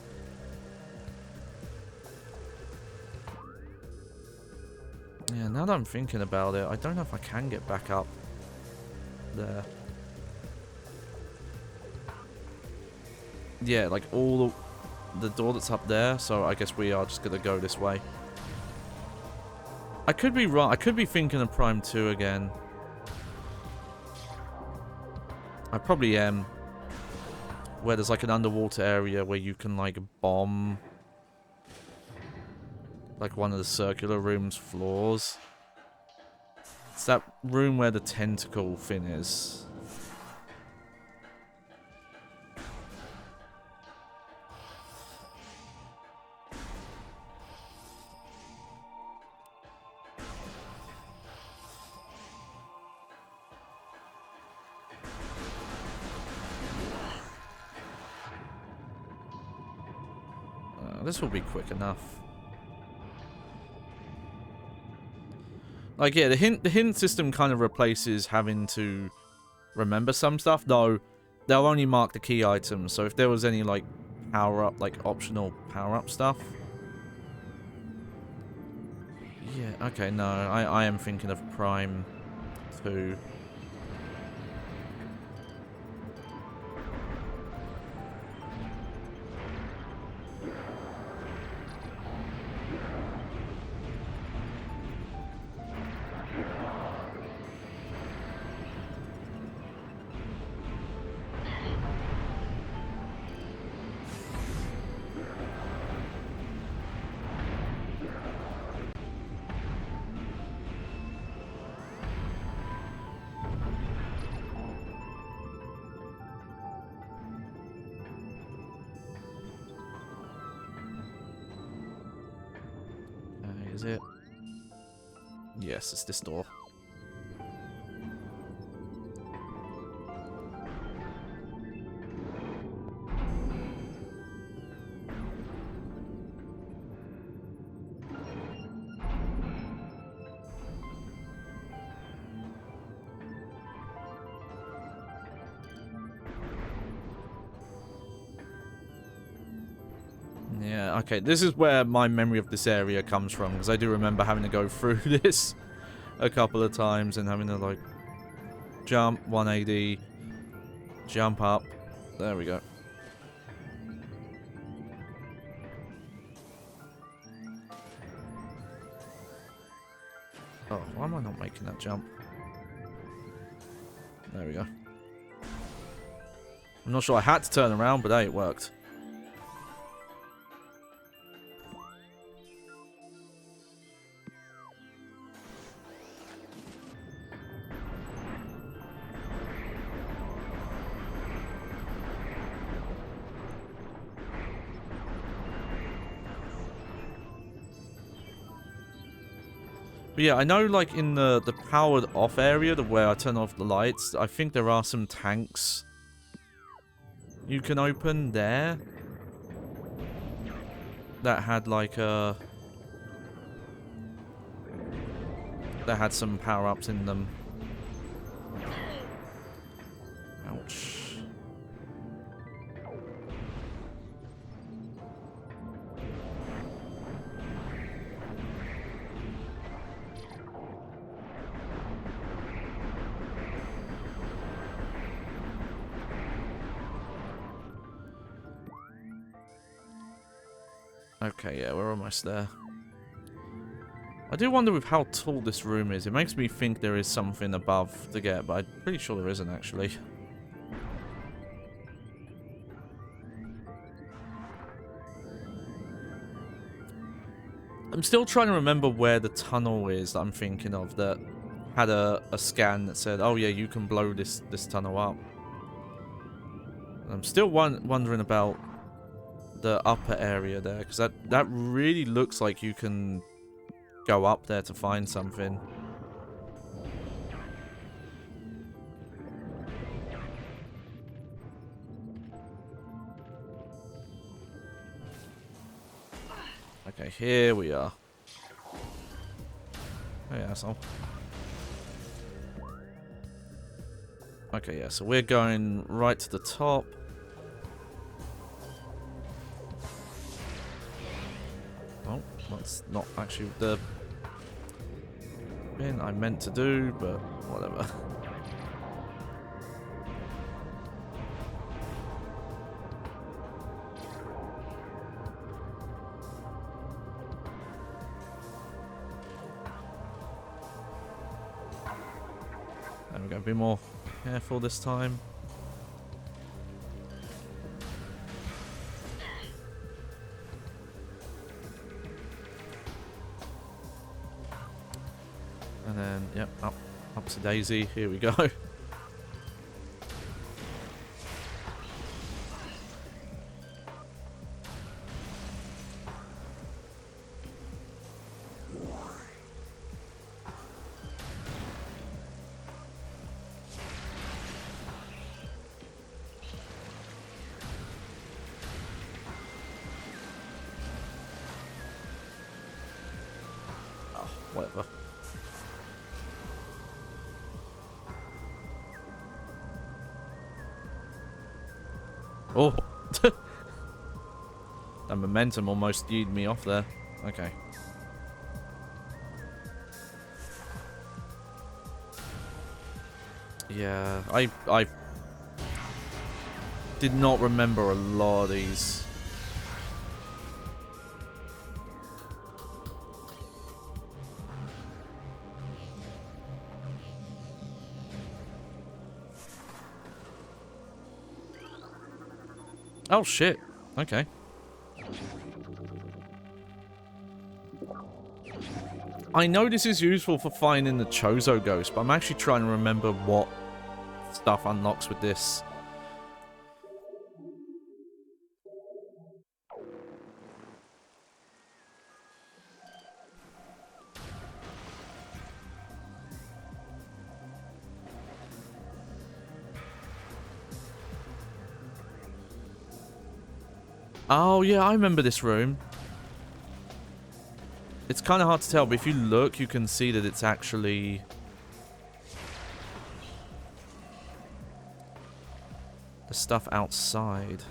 Yeah, now that I'm thinking about it, I don't know if I can get back up there. Yeah, like all the door that's up there, so I guess we are just going to go this way. I could be wrong. I could be thinking of Prime 2 again. I probably am. Where there's like an underwater area where you can like bomb like one of the circular room's floors. It's that room where the tentacle thing is. This will be quick enough. Like, yeah, the hint system kind of replaces having to remember some stuff, though they'll only mark the key items, so if there was any, like, power-up, like, optional power-up stuff. Yeah, okay, no, I am thinking of Prime 2. is it? Yes, it's this door. Yeah, okay, this is where my memory of this area comes from, because I do remember having to go through this a couple of times and having to, like, jump, 180, jump up. There we go. Oh, why am I not making that jump? There we go. I'm not sure I had to turn around, but hey, it worked. But yeah, I know, like, in the powered off area, the where I turn off the lights, I think there are some tanks you can open there that had, like, that had some power-ups in them. Ouch. Okay, yeah, we're almost there. I do wonder with how tall this room is. It makes me think there is something above to get, but I'm pretty sure there isn't, actually. I'm still trying to remember where the tunnel is that I'm thinking of that had a scan that said, oh yeah, you can blow this tunnel up. I'm still wondering about the upper area there, because that really looks like you can go up there to find something. Okay, here we are. Hey, asshole. Okay, yeah, so we're going right to the top. Oh, that's not actually the thing I meant to do, but whatever. There we go, be more careful this time. And then, yep, up to Daisy. Here we go. Oh, whatever. Oh! That momentum almost skied me off there. Okay. Yeah, I did not remember a lot of these. Oh shit. Okay. I know this is useful for finding the Chozo ghost, but I'm actually trying to remember what stuff unlocks with this. Oh, yeah, I remember this room. It's kind of hard to tell, but if you look, you can see that it's actually... the stuff outside.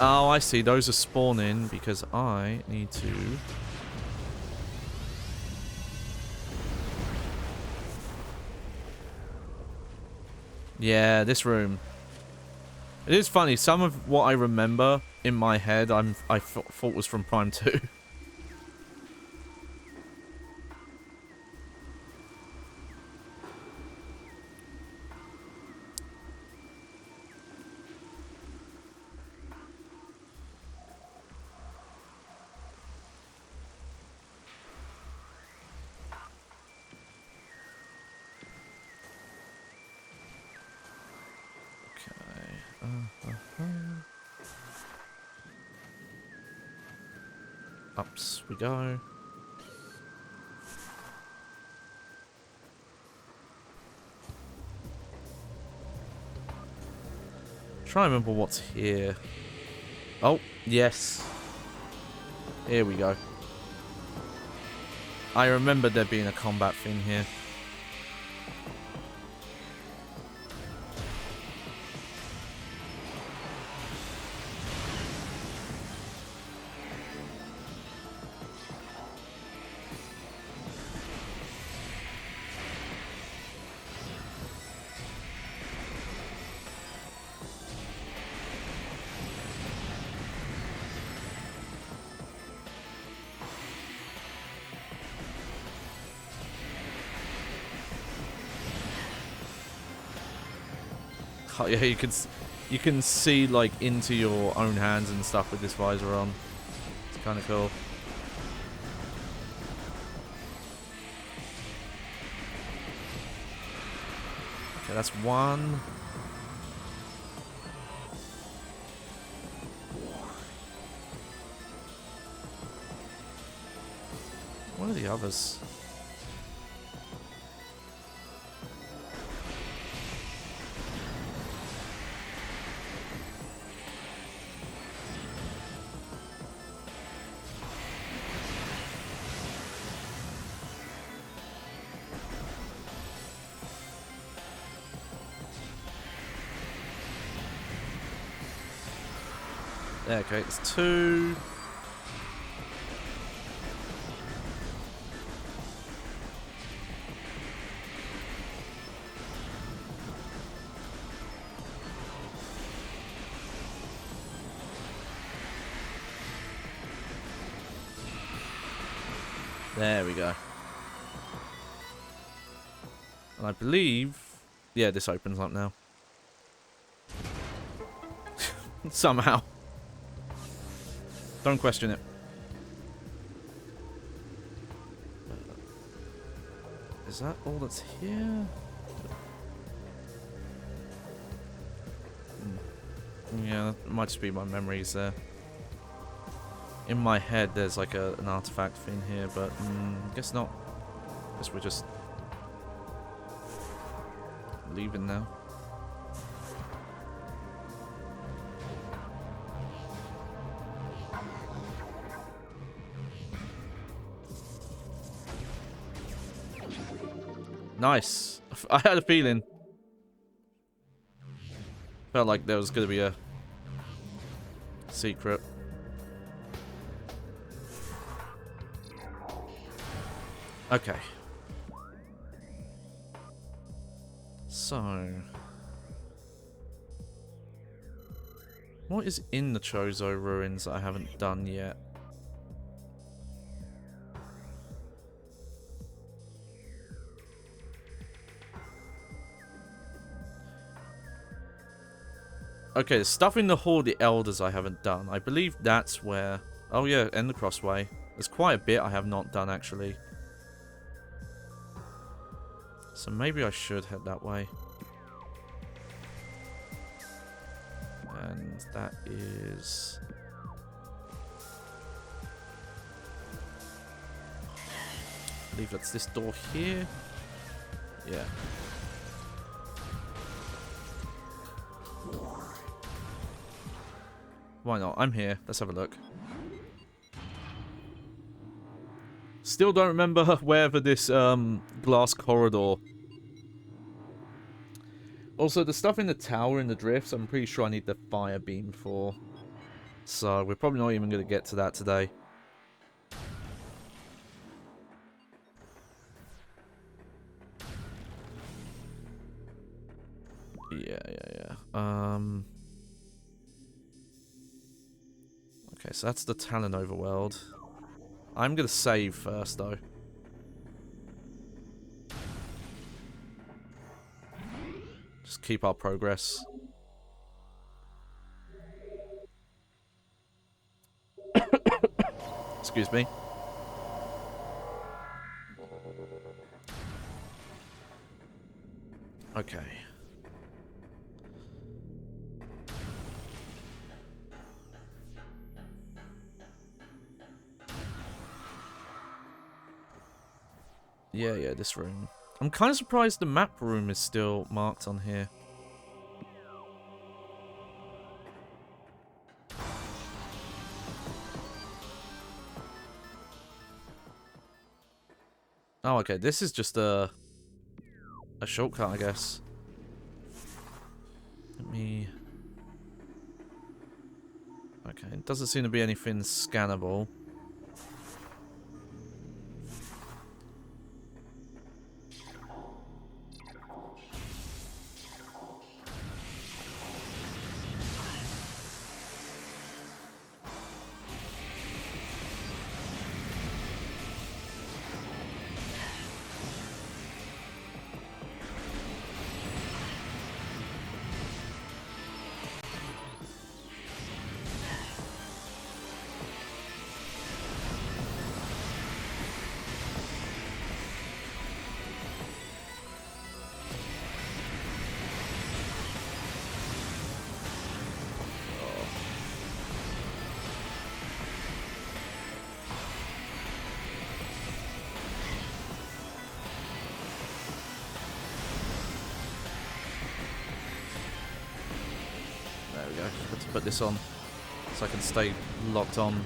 Oh, I see. Those are spawning because I need to... Yeah, this room. It is funny. Some of what I remember in my head, I thought was from Prime 2. Ups we go. Try and remember what's here. Oh, yes. Here we go. I remember there being a combat thing here. Oh, yeah, you can see like into your own hands and stuff with this visor on. It's kind of cool. Okay, that's one. What are the others? There, okay, it's two. There we go. And I believe... yeah, this opens up now. Somehow. Don't question it. Is that all that's here? Yeah, that might just be my memories there. In my head, there's like an artifact thing here, but guess not. Guess we're just leaving now. Nice. I had a feeling. Felt like there was going to be a secret. Okay. So... what is in the Chozo ruins that I haven't done yet? Okay, the stuff in the Hall of the Elders I haven't done. I believe that's where... oh yeah, and the Crossway. There's quite a bit I have not done, actually. So maybe I should head that way. And that is... I believe that's this door here. Yeah. Why not? I'm here. Let's have a look. Still don't remember wherever this glass corridor. Also, the stuff in the tower in the drifts, I'm pretty sure I need the fire beam for. So we're probably not even going to get to that today. Yeah. Okay, so that's the Talon overworld. I'm going to save first, though. Just keep our progress. Excuse me. Okay. Yeah, this room. I'm kind of surprised the map room is still marked on here. Oh, okay. This is just a shortcut, I guess. Let me... Okay, it doesn't seem to be anything scannable. There we go. Got to put this on so I can stay locked on.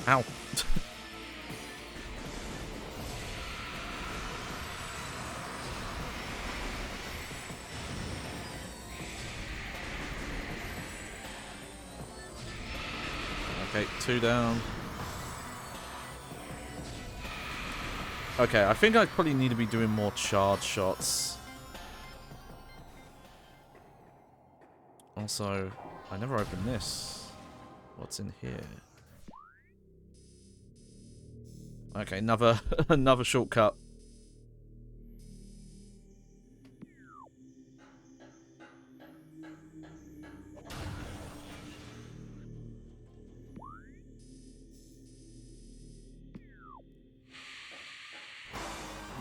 Ow. Okay, 2 down. Okay, I think I probably need to be doing more charge shots. Also, I never opened this. What's in here? Okay, another another shortcut.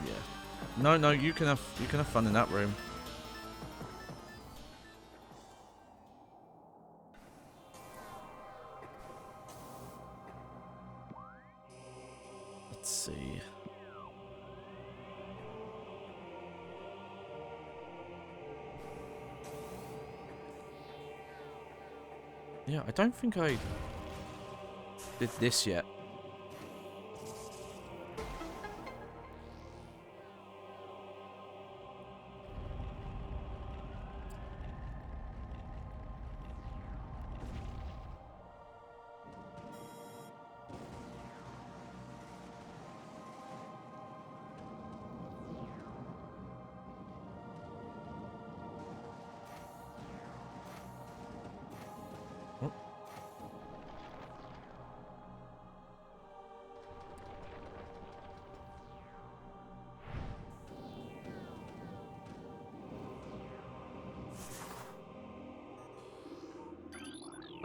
Yeah. No, you can have fun in that room. Let's see. Yeah, I don't think I did this yet.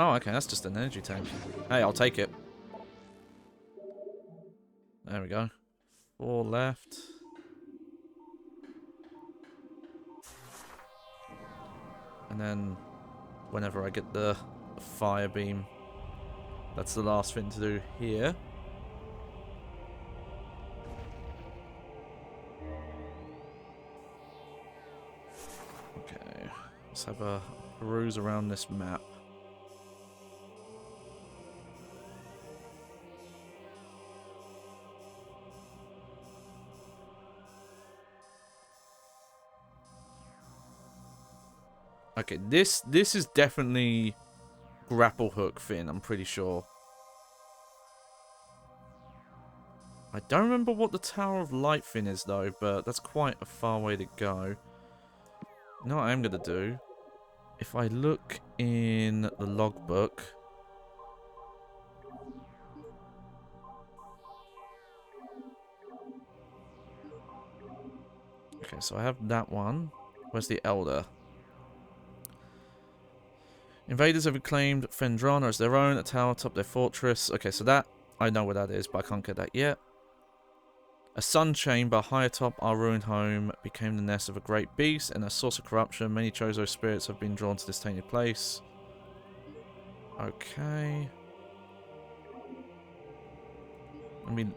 Oh, okay, that's just an energy tank. Hey, I'll take it. There we go. 4 left. And then whenever I get the fire beam, that's the last thing to do here. Okay, let's have a peruse around this map. Okay, this is definitely grapple hook fin, I'm pretty sure. I don't remember what the Tower of Light fin is though, but that's quite a far way to go. You know what I'm gonna do? If I look in the logbook, okay, so I have that one. Where's the Elder? Invaders have reclaimed Fendrana as their own, a tower atop their fortress. Okay, so that, I know where that is, but I can't get that yet. A sun chamber high atop our ruined home became the nest of a great beast and a source of corruption. Many Chozo spirits have been drawn to this tainted place. Okay. I mean,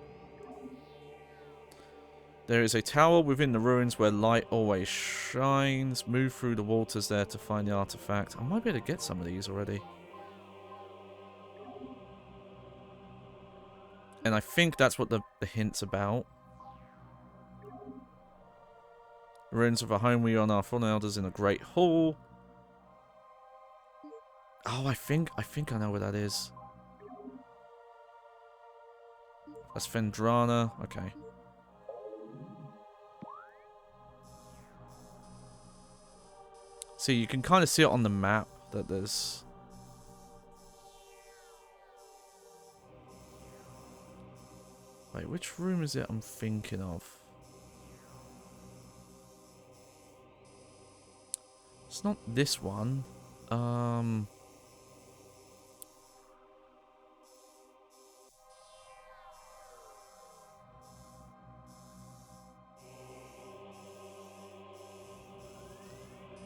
there is a tower within the ruins where light always shines. Move through the waters there to find the artifact. I might be able to get some of these already. And I think that's what the hint's about. Ruins of a home we on our fallen elders in a great hall. Oh, I think I know where that is. That's Fendrana. Okay. See, you can kind of see it on the map that there's... Wait, which room is it I'm thinking of? It's not this one.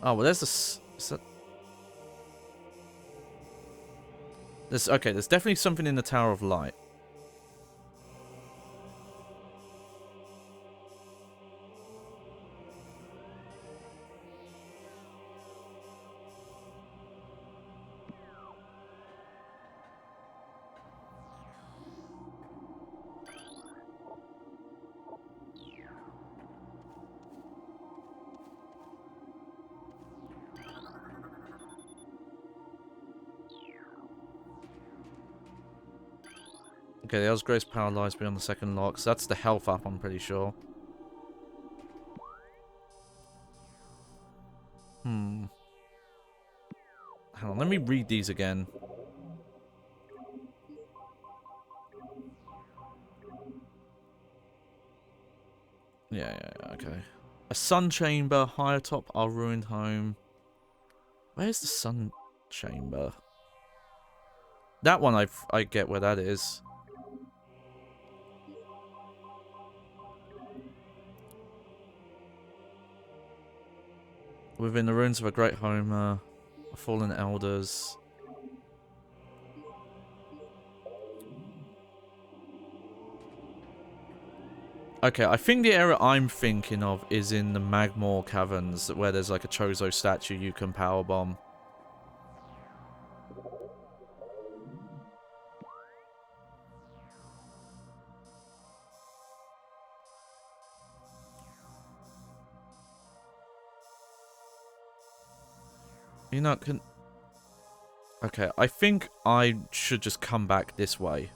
Oh, well, there's the... Is that... Okay, there's definitely something in the Tower of Light. Okay, the Elder's Grace power lies beyond the second lock. So that's the health up, I'm pretty sure. Hang on, let me read these again. Yeah, okay. A sun chamber high atop our ruined home. Where's the sun chamber? That one I get where that is. Within the ruins of a great home, fallen elders. Okay, I think the area I'm thinking of is in the Magmore Caverns, where there's like a Chozo statue you can powerbomb. You know, can... Okay, I think I should just come back this way.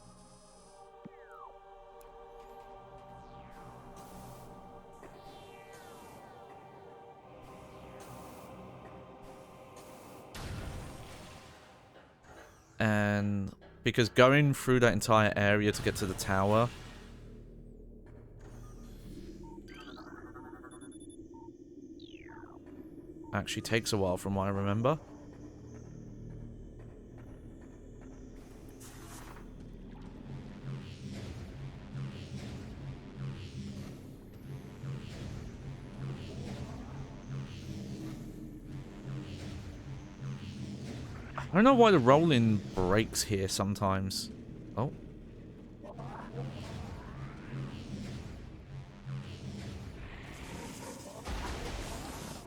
And because going through that entire area to get to the tower actually takes a while from what I remember. I don't know why the rolling breaks here sometimes. Oh.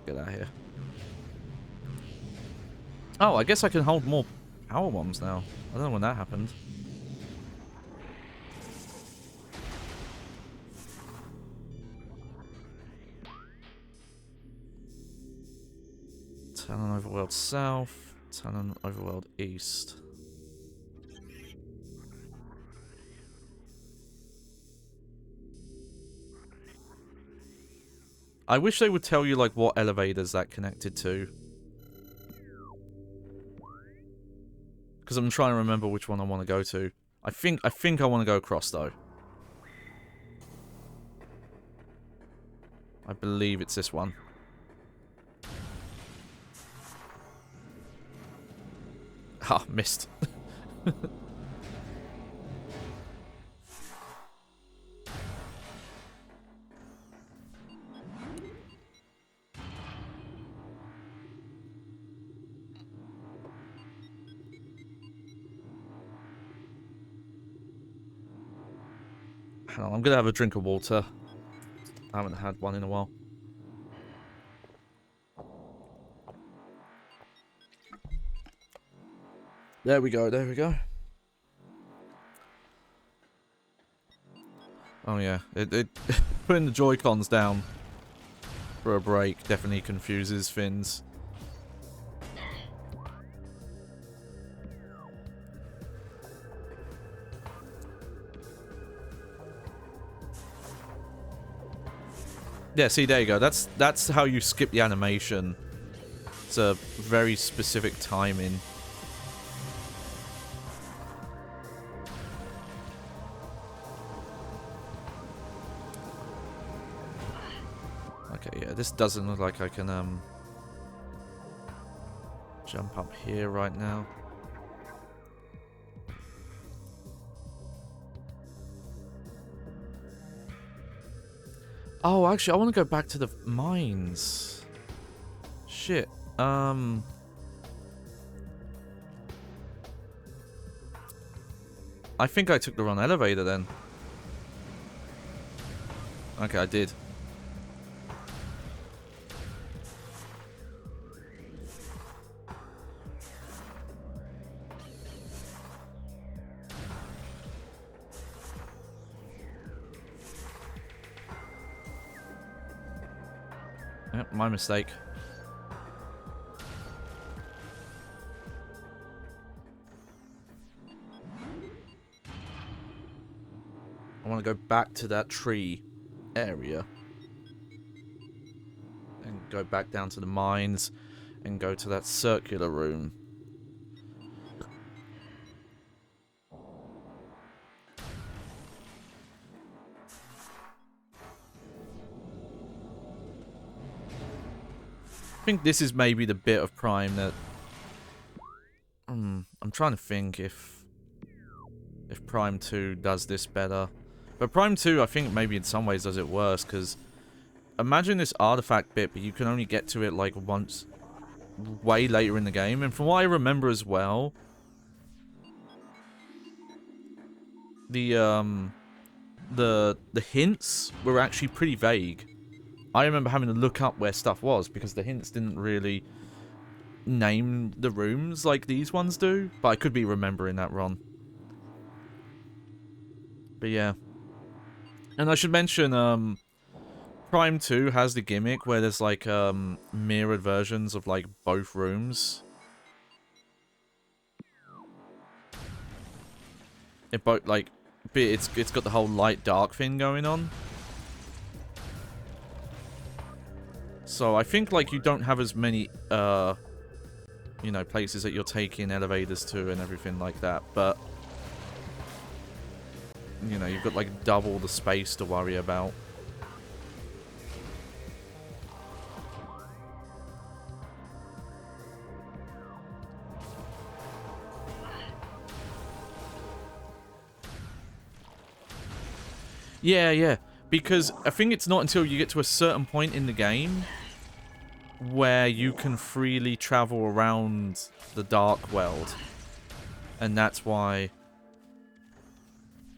Get out of here. Oh, I guess I can hold more power bombs now. I don't know when that happened. Talon Overworld South. Talon Overworld East. I wish they would tell you, like, what elevators that connected to. Because I'm trying to remember which one I want to go to. I think I want to go across, though. I believe it's this one. Ha, missed. Hang on, I'm gonna have a drink of water. I haven't had one in a while. There we go, there we go. Oh yeah, it putting the Joy-Cons down for a break definitely confuses Fins. Yeah, see, there you go. That's how you skip the animation. It's a very specific timing. Okay, yeah, this doesn't look like I can jump up here right now. Oh, actually, I want to go back to the mines. Shit. I think I took the wrong elevator then. Okay, I did. Yep, my mistake. I want to go back to that tree area. And go back down to the mines. And go to that circular room. I think this is maybe the bit of Prime that... I'm trying to think if Prime 2 does this better. But Prime 2, I think maybe in some ways does it worse, because imagine this artifact bit, but you can only get to it like once way later in the game. And from what I remember as well, the hints were actually pretty vague. I remember having to look up where stuff was because the hints didn't really name the rooms like these ones do. But I could be remembering that wrong. But yeah. And I should mention, Prime 2 has the gimmick where there's like mirrored versions of like both rooms. It both like it's got the whole light dark thing going on. So I think like you don't have as many you know, places that you're taking elevators to and everything like that, but you know, you've got like double the space to worry about. Yeah, yeah. Because I think it's not until you get to a certain point in the game where you can freely travel around the Dark World. And that's why...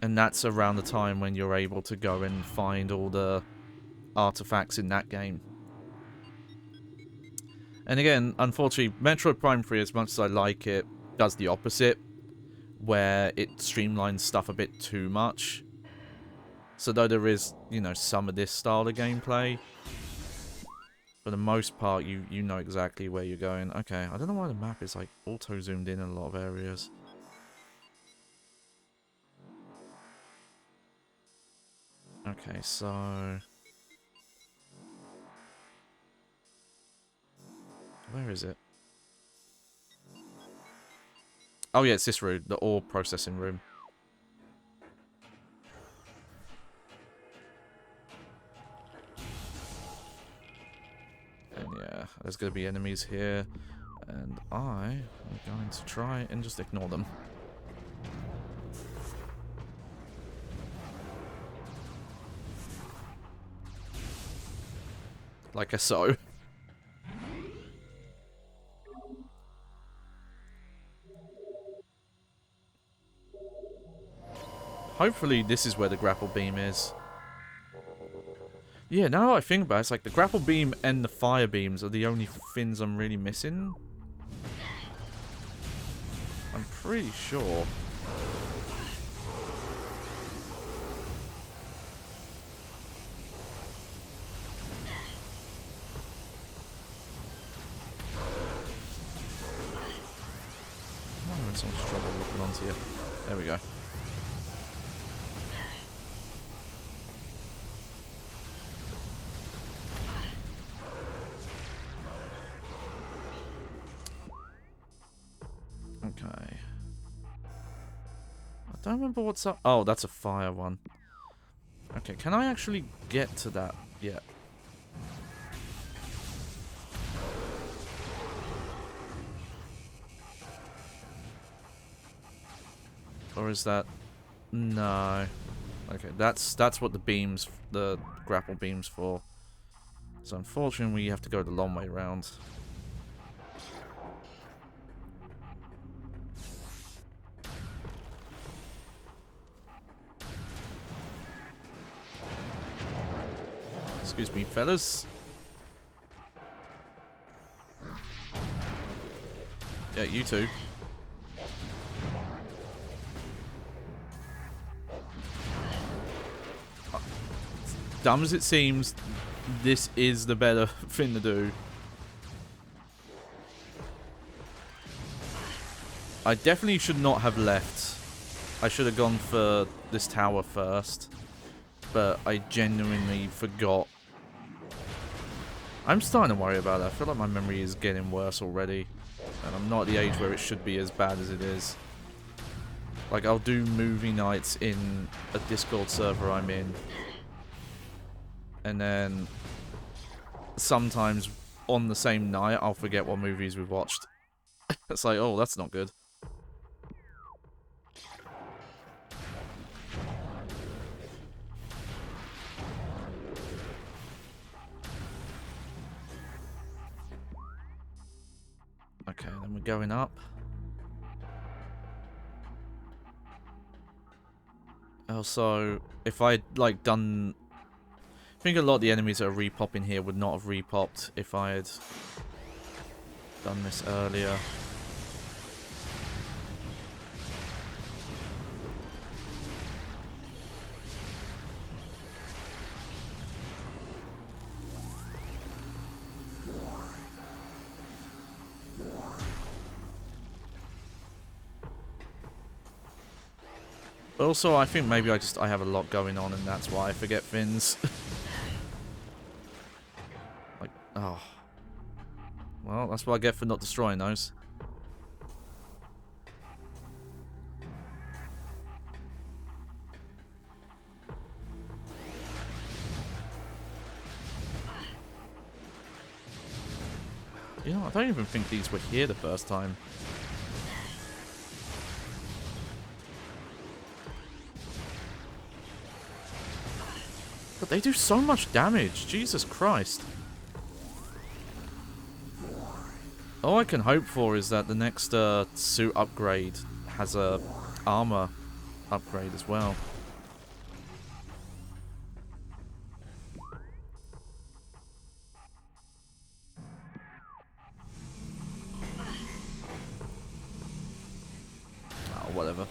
And that's around the time when you're able to go and find all the artifacts in that game. And again, unfortunately, Metroid Prime 3, as much as I like it, does the opposite, where it streamlines stuff a bit too much. So though there is, you know, some of this style of gameplay, for the most part, you know exactly where you're going. Okay, I don't know why the map is, like, auto-zoomed in a lot of areas. Okay, so... Where is it? Oh yeah, it's this room, the ore processing room. And yeah, there's going to be enemies here. And I am going to try and just ignore them. Like so. Hopefully this is where the grapple beam is. Yeah, now that I think about it, it's like the grapple beam and the fire beams are the only fins I'm really missing. I'm pretty sure. I'm having so much trouble looking onto you. There we go. Okay. I don't remember what's up. Oh, that's a fire one. Okay, can I actually get to that yet? Or is that... No. Okay, that's what the beams, the grapple beams for. So unfortunately, we have to go the long way around. Excuse me, fellas. Yeah, you two. Dumb as it seems, this is the better thing to do. I definitely should not have left. I should have gone for this tower first. But I genuinely forgot. I'm starting to worry about that. I feel like my memory is getting worse already. And I'm not at the age where it should be as bad as it is. Like, I'll do movie nights in a Discord server I'm in. And then sometimes on the same night, I'll forget what movies we've watched. It's like, oh, that's not good. Okay, then we're going up. Also, if I'd, like, done... I think a lot of the enemies that are repopping here would not have repopped if I had done this earlier. But also, I think maybe I have a lot going on and that's why I forget things. Like, oh. Well, that's what I get for not destroying those. You know, I don't even think these were here the first time. But they do so much damage. Jesus Christ. All I can hope for is that the next suit upgrade has a armor upgrade as well. Oh, whatever.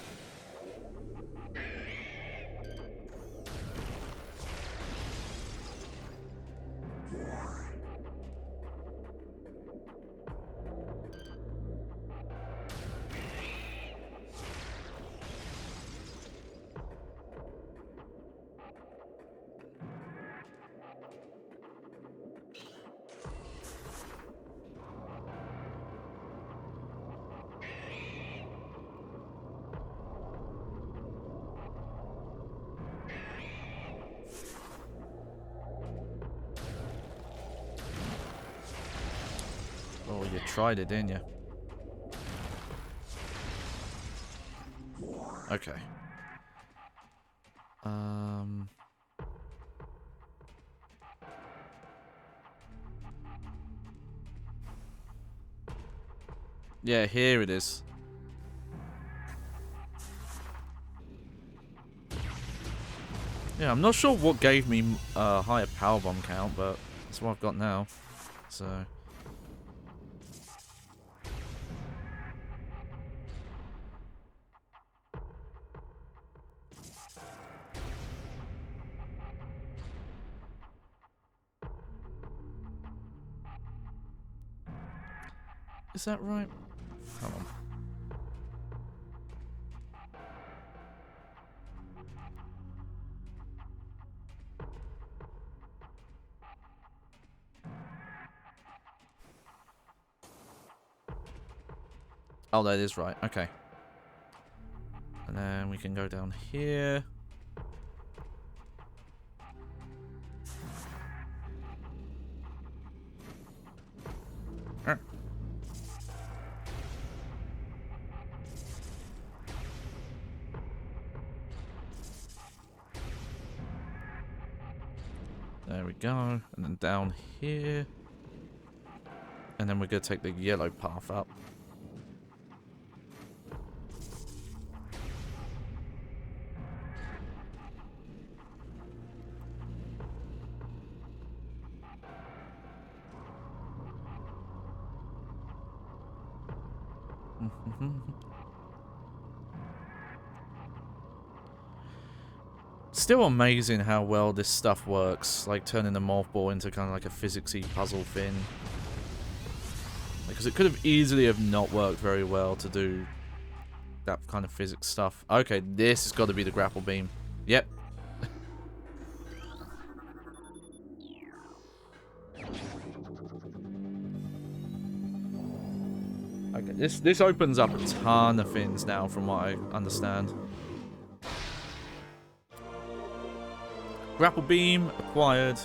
Oh, you tried it, didn't you? Okay. Yeah, here it is. Yeah, I'm not sure what gave me a higher power bomb count, but that's what I've got now. So. Is that right? Hold on. Oh, that is right. Okay. And then we can go down here. There we go. And then down here. And then we're going to take the yellow path up. Still amazing how well this stuff works, like turning the morph ball into kind of like a physicsy puzzle thing. Because it could have easily have not worked very well to do that kind of physics stuff. Okay, this has got to be the grapple beam. Yep. Okay, this opens up a ton of things now from what I understand. Grapple beam acquired.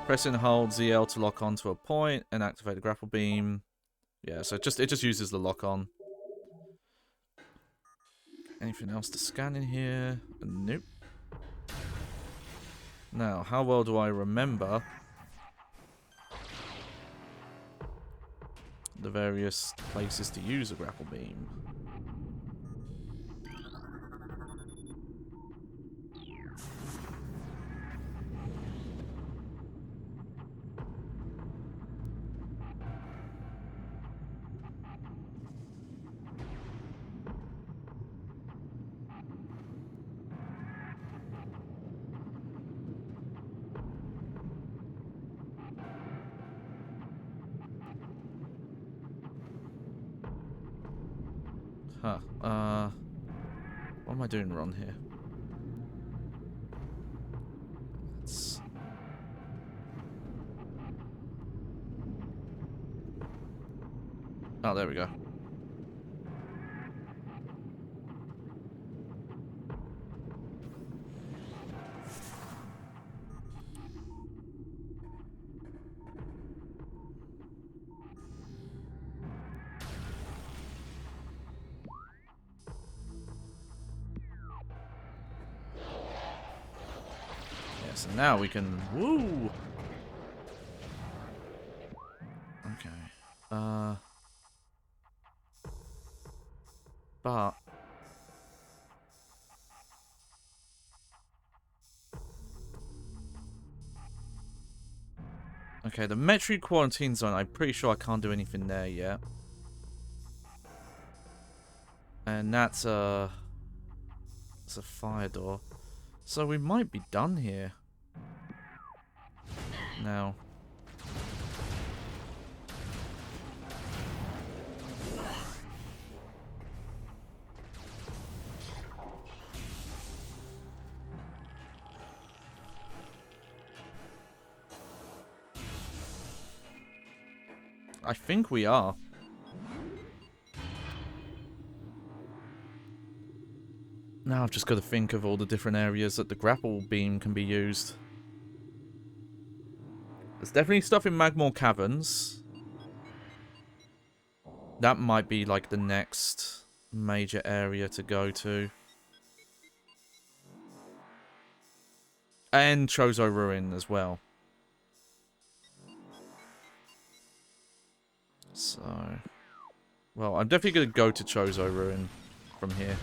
Press and hold ZL to lock onto a point and activate the grapple beam. Yeah, so it just uses the lock on. Anything else to scan in here? Nope. Now, how well do I remember the various places to use a grapple beam? Huh. What am I doing wrong here? Let's... Oh, there we go. So now we can... Woo! Okay. But okay, the Metroid quarantine zone, I'm pretty sure I can't do anything there yet. And that's it's a fire door. So we might be done here. Now. I think we are. Now I've just got to think of all the different areas that the grapple beam can be used. There's definitely stuff in Magmore Caverns. That might be like the next major area to go to. And Chozo Ruin as well. So, well, I'm definitely going to go to Chozo Ruin from here.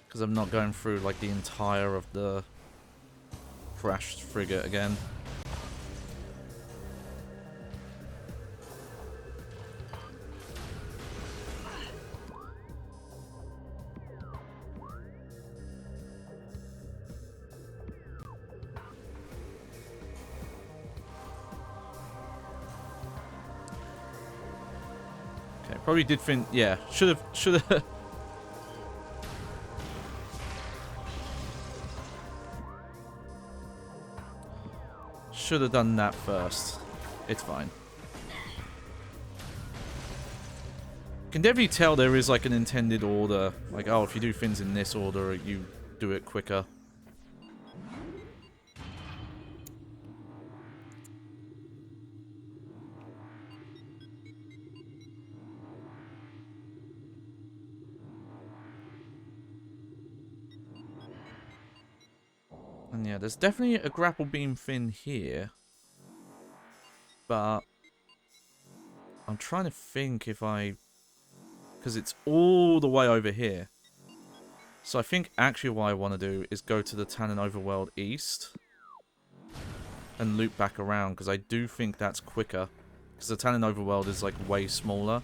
Because I'm not going through, like, the entire of the crashed frigate again. Okay, probably did think, yeah, should have... Should have done that first. It's fine. Can definitely tell there is like an intended order. Like, oh, if you do things in this order, you do it quicker. And yeah, there's definitely a grapple beam fin here. But I'm trying to think if I... Because it's all the way over here. So I think actually what I want to do is go to the Tannin Overworld East. And loop back around, because I do think that's quicker. Because the Tannin Overworld is like way smaller.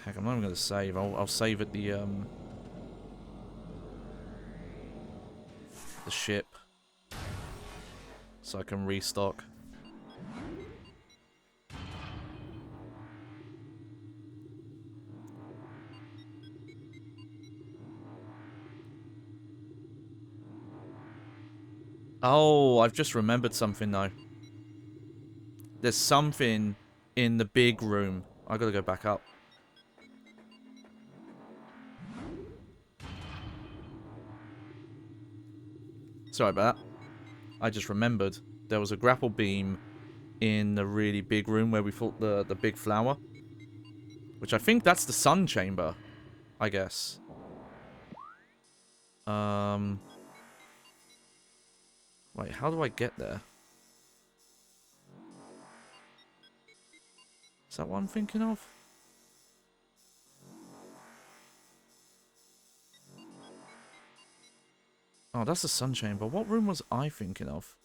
Heck, I'm not even going to save. I'll save at the ship. So I can restock. Oh, I've just remembered something though. There's something in the big room. I gotta go back up. Sorry about that. I just remembered there was a grapple beam in the really big room where we fought the big flower. Which I think that's the sun chamber, I guess. Wait, how do I get there? Is that what I'm thinking of? Oh, that's the sun chamber. What room was I thinking of?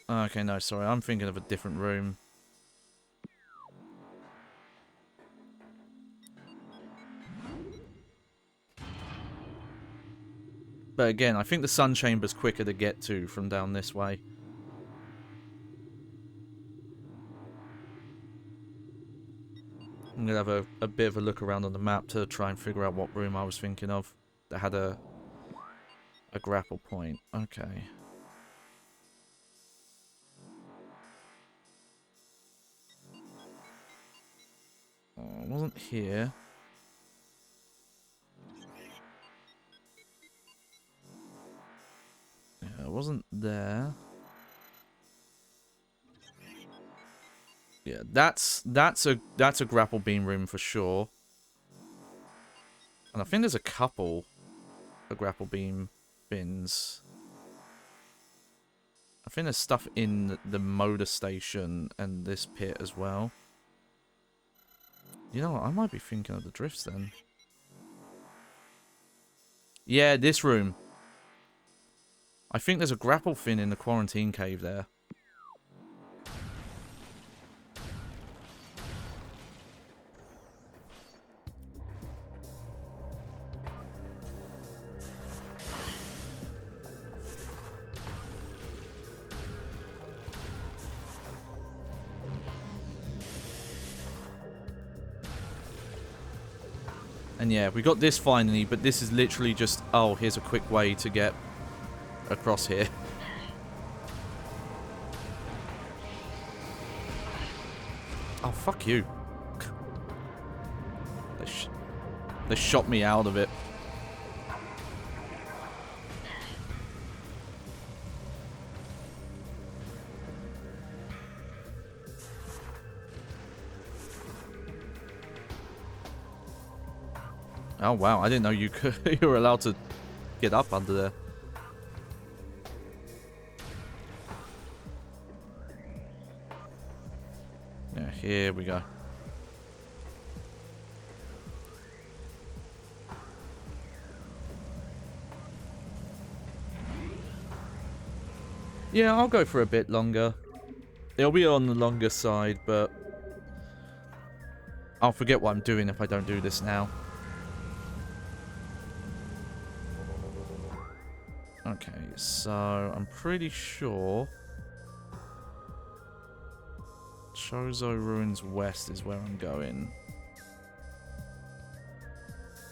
Okay, no, sorry. I'm thinking of a different room. But again, I think the sun chamber's quicker to get to from down this way. I'm going to have a bit of a look around on the map to try and figure out what room I was thinking of that had a grapple point. Okay. Oh, it wasn't here. Yeah, it wasn't there. Yeah, that's a grapple beam room for sure. And I think there's a couple of grapple beam bins. I think there's stuff in the motor station and this pit as well. You know what? I might be thinking of the drifts then. Yeah, this room. I think there's a grapple fin in the quarantine cave there. And yeah, we got this finally, but this is literally just, oh, here's a quick way to get across here. Oh, fuck you. They shot me out of it. Oh wow, I didn't know you could you were allowed to get up under there. Yeah, here we go. Yeah, I'll go for a bit longer. It'll be on the longer side, but I'll forget what I'm doing if I don't do this now. Okay, so I'm pretty sure Chozo Ruins West is where I'm going.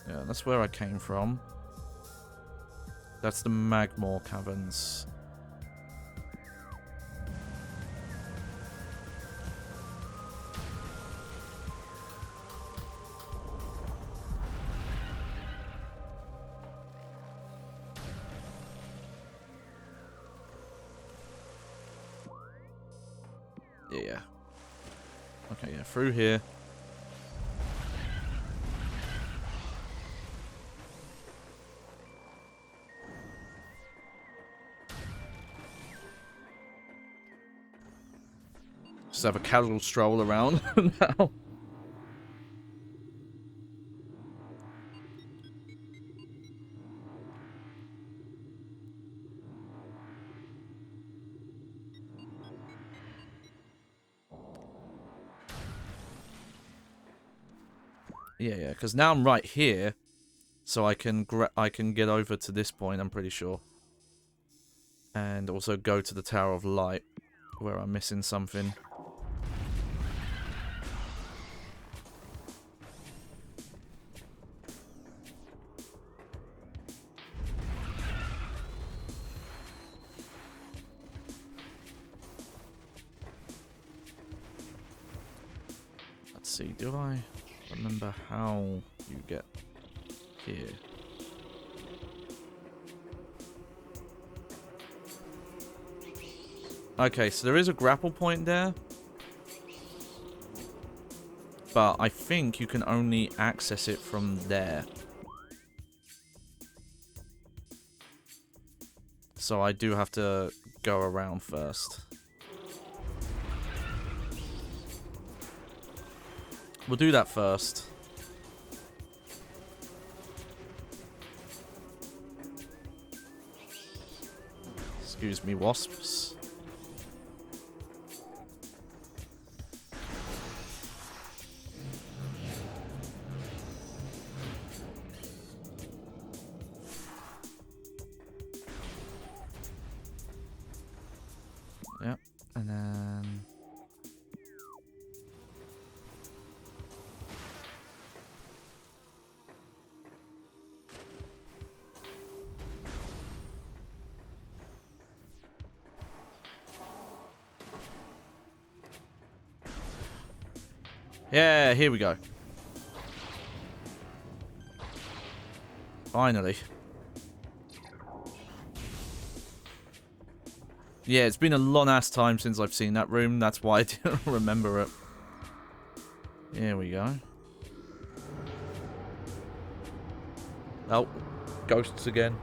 Yeah, that's where I came from. That's the Magmore Caverns. Yeah. Okay, yeah, through here. Just have a casual stroll around now. Yeah, because now I'm right here, so I can get over to this point. I'm pretty sure, and also go to the Tower of Light, where I'm missing something. Let's see. Do I remember how you get here? Okay, so there is a grapple point there. But I think you can only access it from there. So I do have to go around first. We'll do that first. Excuse me, wasps. Yep, and then... Yeah, here we go. Finally. Yeah, it's been a long ass time since I've seen that room. That's why I didn't remember it. Here we go. Oh, ghosts again.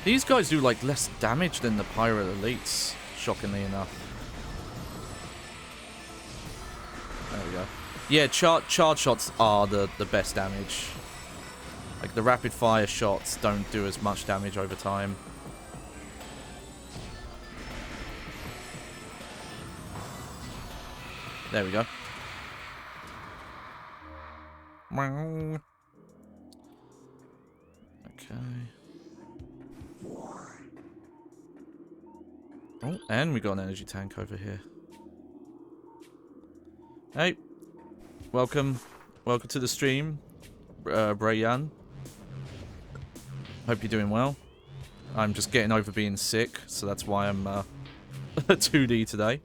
These guys do like less damage than the Pirate Elites, shockingly enough. There we go. Yeah, charge shots are the best damage. Like the rapid fire shots don't do as much damage over time. There we go. Okay. Oh, and we got an energy tank over here. Hey, welcome to the stream, Brayan. Hope you're doing well. I'm just getting over being sick, so that's why I'm 2D today.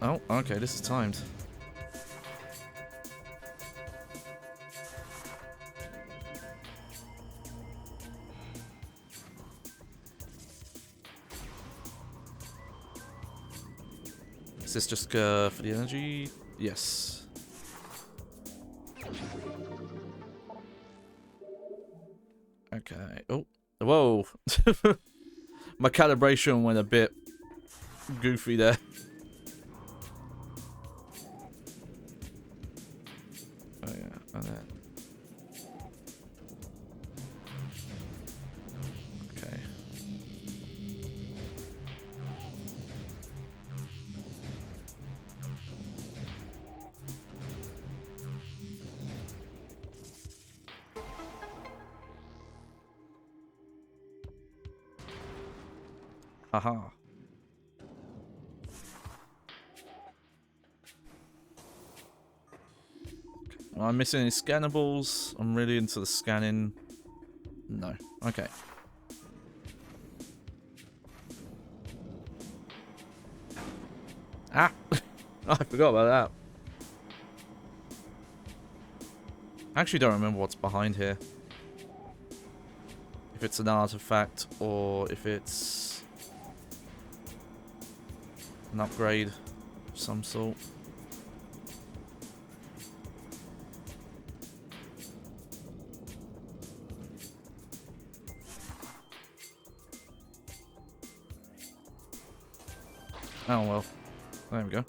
Oh, okay, this is timed. Is this just for the energy? Yes. Okay. Oh. Whoa. My calibration went a bit goofy there. Oh yeah. And then. Okay. Haha. Am I missing any scannables? I'm really into the scanning. No. Okay. Ah! I forgot about that. I actually don't remember what's behind here. If it's an artifact or if it's an upgrade of some sort. Oh well. There we go.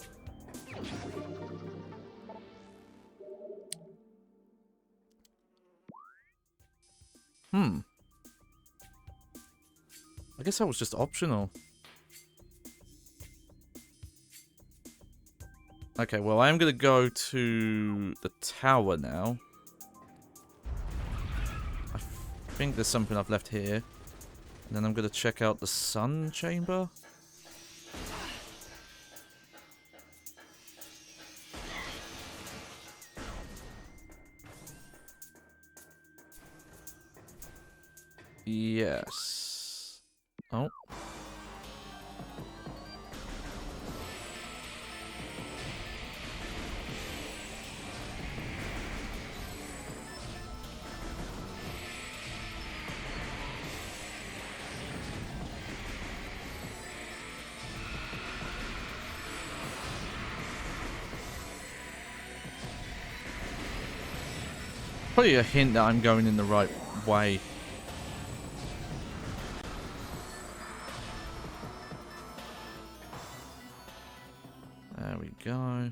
I guess that was just optional. Okay, well, I am going to go to the tower now. I think there's something I've left here. And then I'm going to check out the sun chamber. Yes. Oh. Probably a hint that I'm going in the right way. There we go.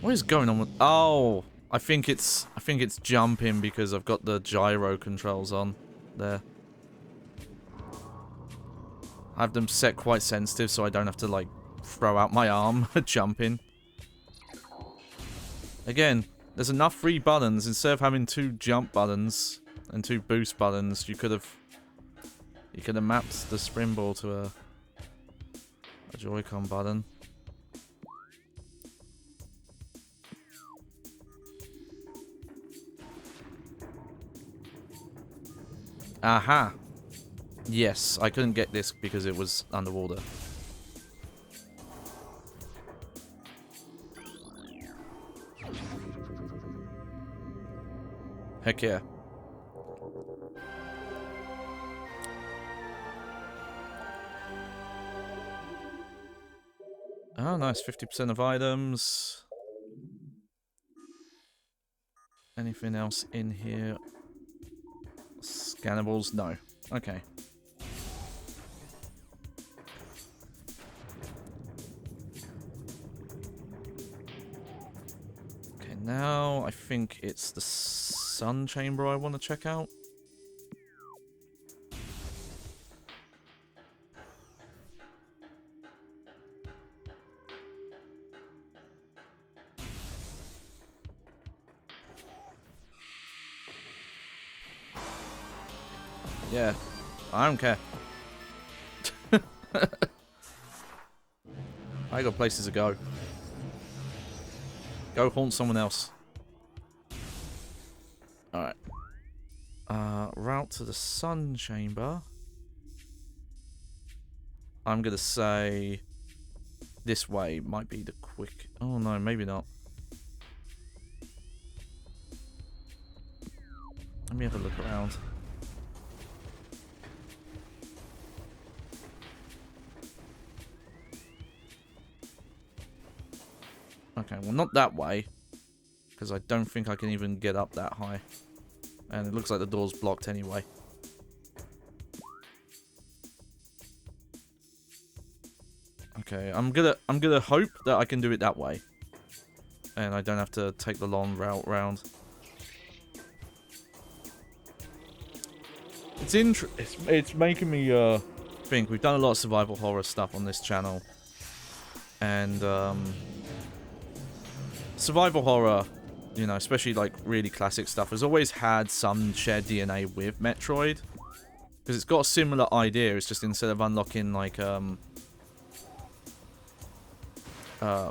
What is going on with... Oh, I think it's jumping because I've got the gyro controls on there. I have them set quite sensitive so I don't have to like throw out my arm jumping. Again, there's enough free buttons. Instead of having 2 jump buttons and 2 boost buttons, you could have mapped the springboard to a Joy-Con button. Aha. Yes, I couldn't get this because it was underwater. Heck yeah. Oh, nice. 50% of items. Anything else in here? Scannables? No. Okay. Okay, now I think it's the sun chamber I want to check out. Yeah, I don't care. I got places to go. Go haunt someone else. Alright. Route to the sun chamber. I'm gonna say this way might be the quick... Oh no, maybe not. Let me have a look around. Okay, well not that way. Because I don't think I can even get up that high. And it looks like the door's blocked anyway. Okay, I'm gonna hope that I can do it that way. And I don't have to take the long route round. It's making me think. We've done a lot of survival horror stuff on this channel. And survival horror, you know, especially like really classic stuff, has always had some shared DNA with Metroid. Because it's got a similar idea. It's just instead of unlocking like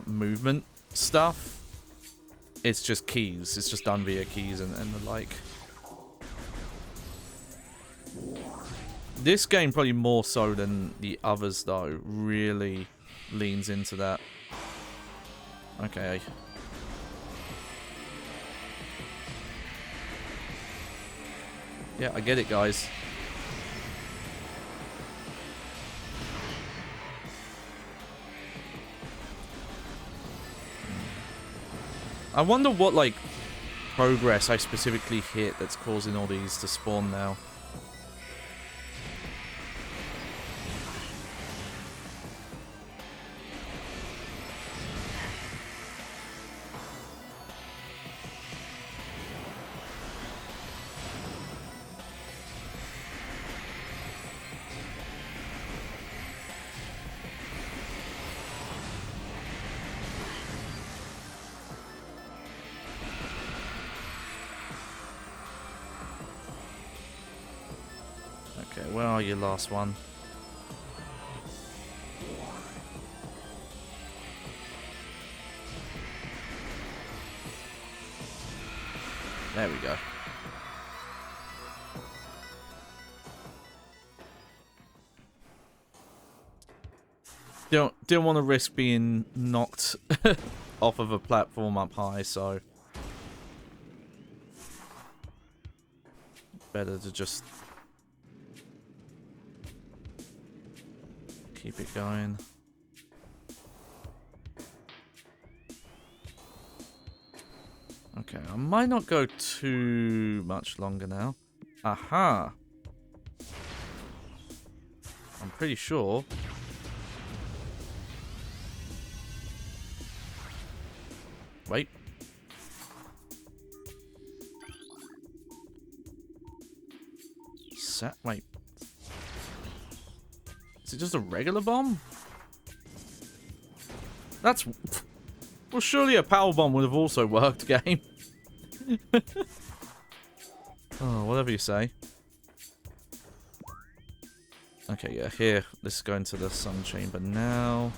movement stuff, it's just keys. It's just done via keys and the like. This game, probably more so than the others, though, really leans into that. Okay. Yeah, I get it, guys. I wonder what, like, progress I specifically hit that's causing all these to spawn now. Okay, where are you, last one? There we go. Don't want to risk being knocked off of a platform up high, so better to just keep it going. Okay, I might not go too much longer now. Aha! I'm pretty sure. Wait. Wait. Is it just a regular bomb? That's... Well, surely a power bomb would have also worked, game. Oh, whatever you say. Okay, yeah, here. Let's go into the sun chamber now.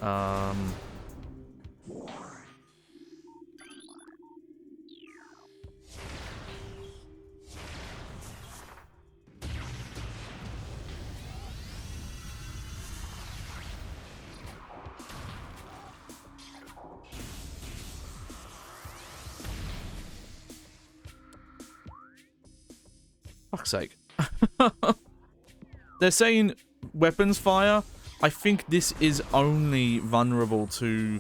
Um... Fuck's sake. They're saying weapons fire. I think this is only vulnerable to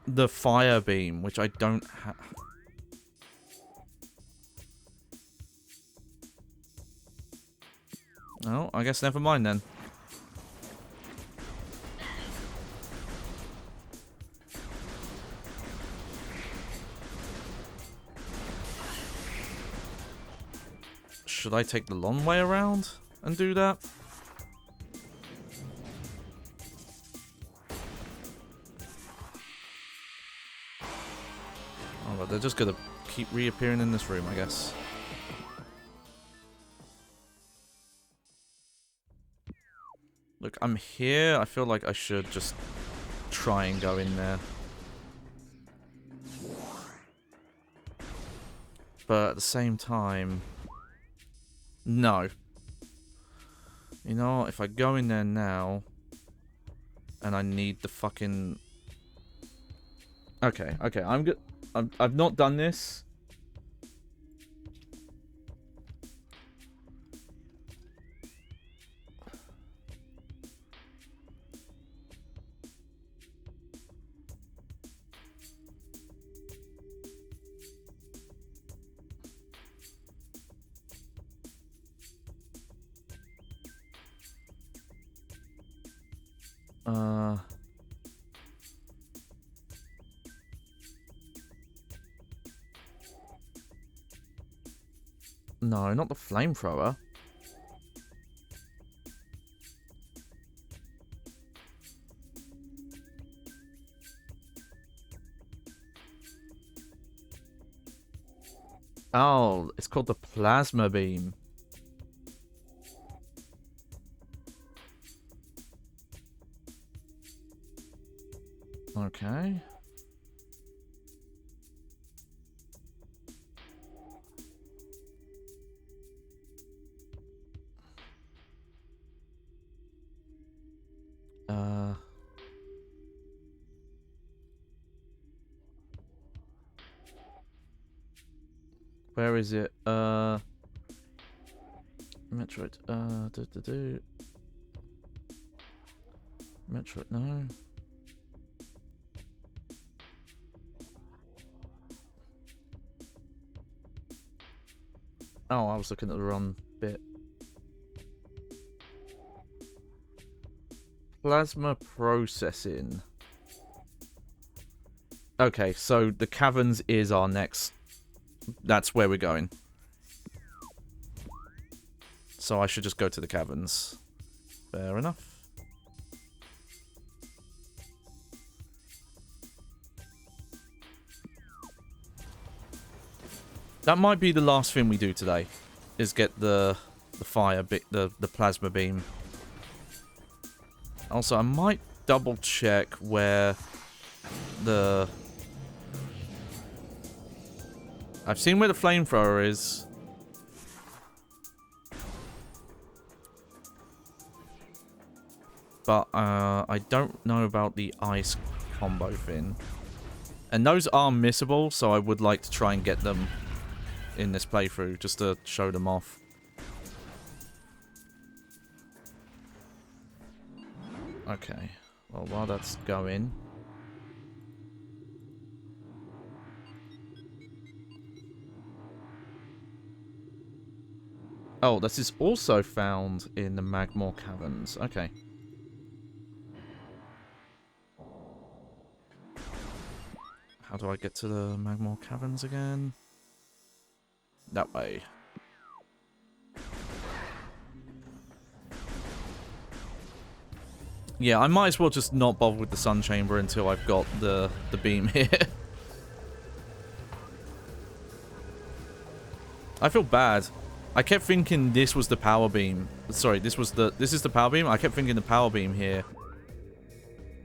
the fire beam, which I don't have. Oh, I guess never mind then. Should I take the long way around and do that? Oh, but they're just gonna keep reappearing in this room, I guess. Look, I'm here. I feel like I should just try and go in there. But at the same time... No. You know what? If I go in there now... And I need the fucking... Okay, okay. I'm good. I've not done this. No, not the flamethrower. Oh, it's called the plasma beam. Okay. Where is it? Metroid. Metroid, no. Oh, I was looking at the wrong bit. Plasma processing. Okay, so the caverns is our next... That's where we're going. So I should just go to the caverns. Fair enough. That might be the last thing we do today. Is get the fire bit, the plasma beam. Also, I might double check where the... I've seen where the flamethrower is. But I don't know about the ice combo thing. And those are missable, so I would like to try and get them in this playthrough, just to show them off. Okay. Well, while that's going... Oh, this is also found in the Magmore Caverns. Okay. How do I get to the Magmore Caverns again? That way. Yeah, I might as well just not bother with the Sun Chamber until I've got the beam here. I feel bad. I kept thinking this was the power beam. Sorry, this is the power beam. I kept thinking the power beam here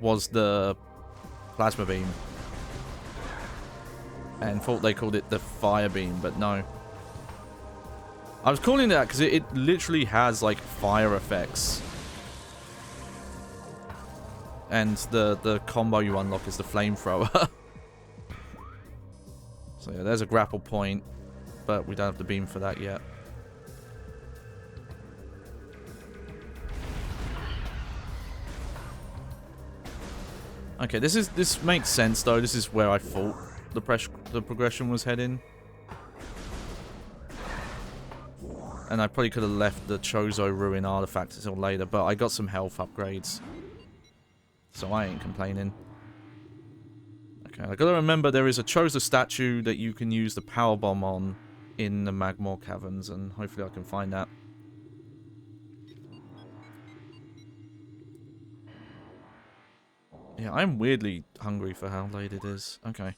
was the plasma beam. And thought they called it the fire beam, but no. I was calling it that because it literally has, like, fire effects. And the combo you unlock is the flamethrower. So yeah, there's a grapple point, but we don't have the beam for that yet. Okay, this makes sense though. This is where I thought the progression was heading. And I probably could have left the Chozo Ruin artifact until later, but I got some health upgrades. So I ain't complaining. Okay, I gotta remember there is a Chozo statue that you can use the power bomb on in the Magmore Caverns, and hopefully I can find that. Yeah, I'm weirdly hungry for how late it is. Okay.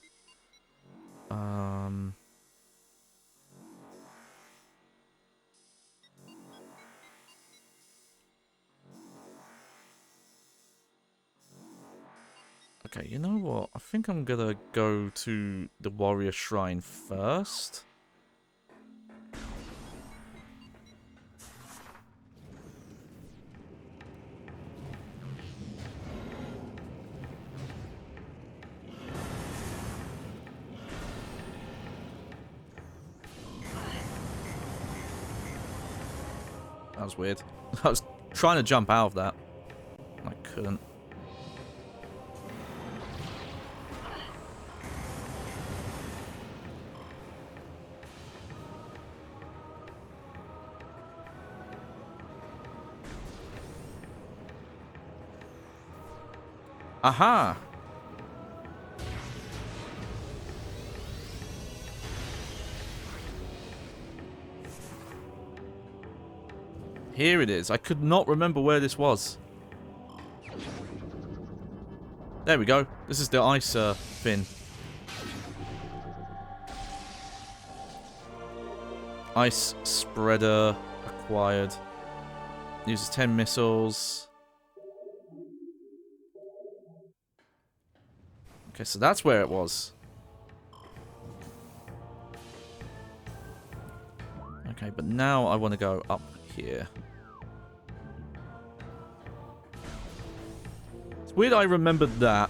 Okay, you know what? I think I'm gonna go to the Warrior Shrine first. That was weird. I was trying to jump out of that. I couldn't. Aha! Here it is. I could not remember where this was. There we go. This is the ice fin. Ice spreader acquired. Uses 10 missiles. Okay, so that's where it was. Okay, but now I want to go up here. It's weird I remembered that.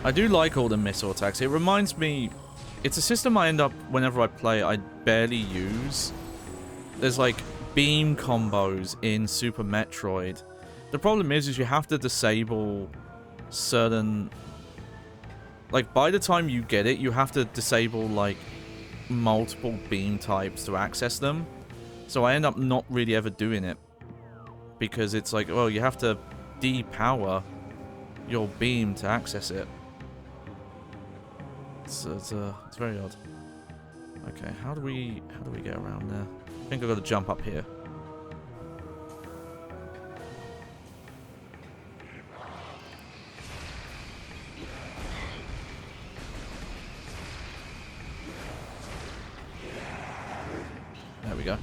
I do like all the missile attacks. It reminds me... It's a system I end up, whenever I play, I barely use. There's like beam combos in Super Metroid. The problem is you have to disable certain... Like, by the time you get it, you have to disable, like, multiple beam types to access them. So I end up not really ever doing it. Because it's like, well, you have to depower your beam to access it. It's very odd. Okay, how do we get around there? I think I've got to jump up here. There we go.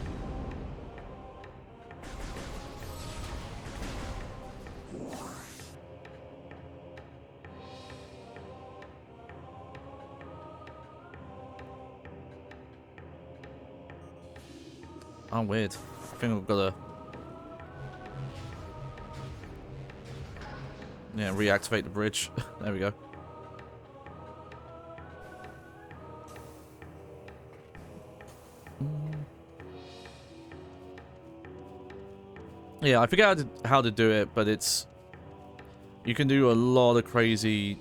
Oh, weird. I think I've got to... Yeah, reactivate the bridge. There we go. Yeah, I forget how to do it, but it's... You can do a lot of crazy...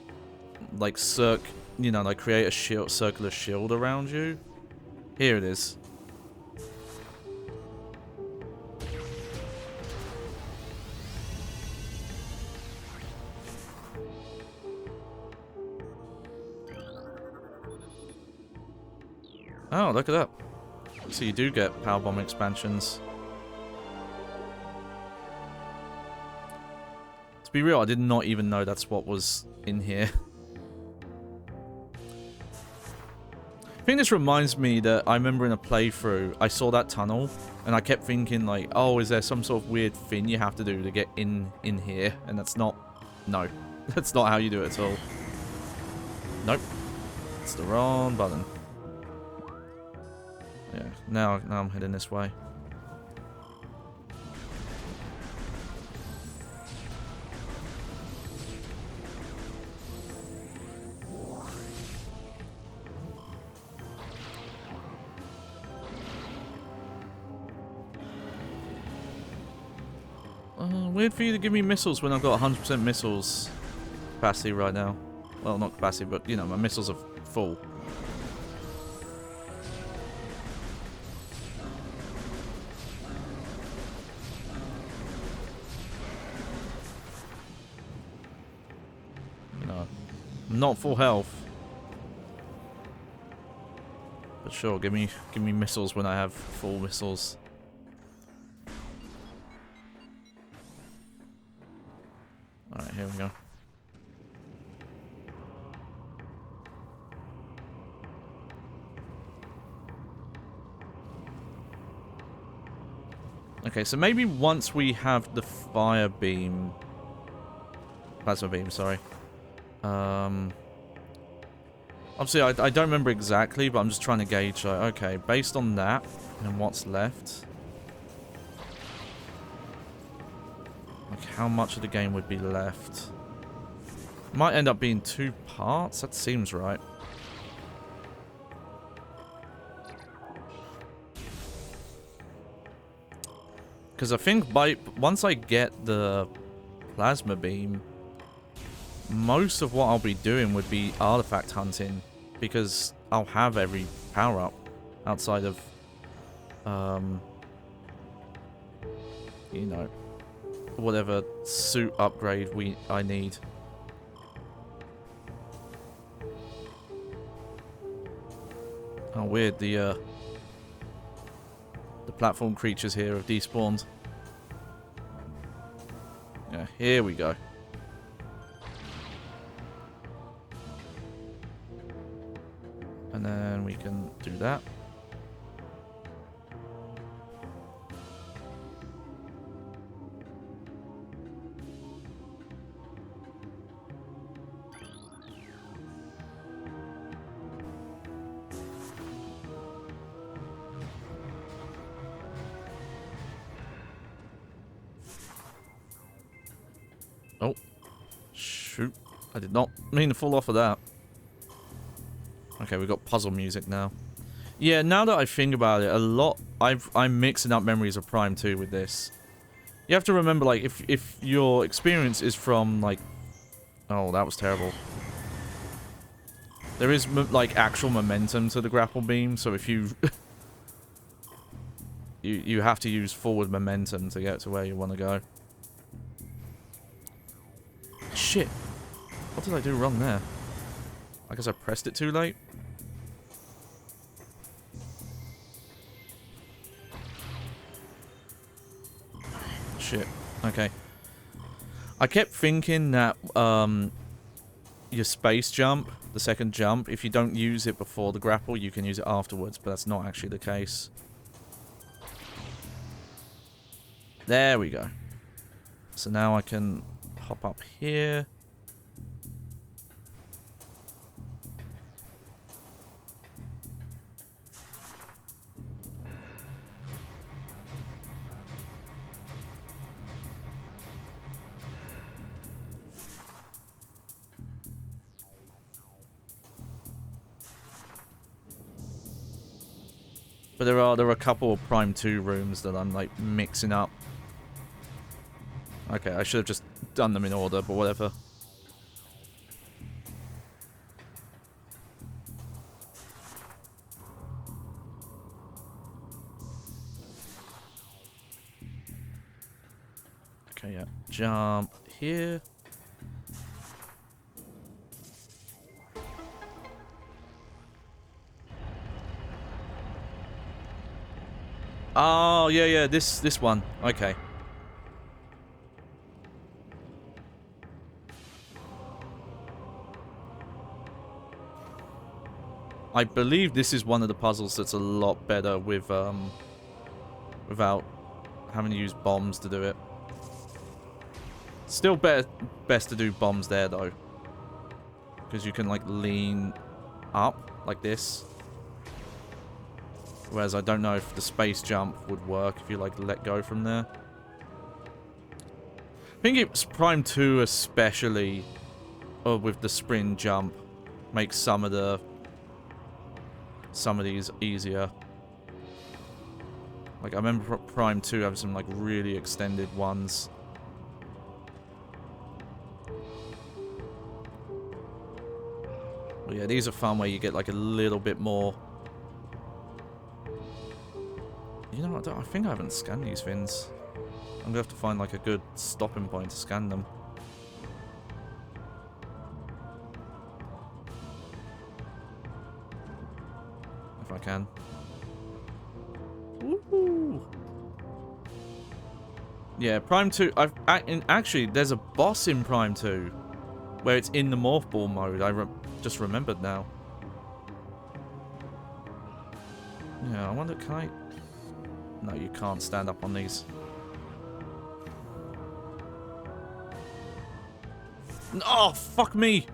Like, you know, like create a shield, circular shield around you. Here it is. Oh, look at that. So you do get power bomb expansions. To be real, I did not even know that's what was in here. I think this reminds me that I remember in a playthrough, I saw that tunnel, and I kept thinking like, oh, is there some sort of weird thing you have to do to get in here? And that's not... No. That's not how you do it at all. Nope. It's the wrong button. Yeah, now I'm heading this way. Weird for you to give me missiles when I've got 100% missiles capacity right now. Well, not capacity, but, you know, my missiles are full. No. I'm not full health. But sure, give me missiles when I have full missiles. Alright, here we go. Okay, so maybe once we have the fire beam... Plasma beam, sorry. Obviously, I don't remember exactly, but I'm just trying to gauge, like, okay, based on that, and what's left... Like, how much of the game would be left? Might end up being 2 parts? That seems right. Because I think once I get the plasma beam, most of what I'll be doing would be artifact hunting. Because I'll have every power-up outside of, you know, whatever suit upgrade I need. Oh, weird. The platform creatures here have despawned. Yeah, here we go. And then we can do that. Oh, shoot. I did not mean to fall off of that. Okay, we've got puzzle music now. Yeah, now that I think about it, I'm mixing up memories of Prime 2 with this. You have to remember, like, if your experience is from, like... Oh, that was terrible. There is, like, actual momentum to the grapple beam, so if you... you have to use forward momentum to get to where you want to go. Shit. What did I do wrong there? I guess I pressed it too late. Shit. Okay. I kept thinking that your space jump, the second jump, if you don't use it before the grapple, you can use it afterwards, but that's not actually the case. There we go. So now I can hop up here. But there are a couple of Prime 2 rooms that I'm like mixing up. Okay, I should have just done them in order, but whatever. Okay, yeah. Jump here. Oh, yeah, this one. Okay. I believe this is one of the puzzles that's a lot better with, without having to use bombs to do it. Still best to do bombs there, though. Because you can, like, lean up, like this. Whereas I don't know if the space jump would work if you, like, let go from there. I think it's Prime 2 especially, with the sprint jump, makes some of these easier. Like, I remember Prime 2 having some, like, really extended ones. But yeah, these are fun where you get, like, a little bit more. You know what, I think I haven't scanned these fins. I'm gonna have to find, like, a good stopping point to scan them. If I can. Woohoo! Yeah, Prime 2, actually, there's a boss in Prime 2 where it's in the Morph Ball mode. I just remembered now. Yeah, I wonder, can I... No, you can't stand up on these. Oh, fuck me!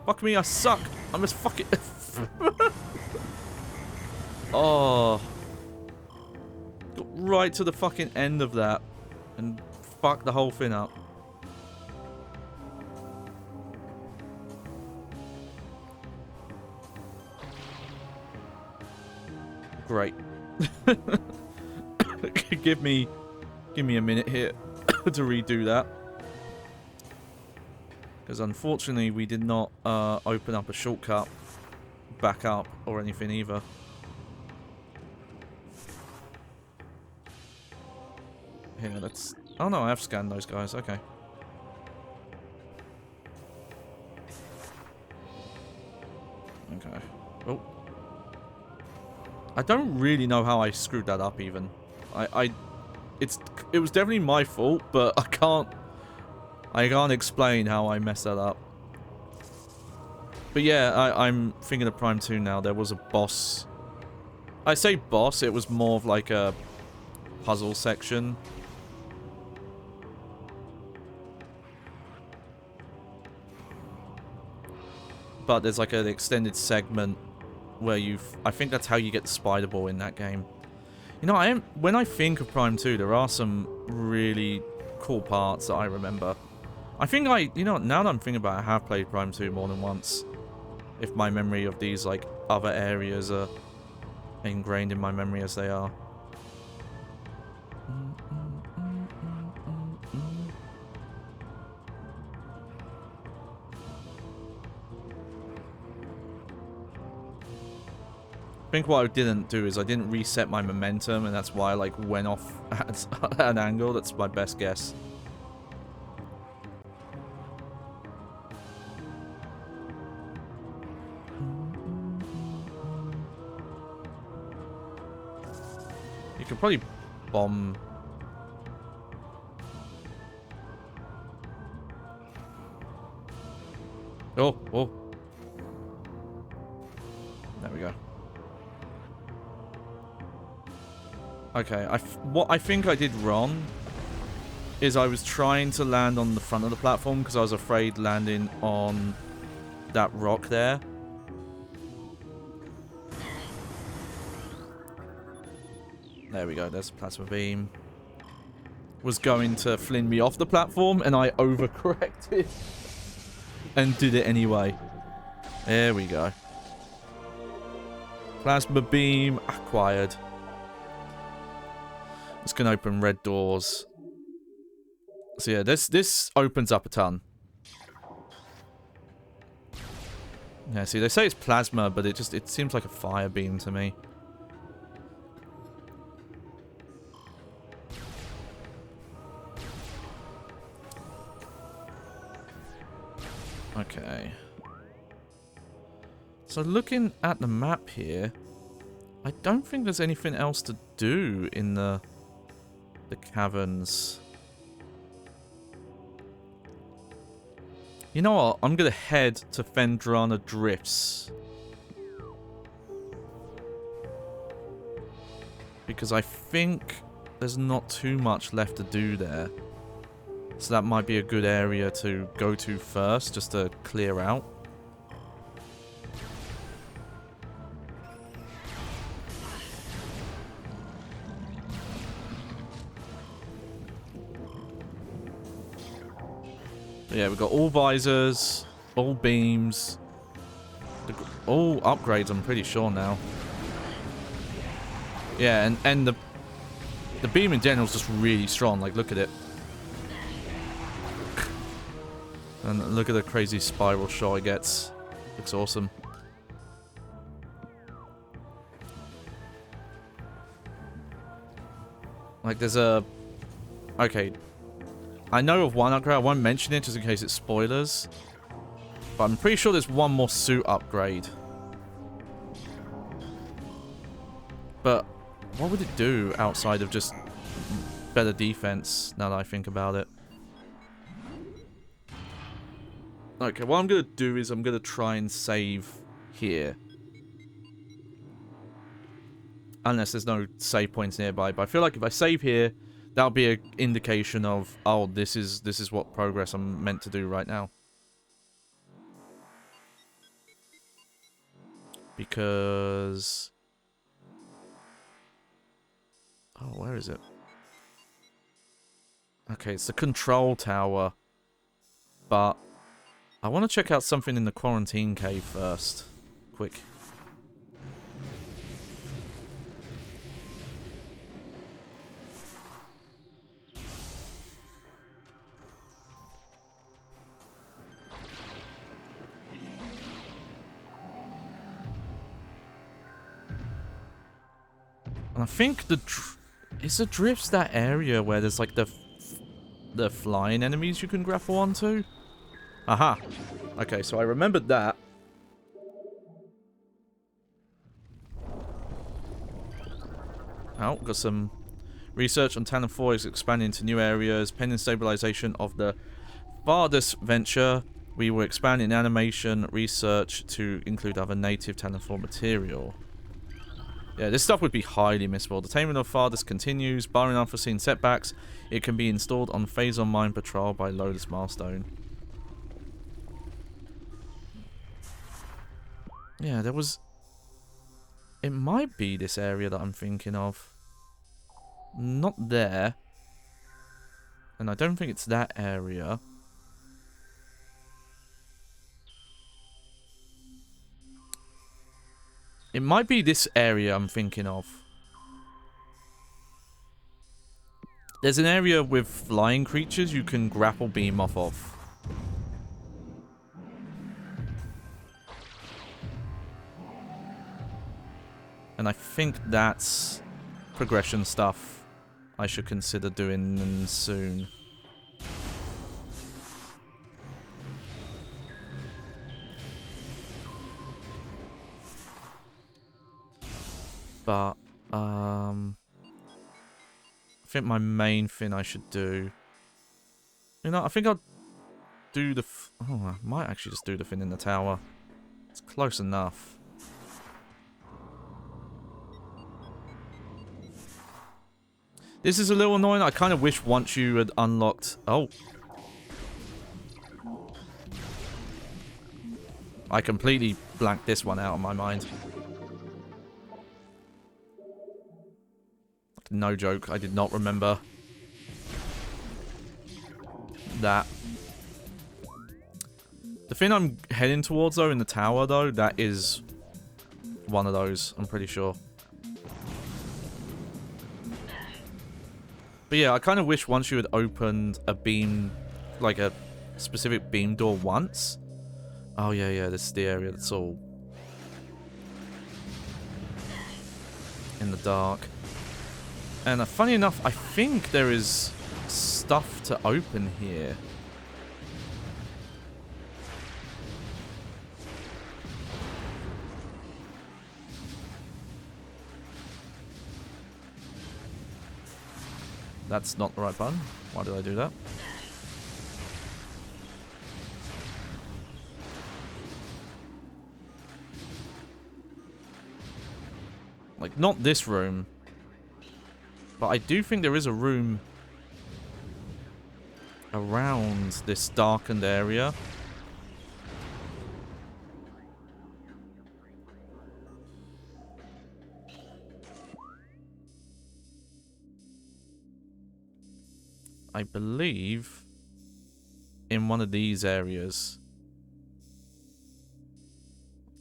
Fuck me, I suck! I must fuck it. Oh. Got right to the fucking end of that. And fuck the whole thing up. Great. give me a minute here to redo that. Because unfortunately we did not open up a shortcut back up or anything either. Here, let's... Oh no, I have scanned those guys, okay. Okay. Oh. I don't really know how I screwed that up even. It was definitely my fault, but I can't explain how I messed that up. But yeah, I'm thinking of Prime 2 now. There was a boss. I say boss, it was more of like a puzzle section. But there's like an extended segment where I think that's how you get the spider ball in that game. You know, when I think of Prime 2, there are some really cool parts that I remember. I think you know, now that I'm thinking about it, I have played Prime 2 more than once. If my memory of these, like, other areas are ingrained in my memory as they are. I think what I didn't do is I didn't reset my momentum, and that's why I, like, went off at an angle. That's my best guess. You could probably bomb... Oh, oh. There we go. Okay, what I think I did wrong is I was trying to land on the front of the platform because I was afraid landing on that rock there. There we go, there's a plasma beam. Was going to fling me off the platform and I overcorrected and did it anyway. There we go. Plasma beam acquired. It's going to open red doors. So yeah, this opens up a ton. Yeah, see, they say it's plasma, but it seems like a fire beam to me. Okay. So looking at the map here, I don't think there's anything else to do in the caverns. You know what? I'm gonna head to Fendrana Drifts. Because I think there's not too much left to do there. So that might be a good area to go to first, just to clear out. But yeah, we've got all visors, all beams, all upgrades, I'm pretty sure now. Yeah, and the beam in general is just really strong. Like, look at it. And look at the crazy spiral shot it gets. Looks awesome. Like, there's a... Okay. I know of one upgrade. I won't mention it just in case it's spoilers. But I'm pretty sure there's one more suit upgrade. But what would it do outside of just better defense, now that I think about it? Okay, what I'm going to do is I'm going to try and save here. Unless there's no save points nearby. But I feel like if I save here, that'll be an indication of, oh, this is what progress I'm meant to do right now. Because... Oh, where is it? Okay, it's the control tower. But I want to check out something in the quarantine cave first. Quick. And I think is the drifts that area where there's like the flying enemies you can grapple onto? Aha. Okay, so I remembered that. Oh, got some research on Pt.4 is expanding into new areas. Pending stabilization of the farthest venture, we will expand in animation research to include other native Pt.4 material. Yeah, this stuff would be highly missable. Detainment of farthest continues. Barring unforeseen setbacks, it can be installed on Phazon Mine Patrol by Lotus Milestone. Yeah, there was... It might be this area that I'm thinking of. Not there. And I don't think it's that area. It might be this area I'm thinking of. There's an area with flying creatures you can grapple beam off of. And I think that's progression stuff I should consider doing soon. But, I think my main thing I should do... You know, I think I'll do the... Oh, I might actually just do the thing in the tower. It's close enough. This is a little annoying. I kind of wish once you had unlocked... Oh. I completely blanked this one out of my mind. No joke, I did not remember that. The thing I'm heading towards, though, in the tower, though, that is one of those, I'm pretty sure. But yeah, I kind of wish once you had opened a beam, like a specific beam door once. Oh, yeah, this is the area that's all in the dark. And funny enough, I think there is stuff to open here. That's not the right button. Why did I do that? Like, not this room. But I do think there is a room around this darkened area. I believe in one of these areas.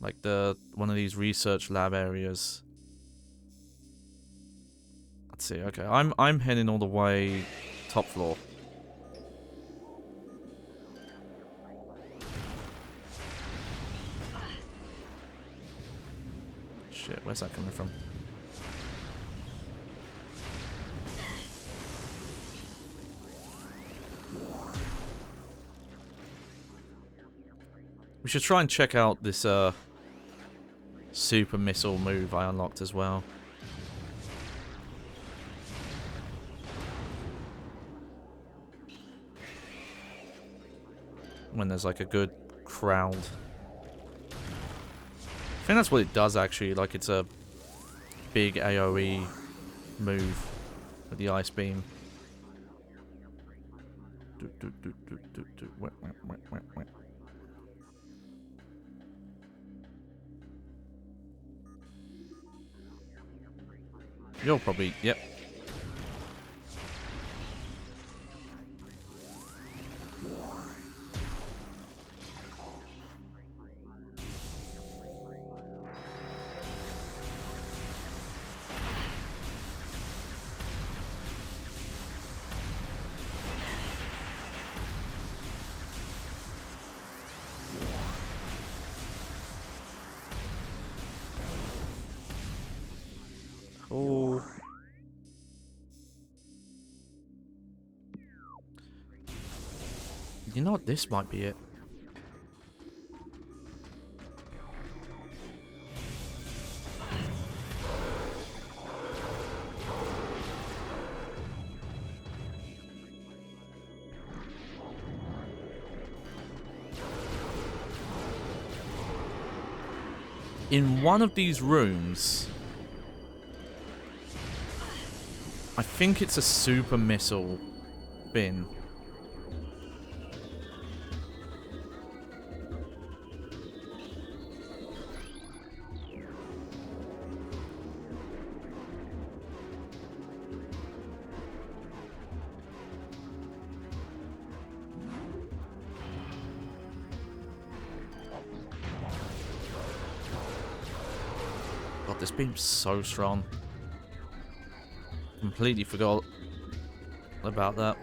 Like one of these research lab areas. Let's see. Okay, I'm heading all the way top floor. Shit, where's that coming from? We should try and check out this super missile move I unlocked as well. When there's like a good crowd. I think that's what it does actually, like it's a big AoE move with the ice beam. You'll probably, yep. Oh. You know what? This might be it. In one of these rooms, I think it's a super missile bin. God, this beam's so strong. Completely forgot about that.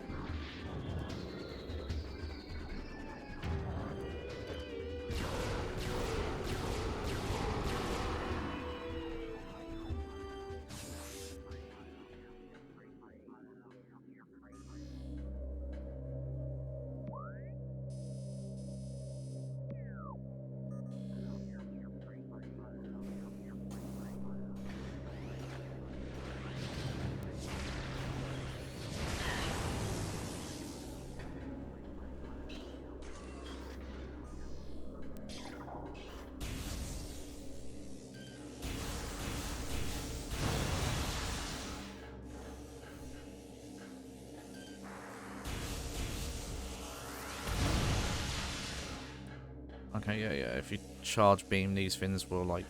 Okay, yeah. If you charge beam, these things will, like,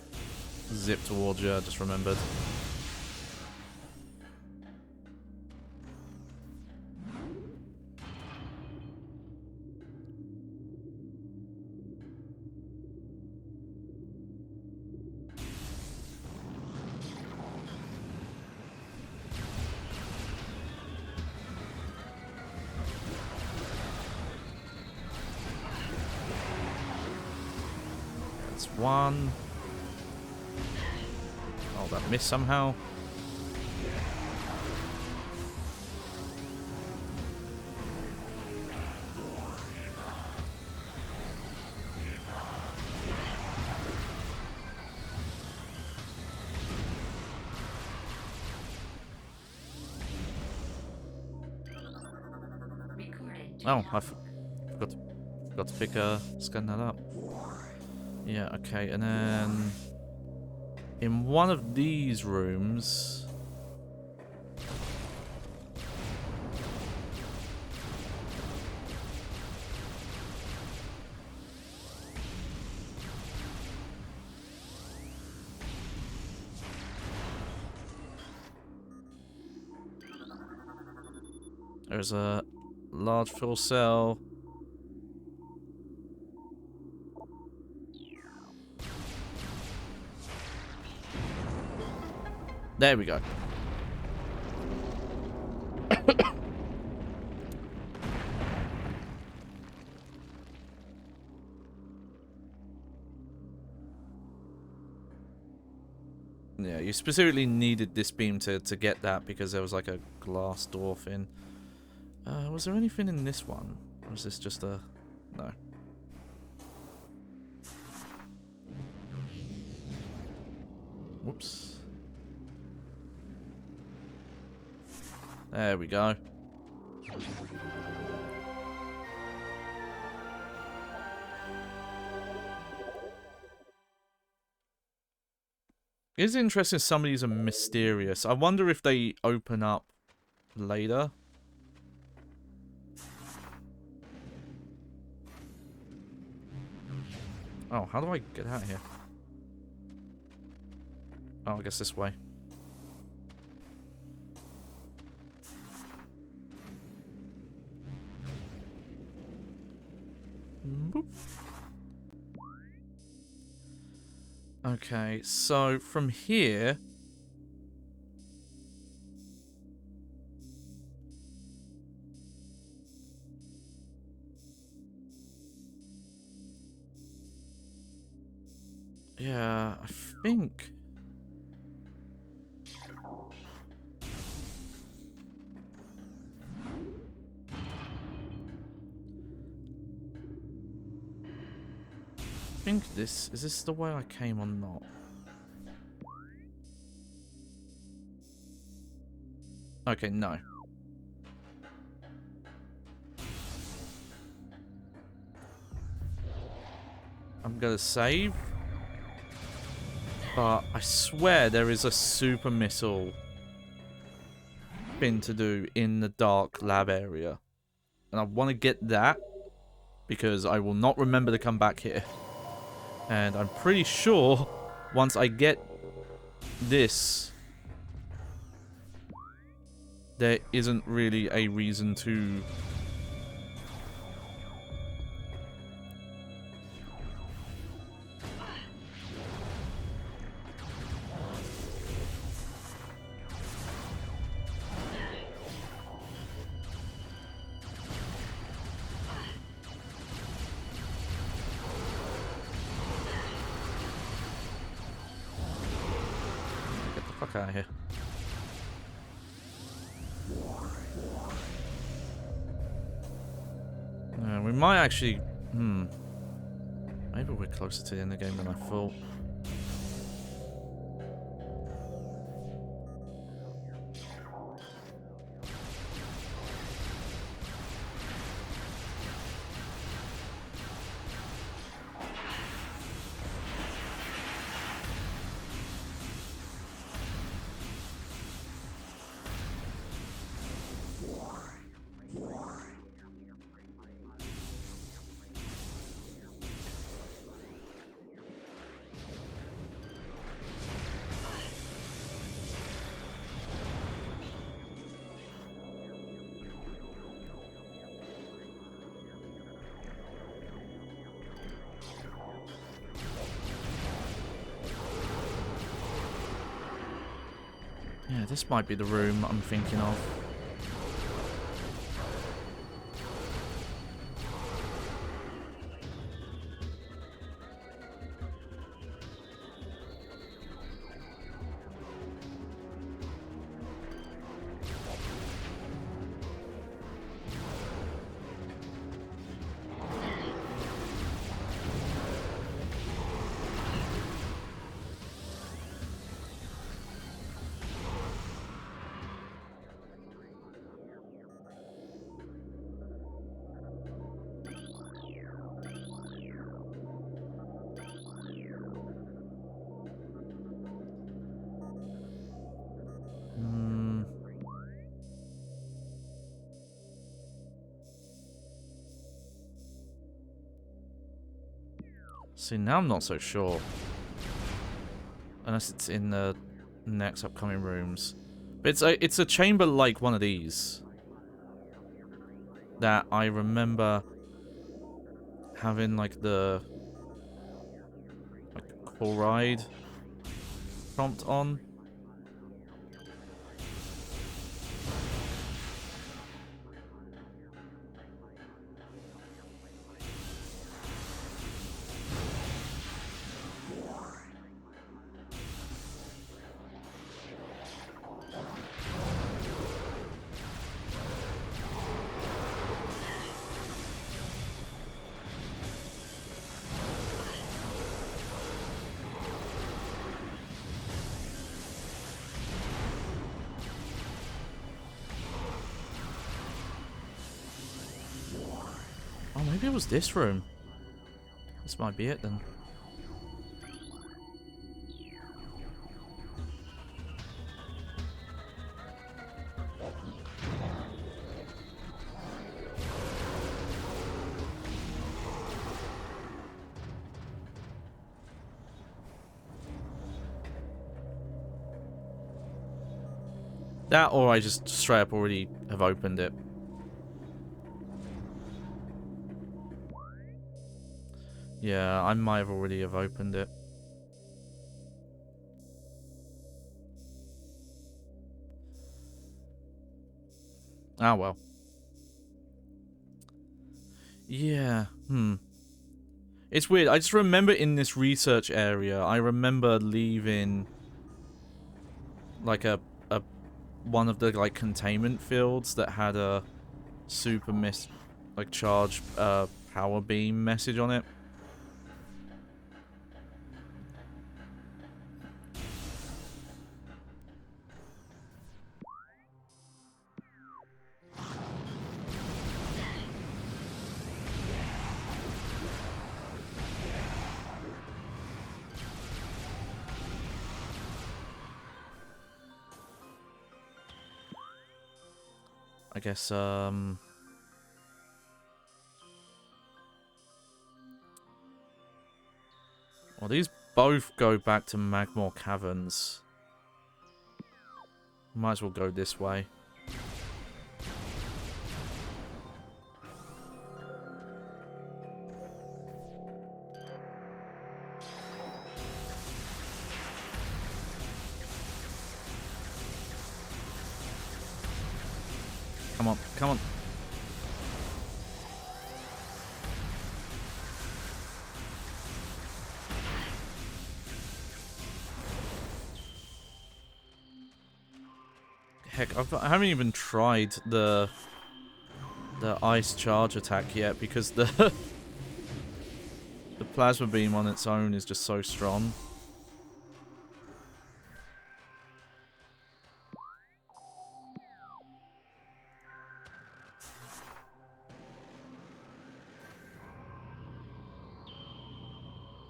zip towards you, I just remembered. One. Oh, that missed somehow. Oh, I forgot to pick scan that up. Yeah, okay, and then in one of these rooms, There's a large fuel cell. There we go. Yeah, you specifically needed this beam to get that because there was like a glass door thing. Was there anything in this one? Or was this just a... No. Whoops. There we go. It's interesting some of these are mysterious. I wonder if they open up later. Oh, how do I get out of here? Oh, I guess this way. Boop. Okay, so from here... Yeah, I think... this... Is this the way I came or not? Okay, no. I'm gonna save. But I swear there is a super missile thing to do in the dark lab area. And I want to get that because I will not remember to come back here. And I'm pretty sure once I get this, there isn't really a reason to... Get the fuck out of here. We might actually... Maybe we're closer to the end of the game than I thought. Yeah, this might be the room I'm thinking of. See, now I'm not so sure. Unless it's in the next upcoming rooms. But it's a chamber like one of these. that I remember having like the chloride prompt on. Oh, maybe it was this room. This might be it then. That, or I just straight up already have opened it. Yeah, I might have already have opened it. Ah, well. Yeah, It's weird. I just remember in this research area, I remember leaving like a one of the like containment fields that had a super charged power beam message on it. I guess well, these both go back to Magmore Caverns. Might as well go this way. Come on, come on. Heck, I haven't even tried the ice charge attack yet because the the plasma beam on its own is just so strong.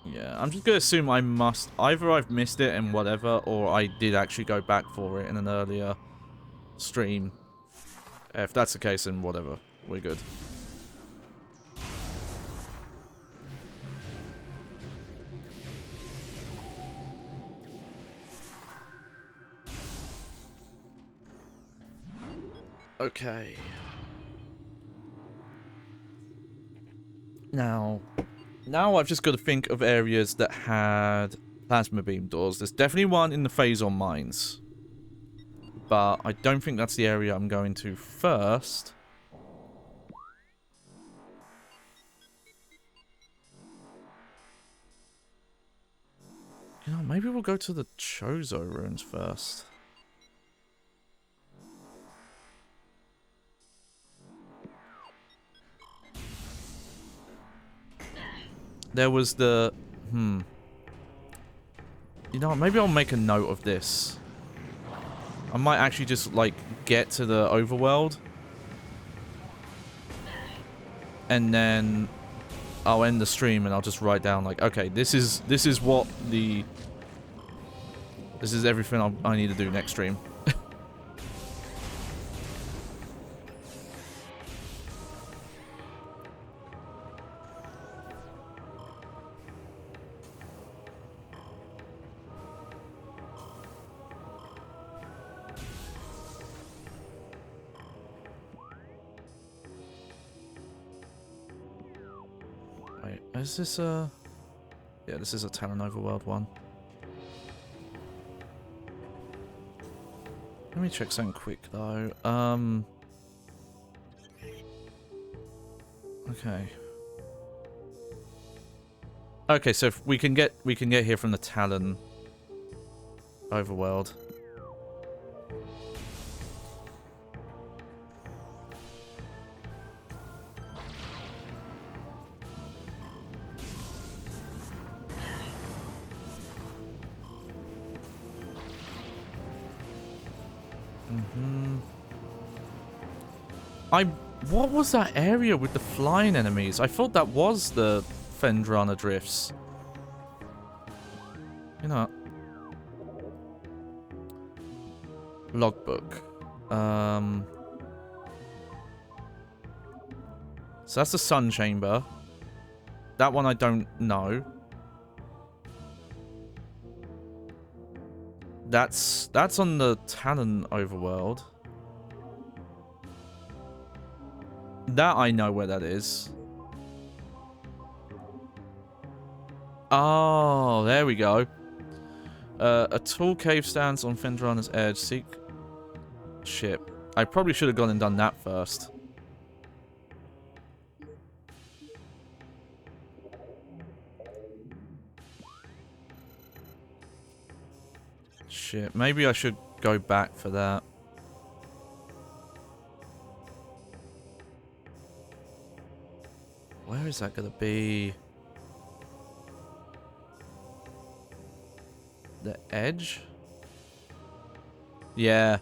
Yeah, I'm just gonna assume I must either I've missed it and whatever, or I did actually go back for it in an earlier stream. If that's the case, then whatever, we're good. Okay. Now I've just got to think of areas that had plasma beam doors. There's definitely one in the Phazon mines. But I don't think that's the area I'm going to first. You know, maybe we'll go to the Chozo ruins first. There was the... You know what, maybe I'll make a note of this. I might actually just, like, get to the overworld. And then I'll end the stream and I'll just write down, like, okay, this is what the... This is everything I need to do next stream. Is this a... Yeah, this is a Talon Overworld one. Let me check something quick though. Okay. Okay, so if we can get here from the Talon Overworld. What was that area with the flying enemies? I thought that was the Fendrana Drifts. You know. Logbook. So that's the Sun Chamber. That one I don't know. That's on the Talon Overworld. That I know where that is. Oh, there we go. A tall cave stands on Fendrana's edge. Seek ship. I probably should have gone and done that first. Shit, maybe I should go back for that. Where is that gonna be? The edge? Yeah.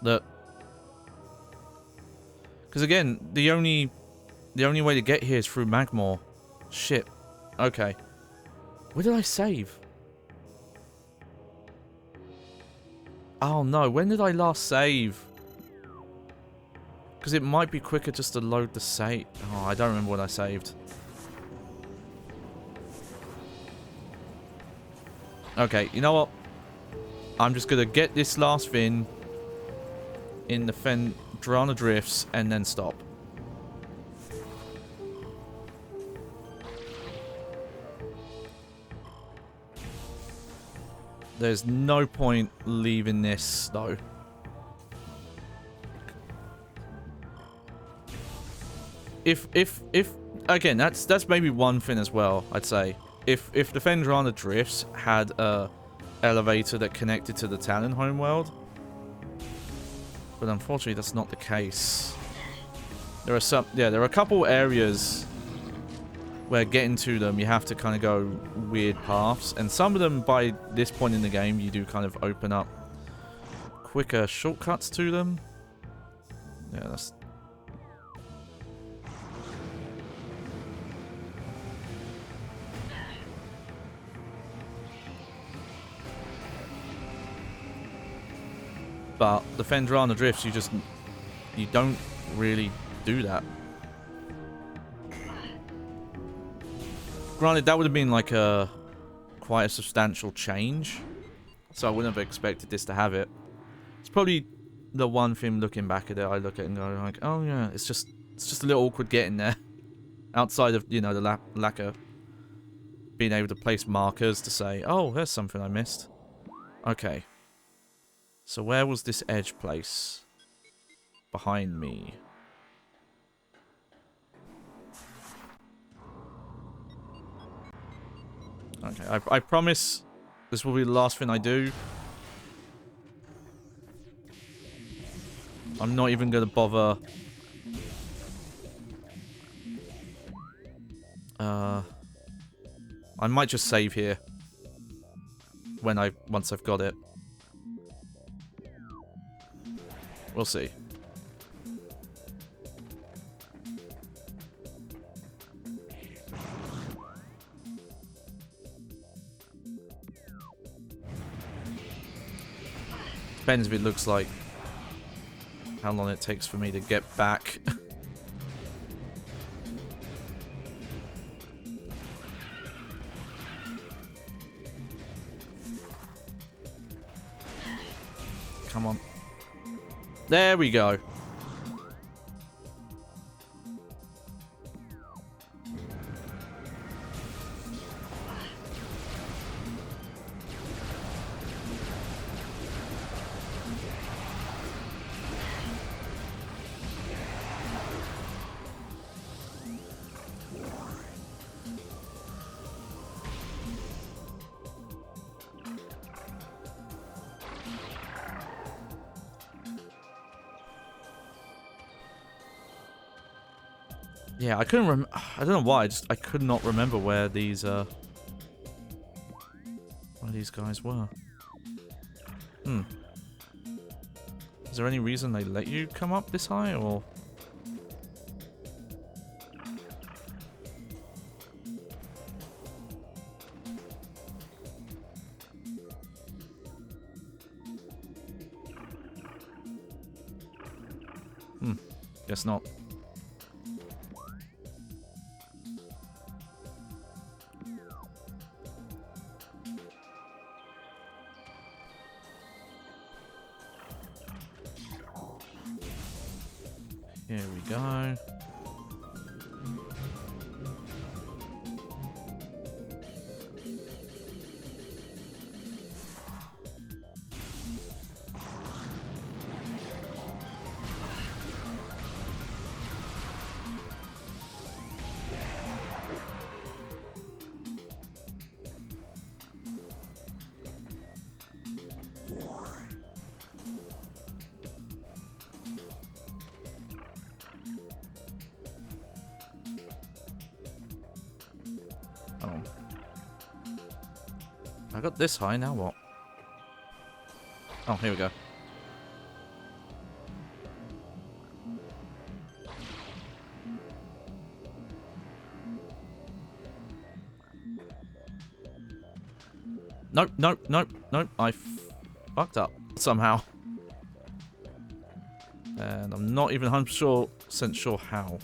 Look. Because again, the only way to get here is through Magmore. Shit. Okay. Where did I save? Oh no, when did I last save? Because it might be quicker just to load the save. Oh, I don't remember what I saved. Okay, you know what? I'm just going to get this last fin in the Fendrana Drifts and then stop. There's no point leaving this, though. If again, that's maybe one thing as well, I'd say. If the Fendrana Drifts had a elevator that connected to the Talon homeworld, but unfortunately that's not the case. There are a couple areas where getting to them you have to kind of go weird paths, and some of them by this point in the game you do kind of open up quicker shortcuts to them. Yeah, that's... But the Fendrana Drifts, you don't really do that. Granted, that would have been like quite a substantial change, so I wouldn't have expected this to have it. It's probably the one thing looking back at it, I look at it and go like, oh yeah, it's just a little awkward getting there. Outside of, you know, the lack of being able to place markers to say, oh, there's something I missed. Okay. So where was this edge place? Behind me. Okay, I promise this will be the last thing I do. I'm not even going to bother... I might just save here. Once I've got it. We'll see. Depends if it looks like how long it takes for me to get back. Come on. There we go. Yeah, I couldn't I don't know why, I could not remember where these guys were. Hmm. Is there any reason they let you come up this high, or? Hmm. Guess not. Here we go. Oh. I got this high, now what? Oh, here we go. Nope, nope, nope, nope. I fucked up somehow. And I'm not even 100% sure how.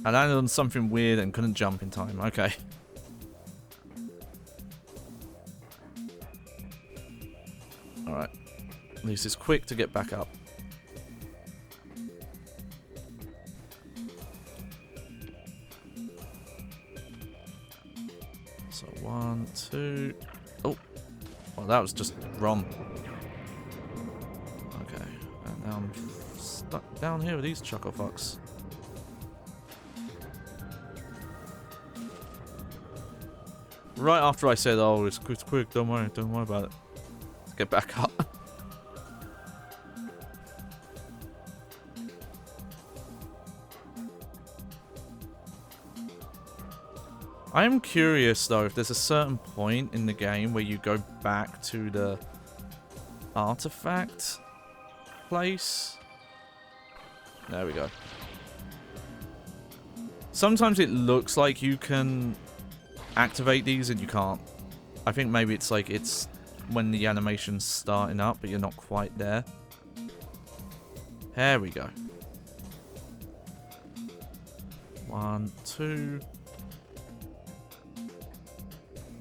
I landed on something weird and couldn't jump in time. Okay. Alright. At least it's quick to get back up. So 1, 2... Oh! Well, that was just wrong. Okay. And now I'm stuck down here with these chuckle fucks. Right after I said, oh, it's quick, don't worry about it. Let's get back up. I am curious, though, if there's a certain point in the game where you go back to the artifact place. There we go. Sometimes it looks like you can activate these and you can't. I think maybe it's like it's when the animation's starting up, but you're not quite there. There we go. 1, 2.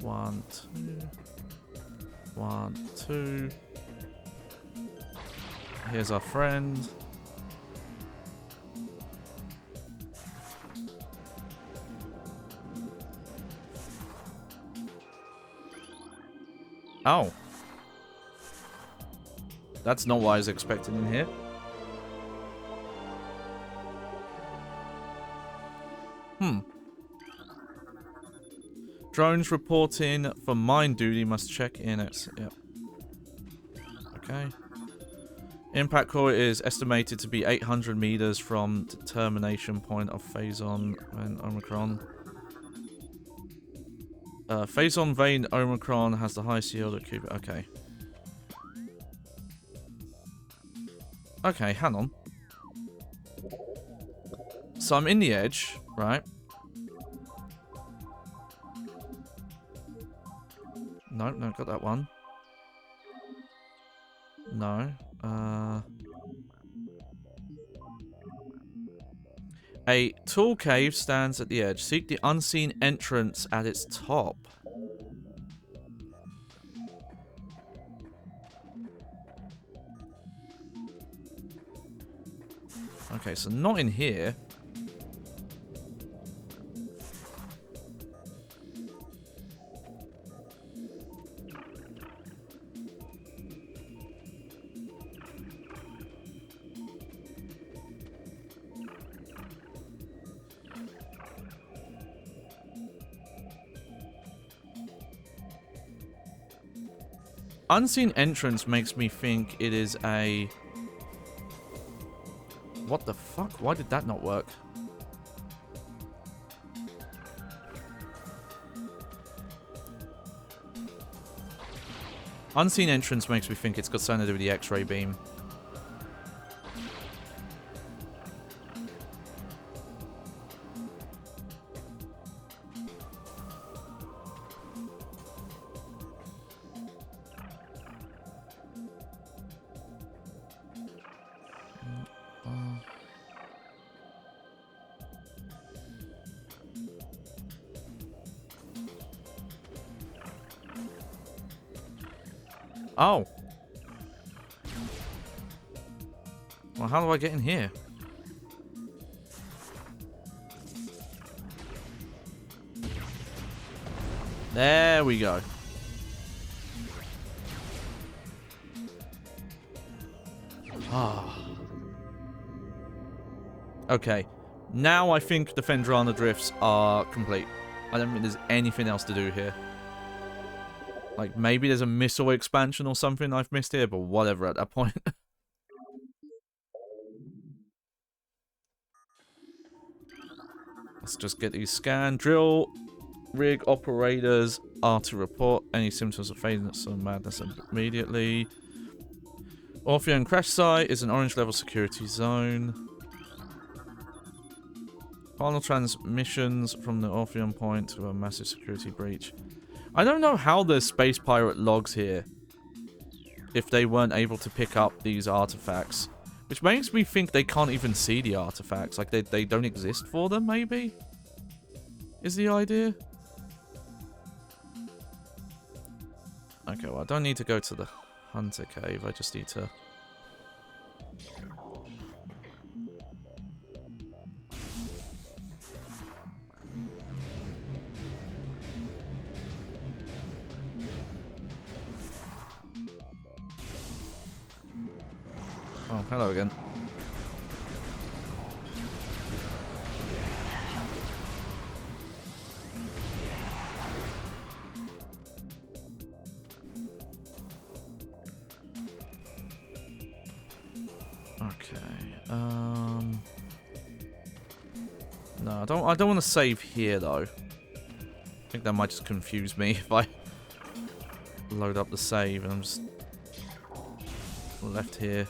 1, 2. 1, 2. Here's our friend. Oh. That's not what I was expecting in here. Drones reporting for mine duty must check in at... Yep. Okay. Impact core is estimated to be 800 meters from determination point of Phazon and Omicron. Phazon Vein Omicron has the highest yield at Cuba. Okay. Okay, hang on. So I'm in the edge, right? No, no, got that one. No. A tall cave stands at the edge. Seek the unseen entrance at its top. Okay, so not in here. Unseen entrance makes me think it is a What the fuck? Why did that not work? Unseen entrance makes me think it's got something to do with the X-ray beam. Oh. Well, how do I get in here? There we go. Ah. Okay. Now I think the Fendrana drifts are complete. I don't think there's anything else to do here. Like, maybe there's a missile expansion or something I've missed here, but whatever at that point. Let's just get these scanned. Drill rig operators are to report any symptoms of faintness or madness immediately. Orpheon crash site is an orange level security zone. Final transmissions from the Orpheon point to a massive security breach. I don't know how there's space pirate logs here if they weren't able to pick up these artifacts. Which makes me think they can't even see the artifacts. Like, they don't exist for them, maybe? Is the idea? Okay, well, I don't need to go to the Hunter Cave. I just need to... Oh, hello again. Okay. No, I don't want to save here though. I think that might just confuse me if I load up the save and I'm just left here.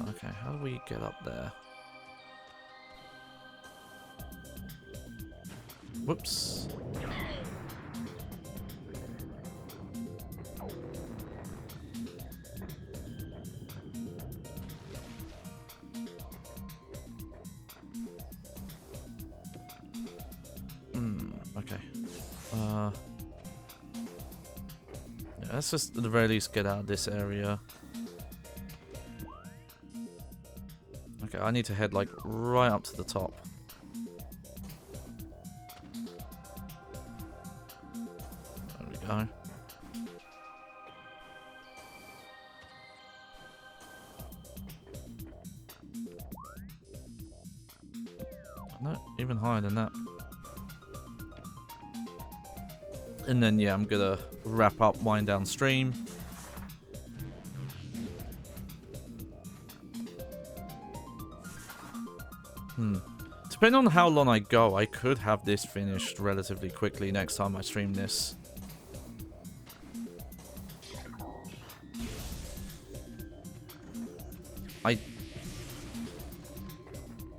Okay, how do we get up there? Whoops. Okay. Yeah, let's just at the very least get out of this area. Okay, I need to head like right up to the top. There we go. No, even higher than that. And then, yeah, I'm gonna wrap up, wind downstream. Depending on how long I go, I could have this finished relatively quickly next time I stream this.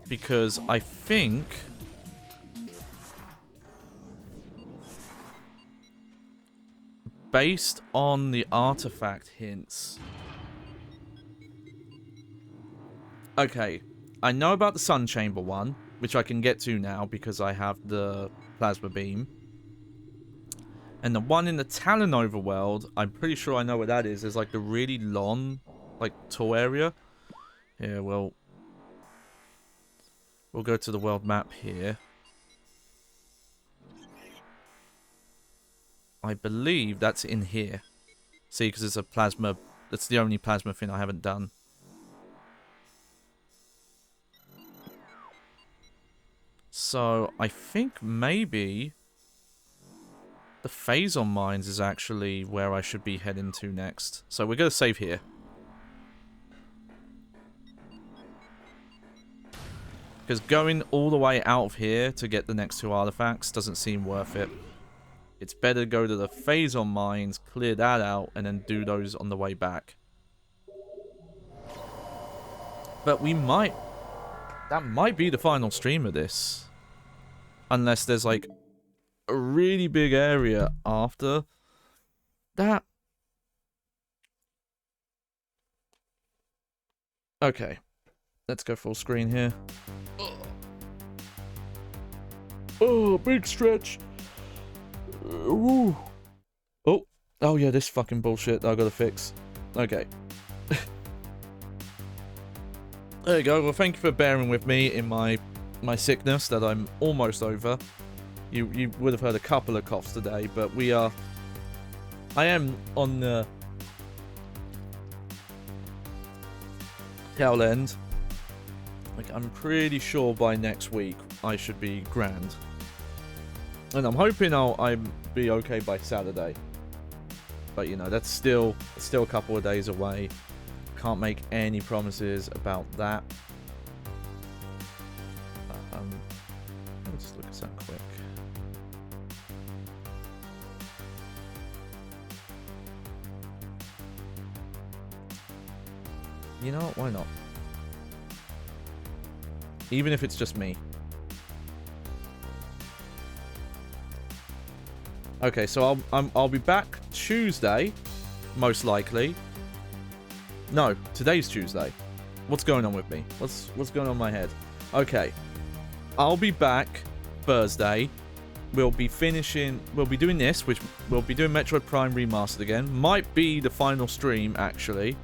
Because I think... based on the artifact hints... Okay, I know about the Sun Chamber one, which I can get to now because I have the plasma beam. And the one in the Talon overworld, I'm pretty sure I know what that is. There's like the really long, like, tour area. Yeah, well, We'll go to the world map here. I believe that's in here. See, because it's a plasma. That's the only plasma thing I haven't done. So, I think maybe the Phazon Mines is actually where I should be heading to next. So, we're going to save here. Because going all the way out of here to get the next 2 artifacts doesn't seem worth it. It's better to go to the Phazon Mines, clear that out, and then do those on the way back. But we might... That might be the final stream of this. Unless there's, like, a really big area after that. Okay. Let's go full screen here. Oh, big stretch. Ooh. Oh yeah, this fucking bullshit that I gotta fix. Okay. There you go. Well, thank you for bearing with me in my sickness that I'm almost over. You would have heard a couple of coughs today, but I am on the tail end. Like, I'm pretty sure by next week I should be grand. And I'm hoping I'll be okay by Saturday. But, you know, that's still a couple of days away. Can't make any promises about that. Let's just look at that quick. You know what? Why not? Even if it's just me. Okay, so I'll be back Tuesday, most likely. No, today's Tuesday. What's going on with me? What's going on in my head? Okay, I'll be back Thursday. We'll be doing this, which we'll be doing Metroid Prime Remastered again. Might be the final stream actually,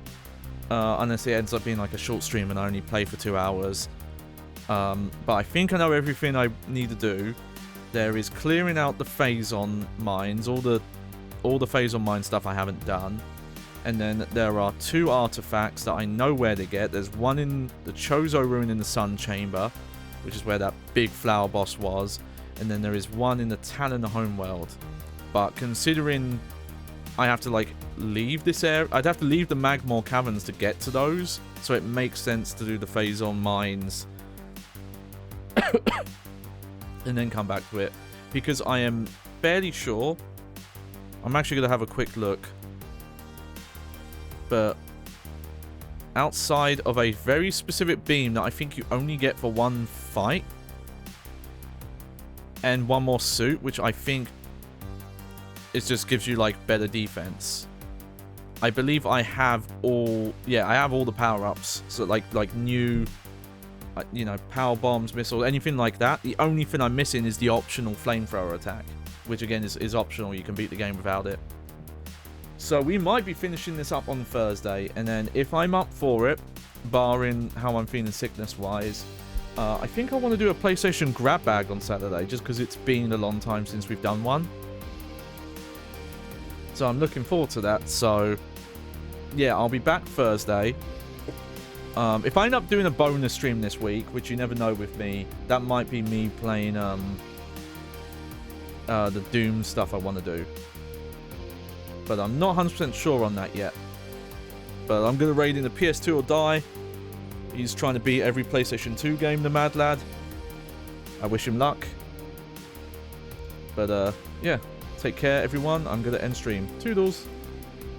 unless it ends up being like a short stream and I only play for 2 hours. But I think I know everything I need to do. There is clearing out the Phazon Mines, all the Phazon Mine stuff I haven't done. And then there are 2 artifacts that I know where to get. There's one in the Chozo Ruin in the Sun Chamber, which is where that big flower boss was. And then there is one in the Talon Homeworld. But considering I have to, like, leave this area, I'd have to leave the Magmore Caverns to get to those. So it makes sense to do the Phazon Mines and then come back to it, because I am fairly sure, I'm actually going to have a quick look, but outside of a very specific beam that I think you only get for 1 fight, and 1 more suit, which I think it just gives you, like, better defense. I believe I have all, yeah, I have all the power-ups, so like new, you know, power bombs, missiles, anything like that. The only thing I'm missing is the optional flamethrower attack, which again is optional. You can beat the game without it. So we might be finishing this up on Thursday, and then if I'm up for it, barring how I'm feeling sickness-wise, I think I want to do a PlayStation grab bag on Saturday, just because it's been a long time since we've done one. So I'm looking forward to that. So yeah, I'll be back Thursday. If I end up doing a bonus stream this week, which you never know with me, that might be me playing the Doom stuff I want to do. But I'm not 100% sure on that yet. But I'm going to raid in the PS2 or die. He's trying to beat every PlayStation 2 game, the mad lad. I wish him luck. But yeah, take care everyone. I'm going to end stream. Toodles.